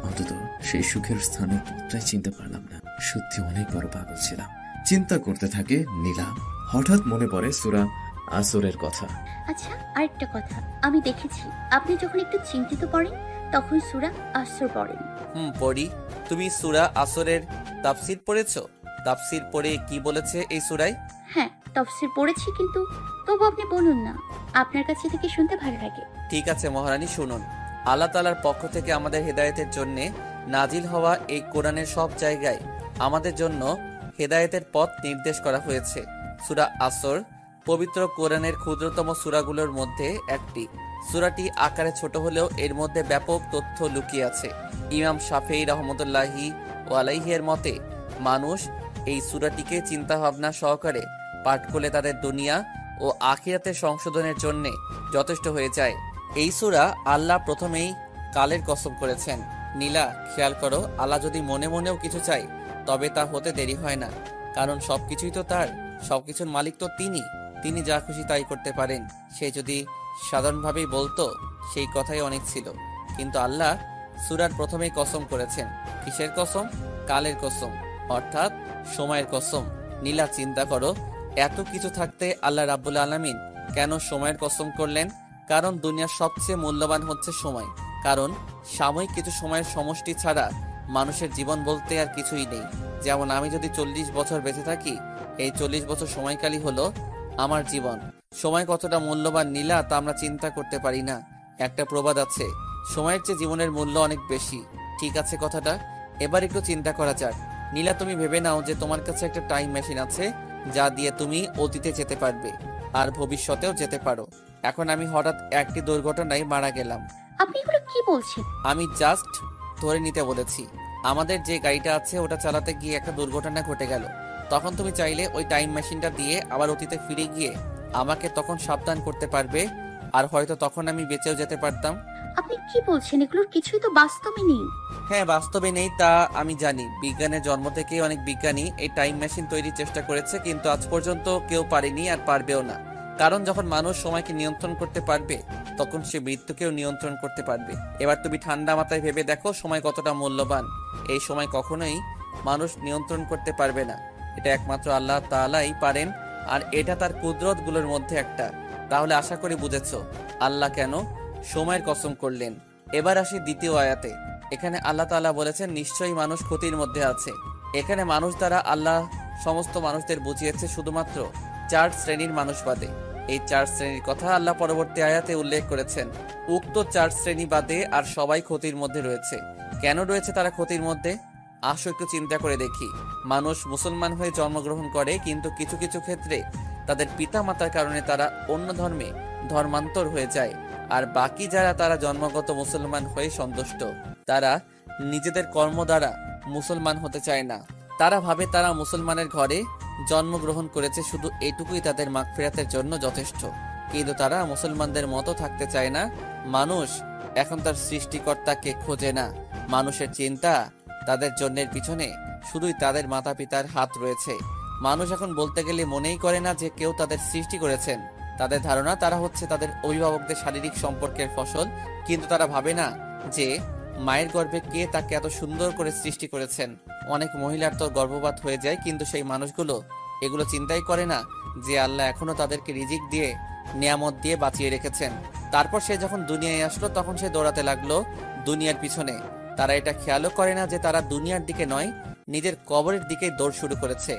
অন্তত সেই সুখের স্থানের পথটাই চিনতে পারলাম না। সত্যি অনেক বড় পাগল ছিলাম। চিন্তা করতে থাকে নীলা। হঠাৎ মনে পড়ে সূরা আসরের কথা। আচ্ছা, আরেকটা কথা, আমি দেখেছি আপনি যখন একটু চিন্তিত পড়েন তখন সূরা আসর পড়েন। পড়ি। তুমি সূরা আসরের তাফসীর পড়েছো? তাফসীর পড়ে কি বলেছে এই সূরায়? হ্যাঁ, তাফসীর পড়েছি, কিন্তু তবু আপনি বলুন না, আপনার কাছে থেকে শুনতে ভালো লাগে। ঠিক আছে মহারানী, শুনুন। আল্লাহ তাআলার পক্ষ থেকে আমাদের হেদায়েতের জন্য নাজিল হওয়া এই কোরআনের সব জায়গায় আমাদের জন্য হেদায়েতের পথ নির্দেশ করা হয়েছে। সূরা আসর পবিত্র কোরআনের ক্ষুদ্রতম সূরাগুলোর মধ্যে একটি। সূরাটি আকারে ছোট হলেও এর মধ্যে ব্যাপক তথ্য লুকিয়ে আছে। ইমাম শাফেঈ রাহমাতুল্লাহি ওয়া আলাইহি এর মতে মানুষ এই সূরাটিকে চিন্তাভাবনা সহকারে পাঠ করলে তাদের দুনিয়া ও আখিরাতের সংশোধনের জন্য যথেষ্ট হয়ে যায়। এই সূরা আল্লাহ প্রথমেই কালের কসম করেছেন। নীলা, খেয়াল করো, আল্লাহ যদি মনে মনেও কিছু চায় তবে তা হতে দেরি হয় না, কারণ সবকিছুই তো তার, সবকিছুর মালিক তো তিনি যা খুশি তাই করতে পারেন। সে যদি সাধারণভাবেই বলতো সেই কথাই অনেক ছিল, কিন্তু আল্লাহ সূরার প্রথমেই কসম করেছেন। কিসের কসম? কালের কসম, অর্থাৎ সময়ের কসম। নীলা, চিন্তা করো, এত কিছু থাকতে আল্লাহ রাব্বুল আলামিন কেন সময়ের কসম করলেন? কারণ দুনিয়ার সবচেয়ে মূল্যবান হচ্ছে সময়। কারণ সাময়িক কিছু সময়ের সমষ্টি ছাড়া মানুষের জীবন বলতে আর কিছুই নেই। যেমন আমি যদি 40 বছর বেঁচে থাকি, এই 40 বছর সময়কালই হলো আমার জীবন। সময় কতটা মূল্যবান নীলা, তা আমরা চিন্তা করতে পারি না। একটা প্রবাদ আছে, সময়ের চেয়ে জীবনের মূল্য অনেক বেশি। ঠিক আছে কথাটা? এবার একটু চিন্তা করা যাক। নীলা, তুমি ভেবে নাও যে তোমার কাছে একটা টাইম মেশিন আছে, যা দিয়ে তুমি অতীতে যেতে পারবে আর ভবিষ্যতেও যেতে পারো। এখন আমি হঠাৎ একটি দুর্ঘটনায় মারা গেলাম। আপনি এগুলো কি বলছেন? আমি জাস্ট ধরে নিতে বলেছি। আমাদের যে গাড়িটা আছে ওটা চালাতে গিয়ে একটা দুর্ঘটনা ঘটে গেল। তখন তুমি চাইলে ওই টাইম মেশিনটা দিয়ে আবার অতীতে ফিরে গিয়ে আমাকে তখন সাবধান করতে পারবে, আর হয়তো তখন আমি বেঁচেও যেতে পারতাম। আপনি কি বলছেন? এগুলোর কিছুই তো বাস্তবে নেই। হ্যাঁ, বাস্তবে নেই তা আমি জানি। বিজ্ঞানের জন্ম থেকেই অনেক বিজ্ঞানী এই টাইম মেশিন তৈরির চেষ্টা করেছে, কিন্তু আজ পর্যন্ত কেউ পারেনি আর পারবেও না। কারণ যখন মানুষ সময়কে নিয়ন্ত্রণ করতে পারবে, তখন সে মৃত্যুকেও নিয়ন্ত্রণ করতে পারবে। এবার তুমি ঠান্ডা মাথায় ভেবে দেখো সময় কতটা মূল্যবান। এই সময় কখনোই মানুষ নিয়ন্ত্রণ করতে পারবে না, এটা একমাত্র আল্লাহ তাআলাই পারেন, আর এটা তার কুদরতগুলোর মধ্যে একটা। তাহলে আশা করি বুঝেছো আল্লাহ কেন সময়ের কসম করলেন। এবার আসি দ্বিতীয় আয়াতে। এখানে আল্লাহ তাআলা বলেছেন, নিশ্চয়ই মানুষ ক্ষতির মধ্যে আছে। এখানে মানুষ দ্বারা আল্লাহ সমস্ত মানুষদের বুঝিয়েছে শুধুমাত্র 4 শ্রেণীর মানুষ বাদে। এই 4 শ্রেণীর কথা আল্লাহ পরবর্তী আয়াতে উল্লেখ করেছেন। উক্ত 4 শ্রেণী বাদে আর সবাই ক্ষতির মধ্যে রয়েছে। কেন রয়েছে তারা ক্ষতির মধ্যে? আসো একটু চিন্তা করে দেখি। মানুষ মুসলমান হয়ে জন্মগ্রহণ করে, কিন্তু কিছু কিছু ক্ষেত্রে তাদের পিতা মাতার কারণে তারা অন্য ধর্মে ধর্মান্তর হয়ে যায়। আর বাকি যারা তারা জন্মগত মুসলমান হয়ে সন্তুষ্ট, তারা নিজেদের কর্ম দ্বারা মুসলমান হতে চায় না। তারা ভাবে তারা মুসলমানের ঘরে জন্মগ্রহণ করেছে, শুধু এটুকুই তাদের মাগফিরাতের জন্য যথেষ্ট। কিন্তু তারা মুসলমানদের মতো থাকতে চায় না। মানুষ এখন তার সৃষ্টিকর্তাকে খোঁজে না। মানুষের চিন্তা তাদের জন্যের পিছনে শুধুই তাদের মাতা পিতার হাত রয়েছে। মানুষ এখন বলতে গেলে মনেই করে না যে কেউ তাদের সৃষ্টি করেছেন। তাদের ধারণা তারা হচ্ছে তাদের অভিভাবকদের শারীরিক সম্পর্কের ফসল, কিন্তু তারা ভাবে না যে মায়ের গর্ভে কে তাকে এত সুন্দর করে সৃষ্টি করেছেন। অনেক মহিলার তো গর্ভপাত হয়ে যায়, কিন্তু সেই মানুষগুলো এগুলো চিন্তাই করে না যে আল্লাহ এখনো তাদেরকে রিজিক দিয়ে, নিয়ামত দিয়ে বাঁচিয়ে রেখেছেন। তারপর সে যখন দুনিয়ায় আসলো, তখন সে দৌড়াতে লাগলো দুনিয়ার পিছনে। তারা এটা খেয়ালও করে না যে তারা দুনিয়ার দিকে নয়, নিজের কবরের দিকে দৌড় শুরু করেছে।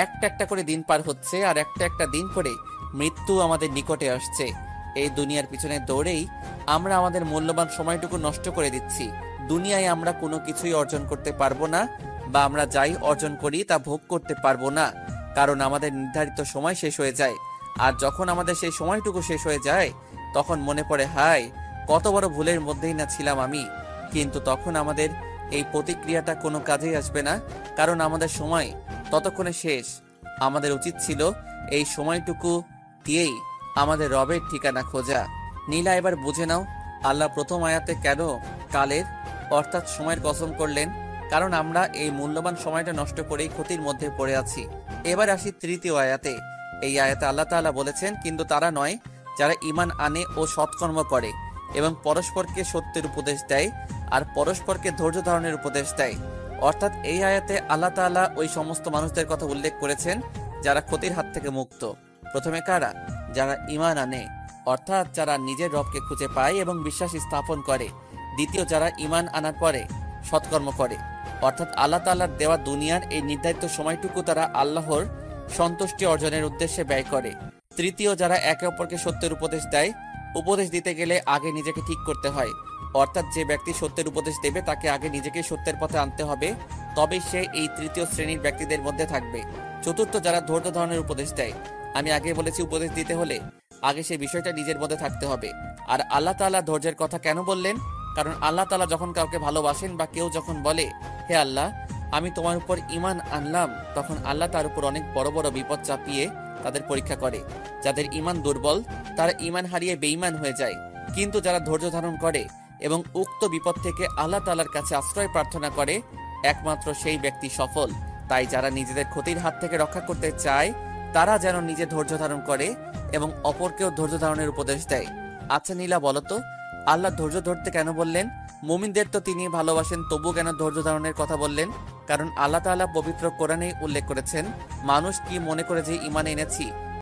একটা একটা করে দিন পার হচ্ছে, আর একটা একটা দিন করে মৃত্যু আমাদের নিকটে আসছে। এই দুনিয়ার পিছনে দৌড়েই আমরা আমাদের মূল্যবান সময়টুকু নষ্ট করে দিচ্ছি। দুনিয়ায় আমরা কোনো কিছুই অর্জন করতে পারবো না, বা আমরা যাই অর্জন করি তা ভোগ করতে পারবো না, কারণ আমাদের নির্ধারিত সময় শেষ হয়ে যায়। আর যখন আমাদের সেই সময়টুকু শেষ হয়ে যায়, তখন মনে পড়ে, হায় কত বড় ভুলের মধ্যেই না ছিলাম আমি। কিন্তু তখন আমাদের এই প্রতিক্রিয়াটা কোনো কাজেই আসবে না, কারণ আমাদের সময় ততক্ষণে শেষ। আমাদের উচিত ছিল এই সময়টুকু দিয়েই আমাদের রবের ঠিকানা খোঁজা। নীলা, এবার বুঝে নাও আল্লাহ প্রথম আয়াতে কেন কালের অর্থাৎ সময়ের কসম করলেন। কারণ আমরা এই মূল্যবান সময়টা নষ্ট করেই ক্ষতির মধ্যে পড়ে আছি। এবার আসি তৃতীয় আয়াতে। এই আয়াতে আল্লাহ তাআলা বলেছেন, কিন্তু তারা নয় যারা ঈমান আনে ও সৎকর্ম করে এবং পরস্পরকে সত্যের উপদেশ দেয় আর পরস্পরকে ধৈর্য ধারণের উপদেশ দেয়। অর্থাৎ এই আয়াতে আল্লাহ তাআলা ওই সমস্ত মানুষদের কথা উল্লেখ করেছেন যারা ক্ষতির হাত থেকে মুক্ত। প্রথমে কারা? যারা ঈমান আনে, অর্থাৎ যারা নিজের রবকে খুঁজে পায় এবং বিশ্বাস স্থাপন করে। দ্বিতীয়, যারা ঈমান আনার পরে সৎকর্ম করে, অর্থাৎ আল্লাহ তাআলার দেওয়া দুনিয়ার এই নির্ধারিত সময়টুকু তারা আল্লাহর সন্তুষ্টি অর্জনের উদ্দেশ্যে ব্যয় করে। তৃতীয়, যারা একে অপরকে সত্যের উপদেশ দেয়। উপদেশ দিতে গেলে আগে নিজেকে ঠিক করতে হয়, অর্থাৎ যে ব্যক্তি সত্যের উপদেশ দেবে তাকে আগে নিজেকে সত্যের পথে আনতে হবে, তবেই সে এই তৃতীয় শ্রেণীর ব্যক্তিদের মধ্যে থাকবে। চতুর্থ, যারা ধৈর্য ধারণের উপদেশ দেয়। আমি আগে বলেছি, উপদেশ দিতে হলে আগে সেই বিষয়টা নিজের মধ্যে থাকতে হবে। আর আল্লাহ তাআলা ধৈর্যের কথা কেন বললেন? কারণ আল্লাহ তাআলা যখন কাউকে ভালোবাসেন বা কেউ যখন বলে, হে আল্লাহ আমি তোমার উপর ঈমান আনলাম, তখন আল্লাহ তার উপর অনেক বড় বড় বিপদ চাপিয়ে তাদের পরীক্ষা করে। যাদের ঈমান দুর্বল তারা ঈমান হারিয়ে বেঈমান হয়ে যায়, কিন্তু যারা ধৈর্য ধারণ করে এবং উক্ত বিপদ থেকে আল্লাহ তাআলার কাছে আশ্রয় প্রার্থনা করে, একমাত্র সেই ব্যক্তি সফল। তাই যারা নিজেদের ক্ষতির হাত থেকে রক্ষা করতে চায় তারা যেন নিজে ধৈর্য ধারণ করে এবং অপরকেও ধৈর্য ধারণের উপদেশ দেয়। আচ্ছা নীলা, বলতো আল্লাহ ধৈর্য ধরতে কেন বললেন? মুমিনদের তো তিনি ভালোবাসেন, তবু কেন ধৈর্য ধারণের কথা বললেন? কারণ আল্লাহ তাআলা পবিত্র কোরআনেই উল্লেখ করেছেন, মানুষ কি মনে করে যে ঈমান এনেছি